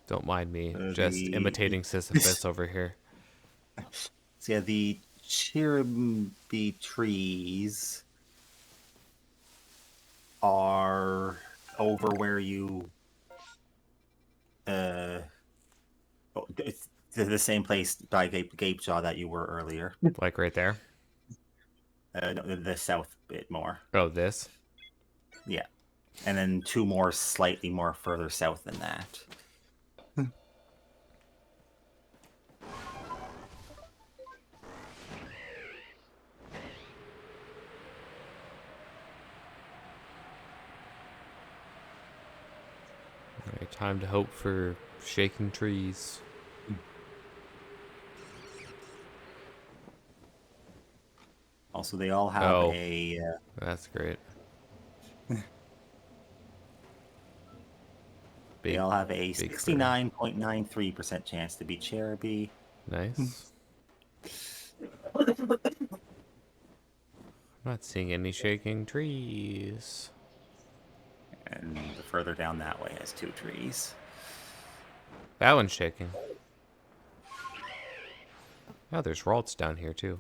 Don't mind me, just imitating Sisyphus over here. So yeah, the Cherubi trees are over where you it's the same place by Gape Jaw that you were earlier. Like right there. No, the south bit more. Oh, this? Yeah. And then 2 more slightly more further south than that. Alright, time to hope for shaking trees. Also, they all have Oh. a... That's great. They Big, all have a big 69.93% chance to be Cherubi. Nice. I'm not seeing any shaking trees. And the further down that way has 2 trees. That one's shaking. Oh, there's Ralts down here too.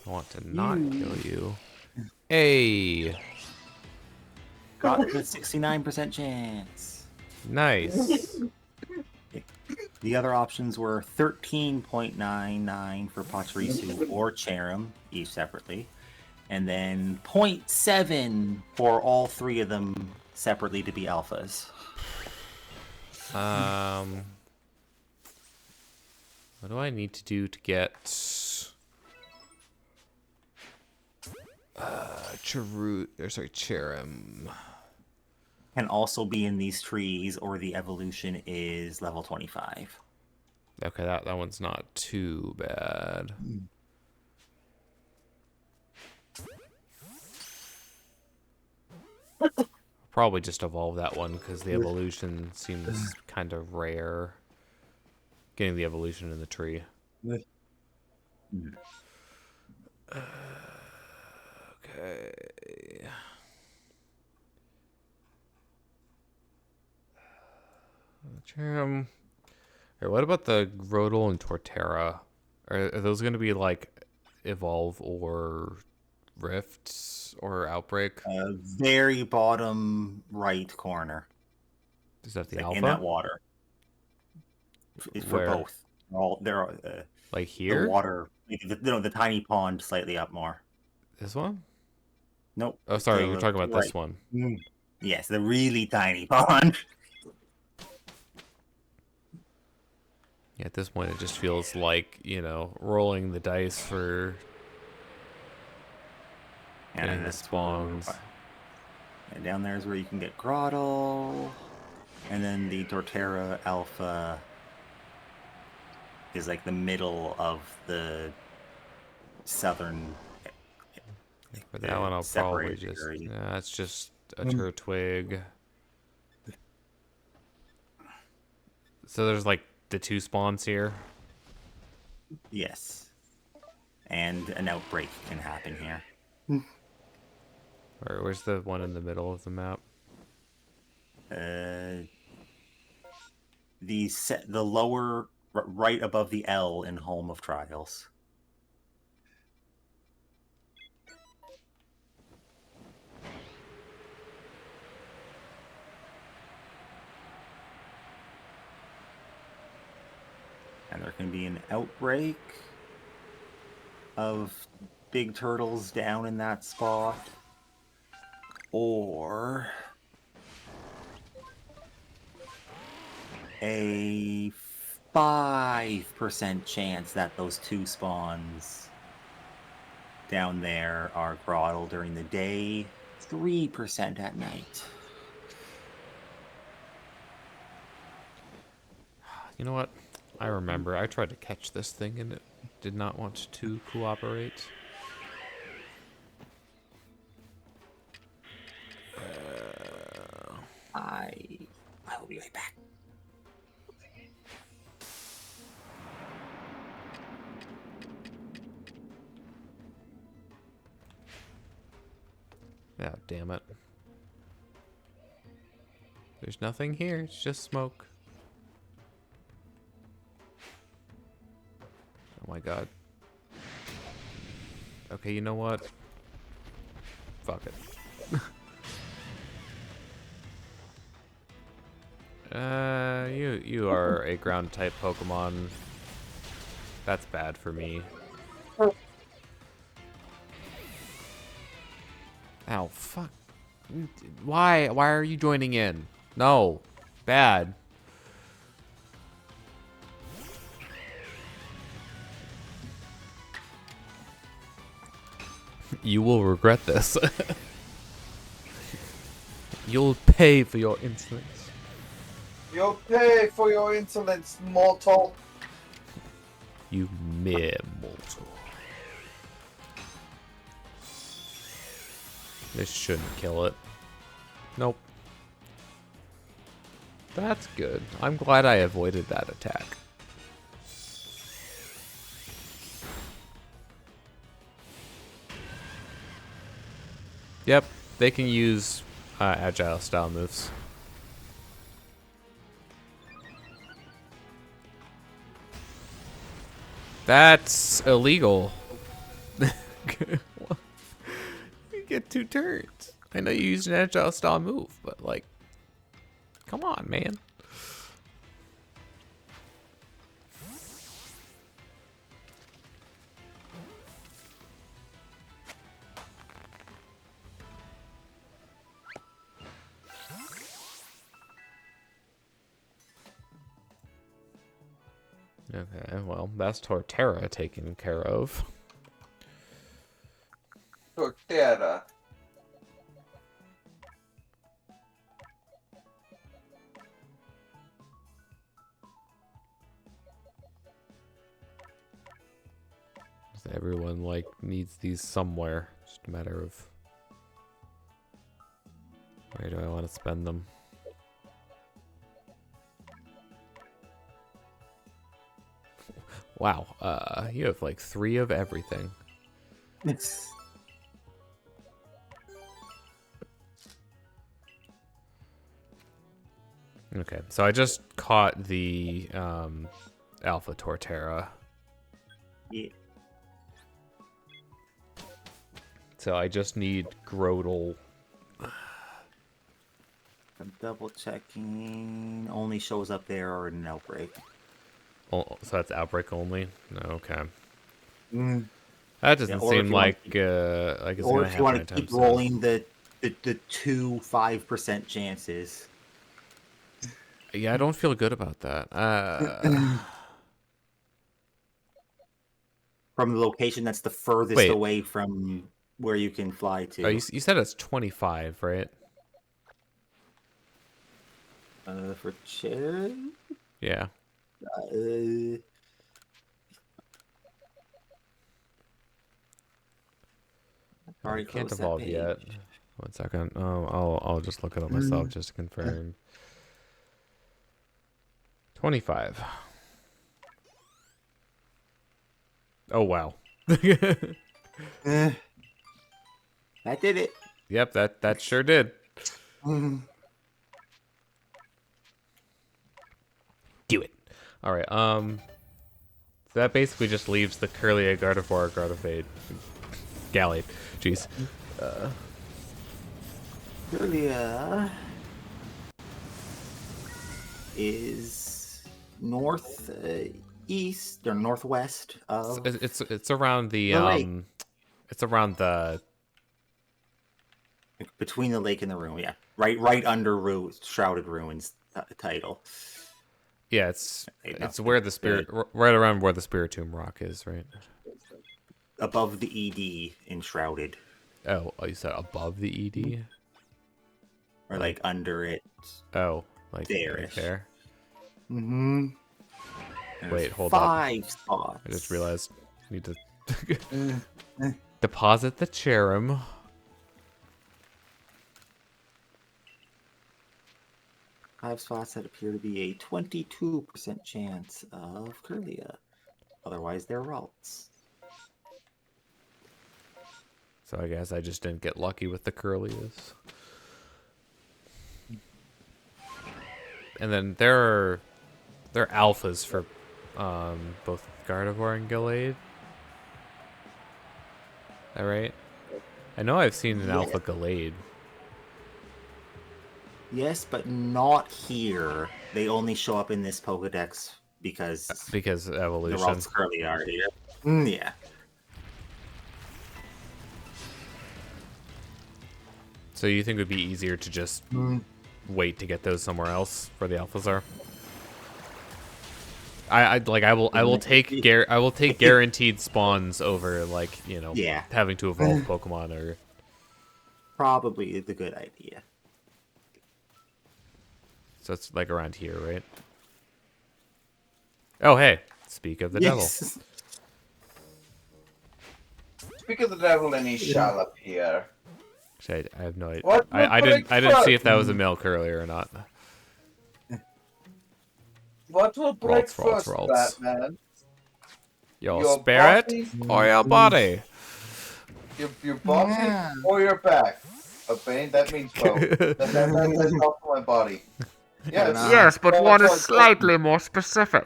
I want to not kill you. Hey! Got the 69% chance. Nice. The other options were 13.99 for Pachirisu or Cherim, each separately. And then 0.7 for all 3 of them separately to be alphas. What do I need to do to get Cherim? Can also be in these trees, or the evolution is level 25. Okay, that one's not too bad. Probably just evolve that one because the evolution seems kind of rare. Getting the evolution in the tree. Okay. Cherim. Hey, what about the Grotle and Torterra? Are those going to be like evolve or rifts or outbreak? Very bottom right corner. Is that the Like alpha? in that water. It's for Where? both. They're Like the here? water. The tiny pond slightly up more. This one? Nope. Oh, sorry, the- we're talking about right. this one. Yes, the really tiny pond. Yeah, at this point, it just feels like, rolling the dice for And getting the that's spawns. And down there is where you can get Grotto. And then the Torterra Alpha is like the middle of the southern. For that one, I'll probably separated just... area. Yeah, it's just a Turtwig. So there's like the 2 spawns here. Yes. And an outbreak can happen here. Where's the one in the middle of the map? The lower, right above the L in Home of Trials. And there can be an outbreak of big turtles down in that spot. Or a 5% chance that those 2 spawns down there are Grottle during the day, 3% at night. You know what? I remember. I tried to catch this thing and it did not want to cooperate. I will be right back. Oh, damn it. There's nothing here. It's just smoke. Oh my god. Okay, you know what? Fuck it. You are a ground type Pokemon. That's bad for me. Ow, fuck. Why are you joining in? No. Bad. You will regret this. You'll pay for your insolence. You'll pay for your insolence, mortal. You mere mortal. This shouldn't kill it. Nope. That's good. I'm glad I avoided that attack. Yep, they can use agile style moves. That's illegal. You get 2 turns. I know you used an agile style move, but like, come on, man. Okay, well, that's Torterra taken care of. Torterra. Everyone like needs these somewhere. Just a matter of where do I want to spend them. Wow, you have like 3 of everything. Okay, so I just caught the Alpha Torterra. Yeah. So I just need Grodel. I'm double checking. Only shows up there or in an outbreak. Oh, so that's outbreak only? Okay. Mm. That doesn't or if seem you like want it's Or gonna if you want happen to keep anytime soon. rolling the 2 5% chances. Yeah, I don't feel good about that. From the location that's the furthest Wait. away from where you can fly to. Oh, you said it's 25, right? For chair? Yeah. I can't evolve yet. 1 second. Oh, I'll just look it up myself just to confirm. 25. Oh wow. That did it. Yep, that sure did. Do it. All right. So that basically just leaves the Curlia, Gardevoir, Gardevoir, Gallade. Jeez. Julia is north east or northwest of It's around the lake. It's around the Between the lake and the ruin, yeah. Right under Shrouded Ruins title. yeah, it's No, where the spirit right around where the Spiritomb Rock is, right? Above the ED in Shrouded. Oh, you said above the ED? Or like under it. Oh, like There-ish. right there. Mm-hmm. Wait, hold up. 5 spots. I just realized I need to deposit the Cherim. 5 spots that appear to be a 22% chance of Curlia. Otherwise, they're routes. So I guess I just didn't get lucky with the Curlias. And then there are alphas for both Gardevoir and Gallade. All right. I know I've seen an alpha Gallade. yes, but not here. They only show up in this Pokedex because the evolution. routes currently are here. Yeah. So you think it would be easier to just wait to get those somewhere else where the alphas are? I will take guaranteed spawns over having to evolve Pokemon or Probably the good idea. so it's like around here, right? Oh hey, speak of the devil. Speak of the devil, and he shall appear. Actually, I have no idea. What I will didn't break see if first? that was a milk earlier or not. What will break Ralts, first, Ralts. Batman? Your Your spirit body? or your body? Your body or your back? Okay, that means both. That's also my body. Yes. Yes, but That's one is what- slightly more specific.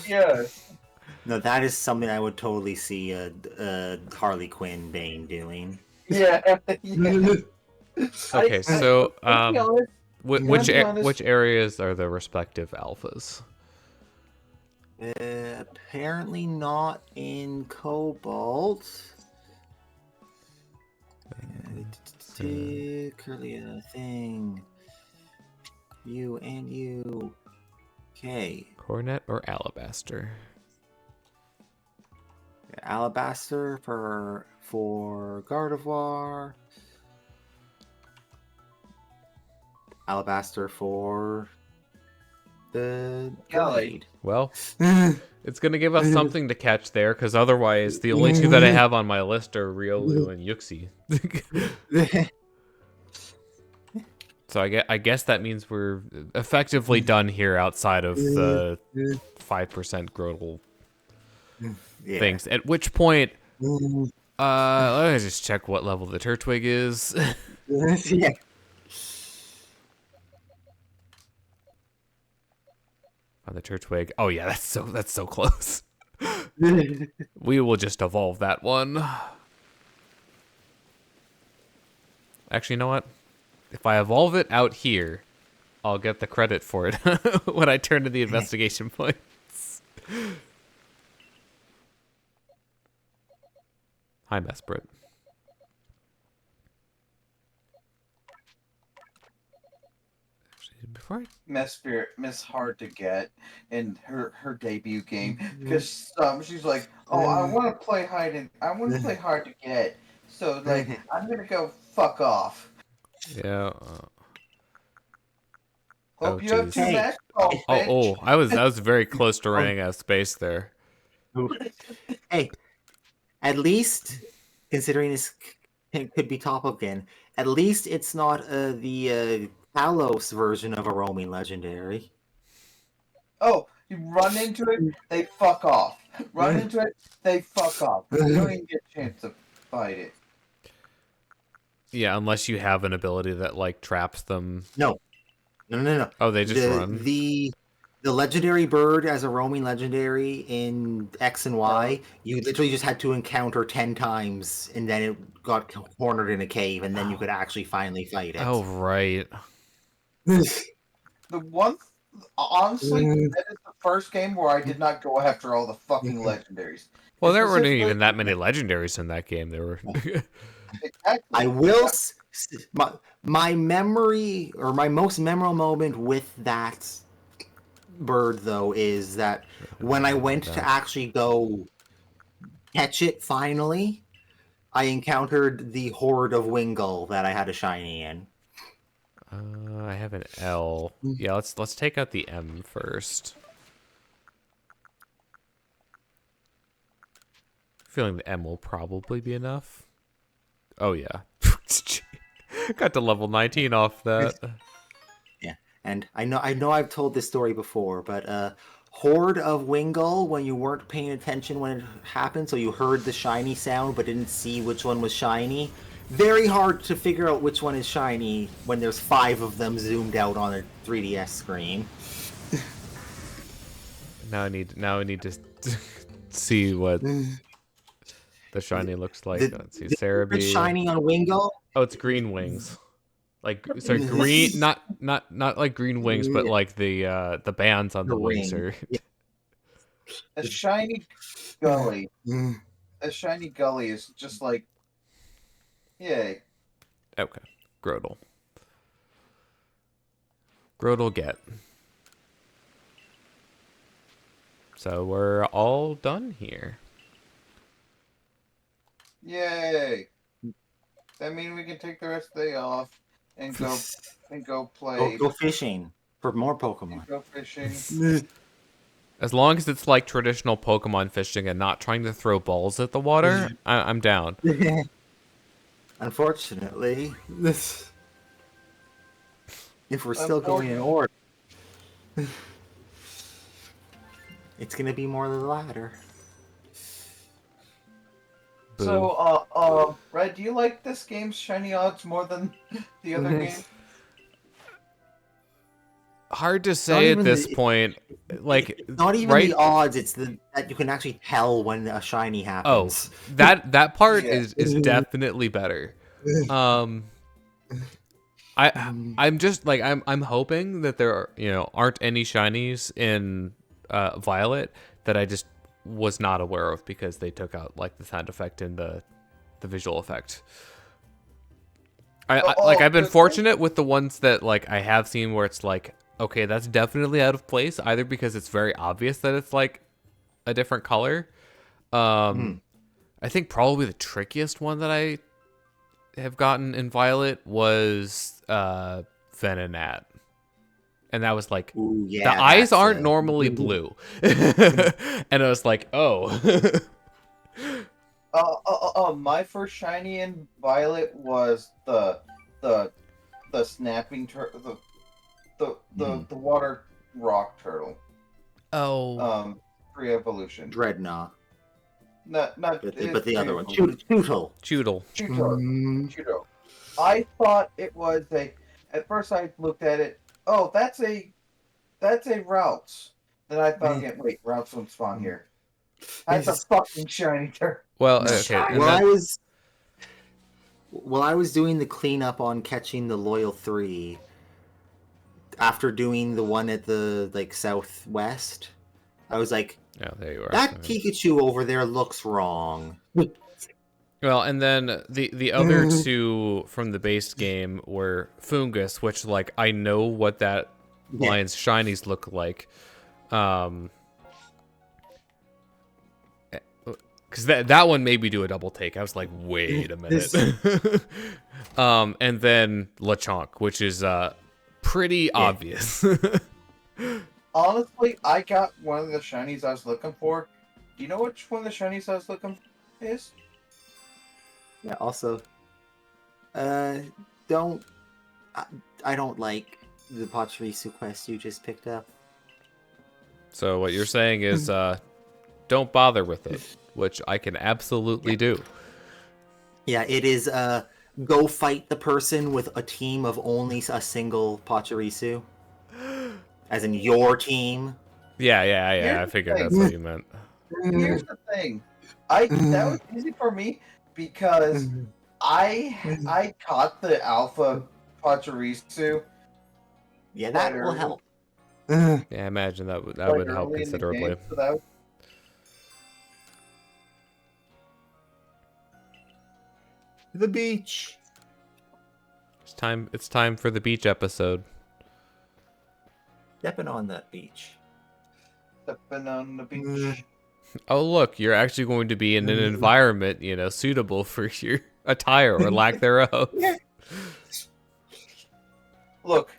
Yes. No, that is something I would totally see Harley Quinn Bane doing. Yeah. Yeah. Okay, so to be honest, which areas are the respective alphas? Apparently not in Cobalt. Curly thing. You and you. Okay. Coronet or Alabaster? Alabaster for Gardevoir. Alabaster for the Glade. Well, it's gonna give us something to catch there, because otherwise the only two that I have on my list are Riolu and Yuxi. So I guess that means we're effectively done here outside of the 5% Grotle things. At which point, let me just check what level the Turtwig is. Yeah. On the Turtwig. Oh yeah, that's so close. We will just evolve that one. Actually, you know what? If I evolve it out here, I'll get the credit for it when I turn to the investigation points. Hi, Mesprit. Before Miss hard to get in her debut game because she's like, oh, I want to play hard to get, so like I'm gonna go fuck off. Yeah. Hope you have geez. two match balls, bitch. I was very close to running out of space there. Hey, at least considering this could be top again, at least it's not the Kalos version of a roaming legendary. Oh, you run into it, they fuck off. Run into it, they fuck off. You don't even get a chance to fight it. Yeah, unless you have an ability that like traps them. No. Oh, they just run. The legendary bird as a roaming legendary in X and Y, you literally just had to encounter 10 times, and then it got cornered in a cave, and then you could actually finally fight it. Oh, right. The one, honestly, that is the first game where I did not go after all the fucking legendaries. Well, there weren't even that many legendaries in that game. There were. Exactly. I will. My memory, or my most memorable moment with that bird, though, is that when I went to actually go catch it finally, I encountered the horde of Wingull that I had a shiny in. I have an L. Yeah, let's take out the M first. Feeling the M will probably be enough. Oh yeah. Got to level 19 off that. Yeah, and I know I've told this story before, but horde of Wingull when you weren't paying attention when it happened, so you heard the shiny sound but didn't see which one was shiny. Very hard to figure out which one is shiny when there's 5 of them zoomed out on a 3DS screen. Now I need to see what the shiny looks like. Let's see, Cerebi. The shiny on Wingull. Oh, it's green wings. Like so green, not like green wings, but like the bands on the wings ring. are. Yeah. A shiny gully. A shiny gully is just like, yay. Okay, Grodel. Grodel get. So we're all done here. Yay. That means we can take the rest of the day off and go play. Go fishing for more Pokemon. Go fishing. As long as it's like traditional Pokemon fishing and not trying to throw balls at the water, I'm down. Unfortunately, if we're still going in order, it's gonna be more of the latter. So, Red, do you like this game's shiny odds more than the other game? Hard to say at this point. Like Not even right? the odds; it's that you can actually tell when a shiny Oh, happens. that part Yeah. is definitely better. I'm just like I'm hoping that there are, aren't any shinies in Violet that I just was not aware of because they took out like the sound effect and the visual effect. I've been fortunate with the ones that like I have seen where it's like, okay, that's definitely out of place, either because it's very obvious that it's like a different color. I think probably the trickiest one that I have gotten in Violet was Venonat. And that was like, Ooh, yeah, the eyes that's aren't normally blue. And I was like, oh. My first shiny in Violet was the snapping turtle, the water rock turtle. Oh. Pre-evolution. Dreadnought, Not but the other one, pre-evolution. Tootle. Choodle. Judo. I thought it was at first I looked at it, oh, that's a Routes. Then I thought, wait, Routes don't spawn here. That's a fucking shiny turtle. Well, okay. And While I was doing the cleanup on catching the Loyal 3, after doing the one at the southwest, I was like, oh, there you are. that Pikachu over there looks wrong. Well, and then the other two from the base game were Fungus, which like I know what that lion's shinies look like. Because that one made me do a double take. I was like, wait a minute. And then Lechonk, which is pretty obvious. Honestly, I got one of the shinies I was looking for. Do you know which one of the shinies I was looking for is? Yeah, also, I don't like the Pachirisu quest you just picked up. So what you're saying is don't bother with it, which I can absolutely do. Yeah, it is go fight the person with a team of only a single Pachirisu. As in your team. Yeah. I figured that's what you meant. Here's the thing. That was easy for me because I caught the alpha Pachirisu. Yeah, that will help. Yeah, I imagine that would help considerably. Game, so that was... The beach. It's time for the beach episode. Stepping on that beach. Stepping on the beach. Oh, look, you're actually going to be in an environment, suitable for your attire or lack thereof. Look.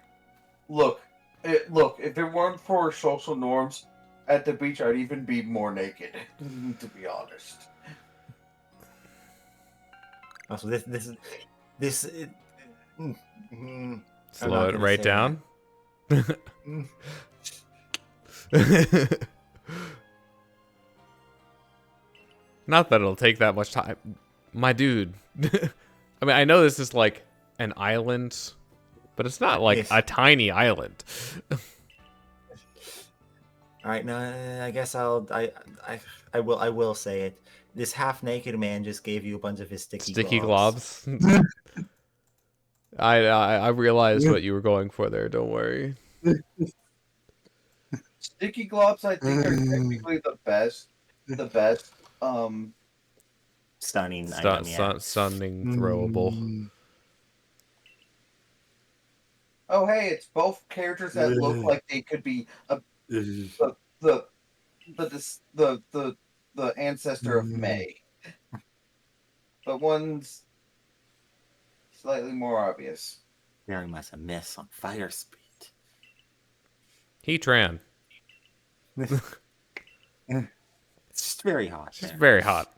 If it weren't for social norms at the beach, I'd even be more naked, to be honest. Also, this Slow it right down. Not that it'll take that much time. My dude. I mean, I know this is like an island, but it's not like a tiny island. All right, no, I guess I will say it. This half-naked man just gave you a bunch of his sticky globs. I realized what you were going for there. Don't worry. Sticky globs, I think, are technically the best. The best. Stunning item, yeah. Stunning throwable. Oh, hey, it's both characters that look like they could be the ancestor of May, but one's slightly more obvious. Very much a miss on fire speed. Heatran. It's just very hot. It's just very hot.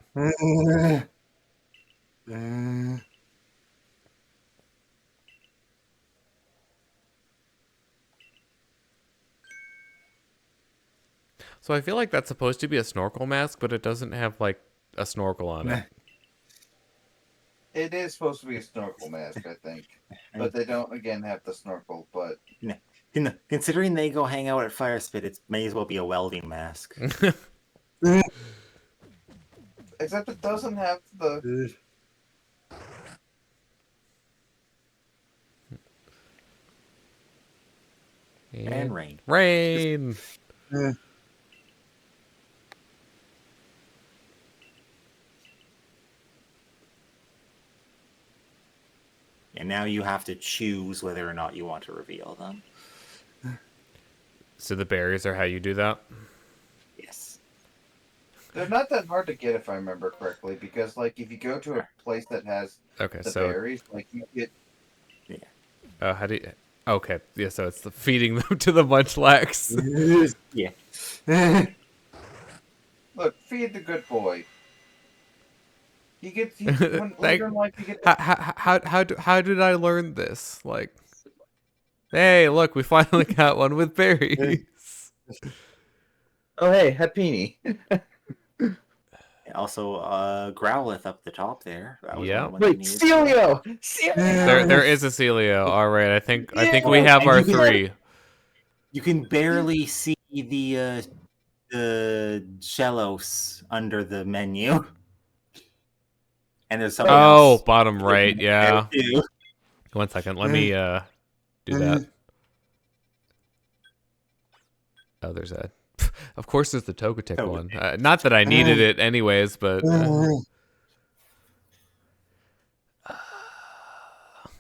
So I feel like that's supposed to be a snorkel mask, but it doesn't have like a snorkel on it. It is supposed to be a snorkel mask, I think, but they don't again have the snorkel. But considering they go hang out at Fire Spit, it may as well be a welding mask. except it doesn't have the. And rain. Rain. And now you have to choose whether or not you want to reveal them. So the berries are how you do that? Yes. They're not that hard to get if I remember correctly, because like if you go to a place that has Okay, the so berries, like you get. how do you? Okay, yeah. So it's the feeding them to the Munchlax. Yeah. Look, feed the good boy. He gets. When later in life, he gets. How did I learn this? Like, hey, look, we finally got one with berries. Oh hey, Happini. Also, Growlithe up the top there. That was Yeah. one you Wait, needed. Celio. There is a Celio. All right, I think we have And our you can- three. You can barely see the Shellos under the menu. And there's something Oh, else. bottom right. Yeah. Too. 1 second. Let me do that. Oh, there's a. Of course, there's the Togetic one. Not that I needed it anyways, but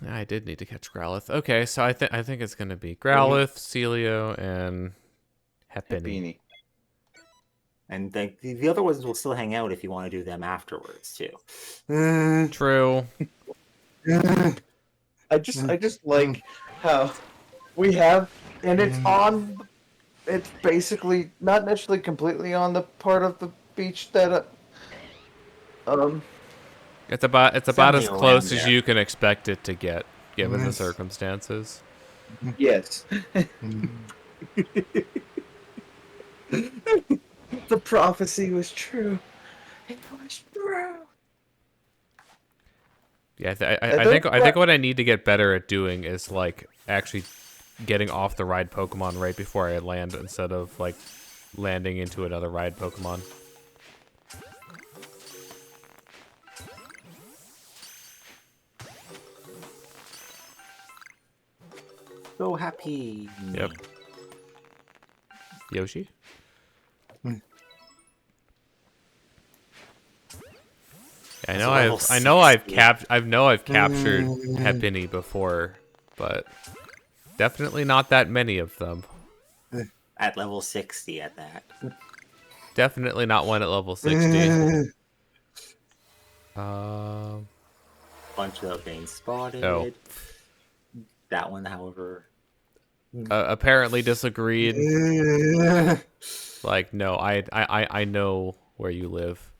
I did need to catch Growlithe. Okay, so I think it's gonna be Growlithe, Celio, and Happiny. And the other ones will still hang out if you want to do them afterwards too. True. I just like how we have, and it's on. It's basically not necessarily completely on the part of the beach that. It's about as Something close around as there. you can expect it to get, given the circumstances. Yes. The prophecy was true. It was true. Yeah, I think what I need to get better at doing is like actually getting off the ride Pokemon right before I land instead of like landing into another ride Pokemon. So happy. Yep. Yoshi? I know I've captured Happiny before, but definitely not that many of them. At level 60 at that. Definitely not one at level 60. Bunch without getting spotted. Oh. That one, however. Apparently disagreed. Like, no, I know where you live.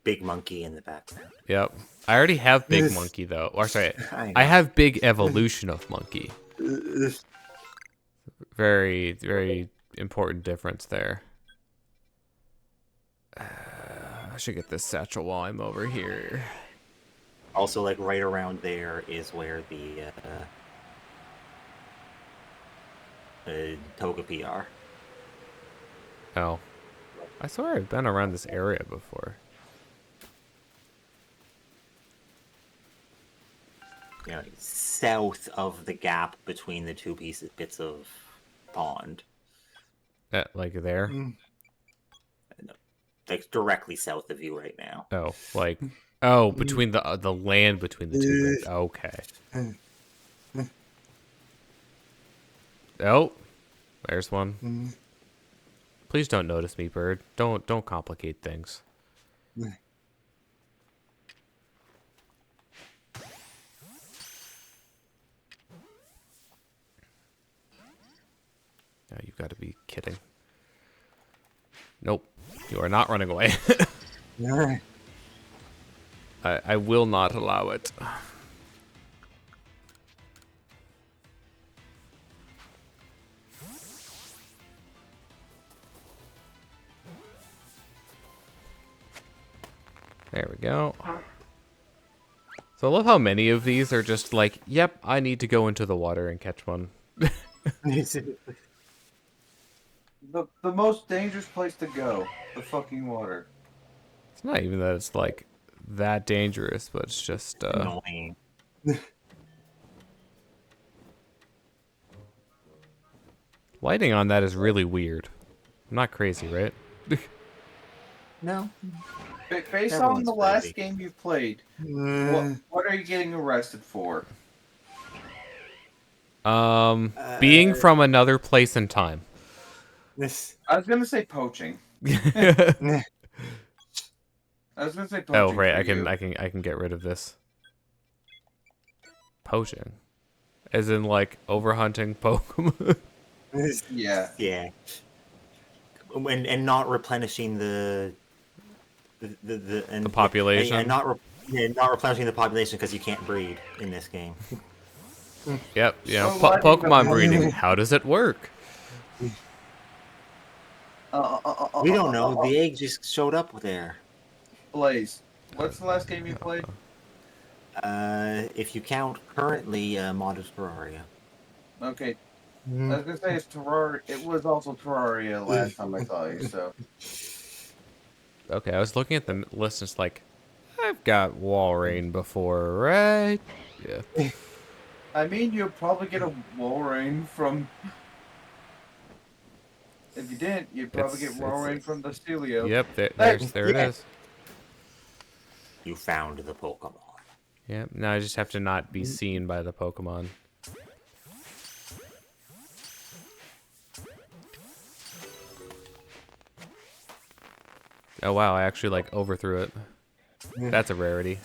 Big monkey in the background. Yep. I already have Big Monkey, though. Or, sorry, I I know. have Big Evolution of Monkey. Very, very important difference there. I should get this satchel while I'm over here. Also, like, right around there is where the Togepi are. Oh. I swear I've been around this area before. south of the gap between the two bits of pond. Like there? Like directly south of you right now. Oh, like between the land between the two bricks. Okay. Oh, there's one. Please don't notice me, bird. Don't complicate things. Oh, you've got to be kidding. Nope. You are not running away. I will not allow it. There we go. So I love how many of these are just like, yep, I need to go into the water and catch one. The most dangerous place to go, the fucking water. It's not even that it's like that dangerous, but it's just Annoying. lighting on that is really weird. I'm not crazy, right? No. Based on Everyone's the last crazy. game you played, what are you getting arrested for? Being from another place and time. This. I was gonna say poaching. I was gonna say poaching. Oh, right. for you. I can get rid of this. Poaching, as in like overhunting Pokemon. Yeah. Yeah. And not replenishing the population? and not replenishing the population because you can't breed in this game. Yep. You know, So why do you Pokemon go- breeding. How does it work? We don't know. The egg just showed up there. Blaze, what's the last game you played? If you count currently, modded Terraria. Okay. I was gonna say it's Terraria. It was also Terraria last time I saw you. So Okay, I was looking at the list and it's like, I've got Walrein before, right? Yeah. I mean, you'll probably get a Walrein from. If you didn't, you'd probably It's- get Walrein from the Stelio. Yep, there it Yeah. is. You found the Pokemon. Yep, now I just have to not be seen by the Pokemon. Oh wow, I actually like overthrew it. That's a rarity.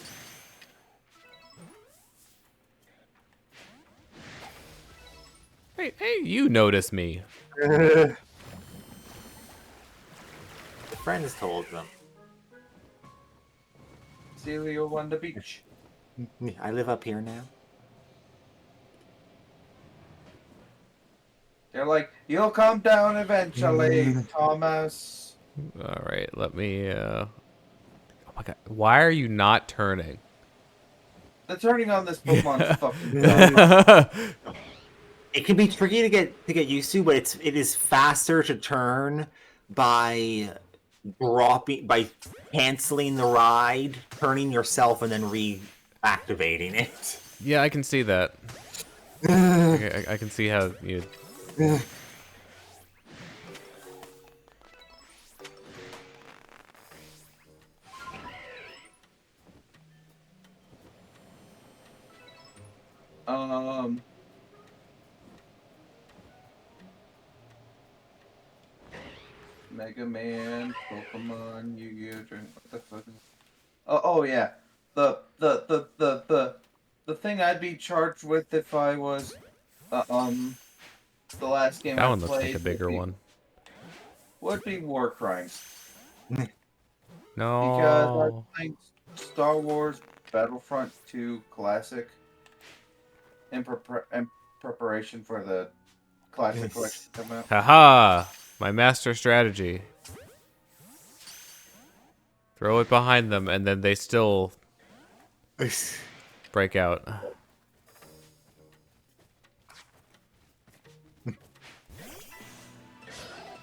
Hey, you notice me. The friends told them. Stelio on the beach. I live up here now. They're like, you'll come down eventually, Thomas. All right, let me. Oh my god, why are you not turning? The turning on this Pokemon's fucking dumb. It can be tricky to get used to, but it is faster to turn by canceling the ride, turning yourself, and then reactivating it. Yeah, I can see that. I can see how you. Mega Man, Pokemon, Yu-Gi-Oh! What the fuck? Oh yeah, the thing I'd be charged with if I was the last game That I one looks like played a bigger would be, one. would be war crimes because I No. was playing Star Wars Battlefront 2 Classic in preparation for the Classic Collection to come out. Haha! My master strategy. Throw it behind them, and then they still break out.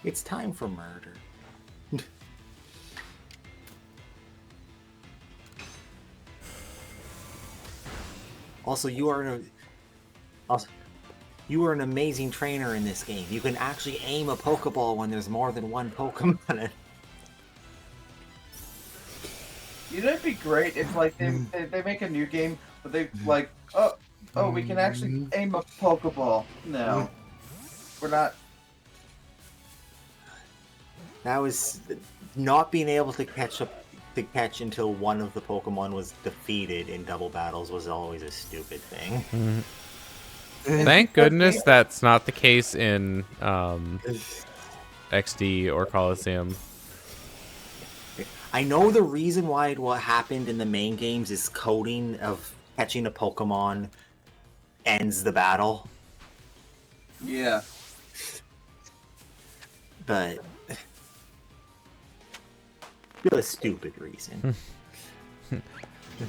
It's time for murder. Also, you are an amazing trainer in this game. You can actually aim a Pokeball when there's more than one Pokemon in it. You know, it'd be great if like they make a new game, but they like oh we can actually aim a Pokeball. No, we're not. That was not being able to catch until one of the Pokemon was defeated in double battles was always a stupid thing. Thank goodness that's not the case in XD or Coliseum. I know the reason why what happened in the main games is coding of catching a Pokemon ends the battle. Yeah. But still a stupid reason.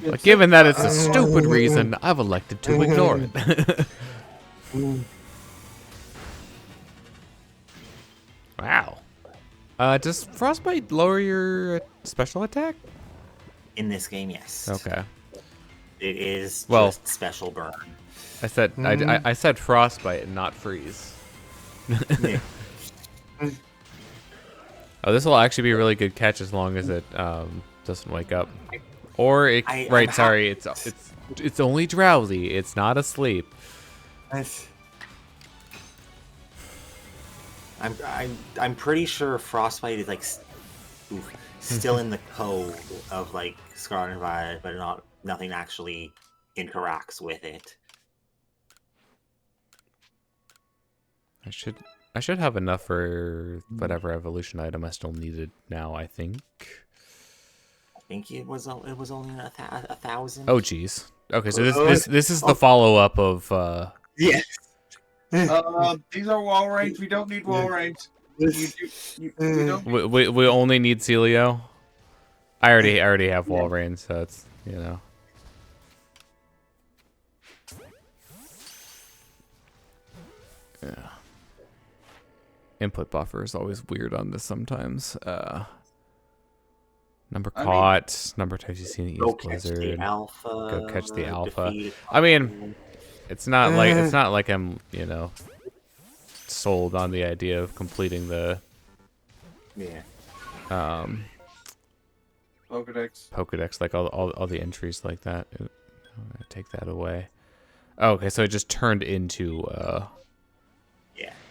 But given that it's a stupid reason, I've elected to ignore it. Wow. Does Frostbite lower your special attack? In this game, yes. Okay. It is Well, just special burn. I said I said Frostbite and not Freeze. Yeah. Oh, this will actually be a really good catch as long as it doesn't wake up. Or it it's only drowsy. It's not asleep. I'm pretty sure Frostbite is like still in the code of like Scarlet and Violet, but nothing actually interacts with it. I should have enough for whatever evolution item I still needed now, I think. I think it was only 1,000. Oh geez. Okay, so this is the follow up of Yes. These are wall range. We don't need wall range. You don't. we only need Celio. I already have wall range, so it's, you know. Yeah. Input buffer is always weird on this sometimes. Number caught, number of times you've seen it use Blizzard. Go catch the alpha. I mean, it's not like I'm, you know, sold on the idea of completing the Pokedex, like all the entries like that. I'm gonna take that away. Oh, okay, so it just turned into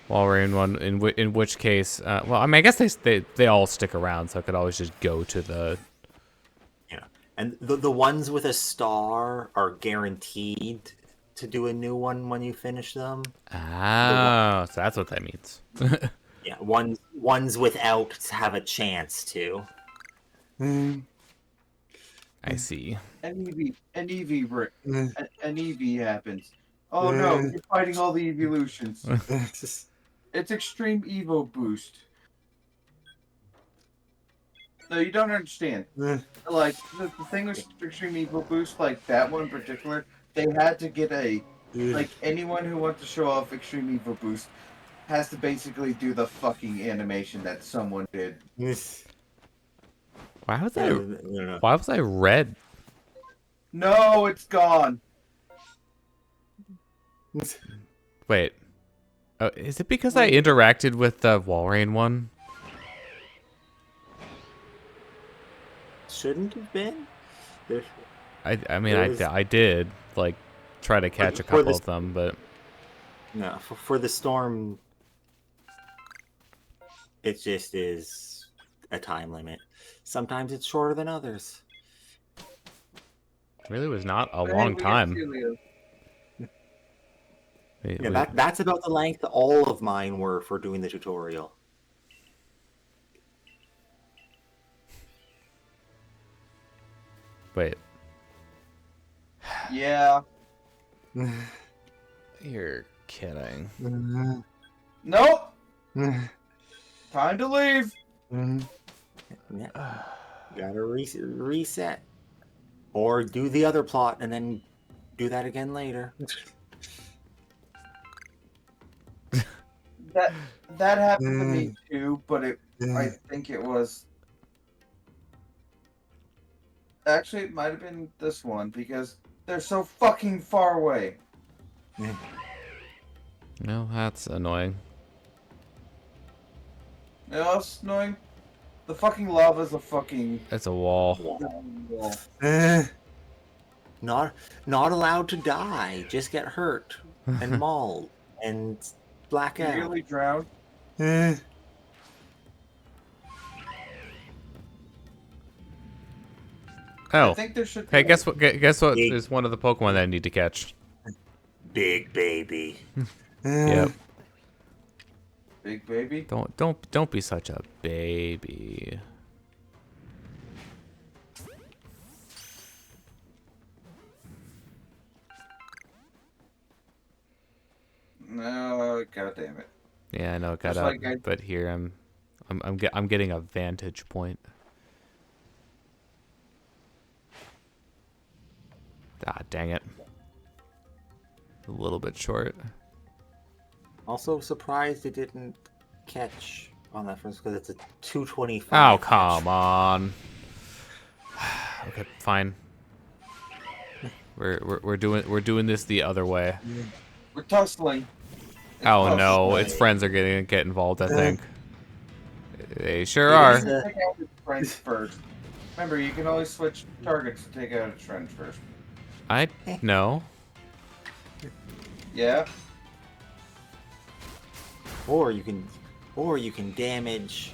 Walrein one, in which case, well, I mean, I guess they all stick around, so I could always just go to the. Yeah, and the ones with a star are guaranteed to do a new one when you finish them. Oh, so that's what that means. Yeah, ones without have a chance to. I see. An EV happens. Oh no, you're fighting all the evolutions. It's Extreme Evo Boost. No, you don't understand. Like, the thing with Extreme Evo Boost, like that one in particular, they had to get like, anyone who wants to show off Extreme Evo Boost has to basically do the fucking animation that someone did. Why was I red? No, it's gone. Wait. Oh, is it because I interacted with the Walrein one? Shouldn't have been. I mean, I did, like, try to catch a couple of them, but... No, for the storm, it just is a time limit. Sometimes it's shorter than others. It really was not a long time. Yeah, that's about the length all of mine were for doing the tutorial. Wait. Yeah. You're kidding. Nope. Time to leave. Yeah. Gotta reset. Or do the other plot and then do that again later. That happened to me too, but I think it was... Actually, it might have been this one, because They're so fucking far away. No, that's annoying. You know what's annoying? The fucking lava's a fucking It's a wall. wall. Not allowed to die. Just get hurt and mauled and black out. Nearly drowned. Oh, I think there should. hey, be guess what? Guess what Big. is one of the Pokemon that I need to catch? Big baby. Yep. Big baby. Don't be such a baby. No, god damn it. Yeah, I know it got Just out, like I- but here I'm getting a vantage point. Ah, dang it. A little bit short. Also surprised it didn't catch on that first because it's a 225. Oh, come on. Okay, fine. We're doing this the other way. We're tussling. It's Oh no, tussling. its friends are getting get involved, I think. They sure It are. is, Take out its friends first. Remember, you can always switch targets to take out its friends first. I know. Yeah? Or you can damage,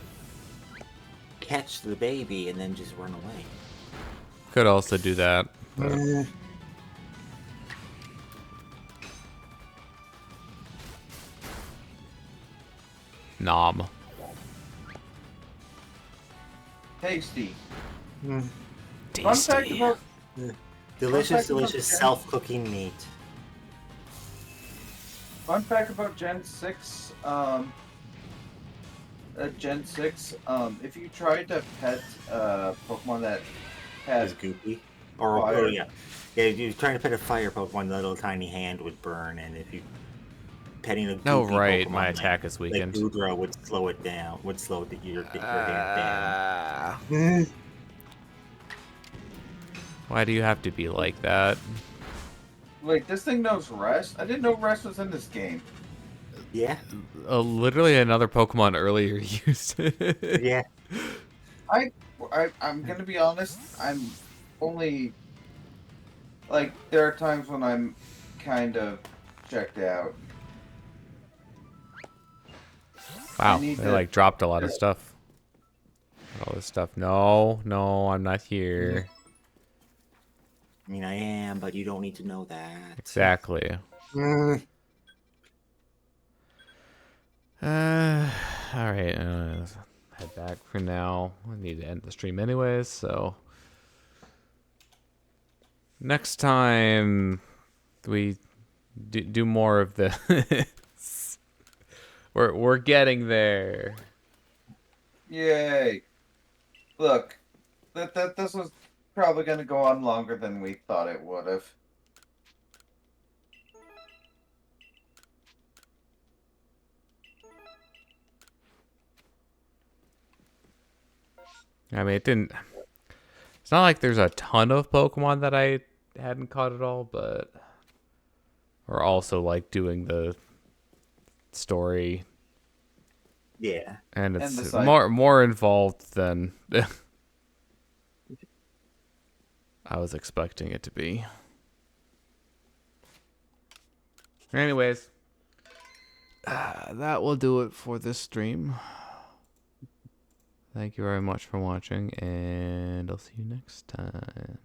catch the baby, and then just run away. Could also do that. But... Nom. Tasty. Fun fact Tasty. about Delicious, Well, delicious self-cooking meat. Gen 6, Gen 6, if you try to pet Pokemon that has Is goopy. Or fire. oh yeah, yeah. If you're trying to pet a fire Pokemon, the little tiny hand would burn, and if you petting a goopy Oh right, Pokemon, my like- attack is like weakened. Goodra would slow it down. Would slow your hand Ah. down. Why do you have to be like that? Wait, this thing knows rest? I didn't know rest was in this game. Yeah, Literally another Pokemon earlier used it. yeah. I'm gonna be honest, I'm only... Like, there are times when I'm kind of checked out. Wow, I need they to- like dropped a lot of stuff. All this stuff. No, I'm not here. I mean, I am, but you don't need to know that. Exactly. All right. Head back for now. I need to end the stream anyways, so next time we do more of this. We're getting there. Yay. Look, this was probably gonna go on longer than we thought it would have. I mean, it didn't. It's not like there's a ton of Pokemon that I hadn't caught at all, but we're also like doing the story, Yeah. and And it's the side. more involved than I was expecting it to be. Anyways, that will do it for this stream. Thank you very much for watching, and I'll see you next time.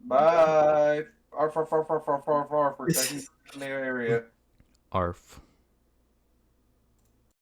Bye. Protecting the area. Arf.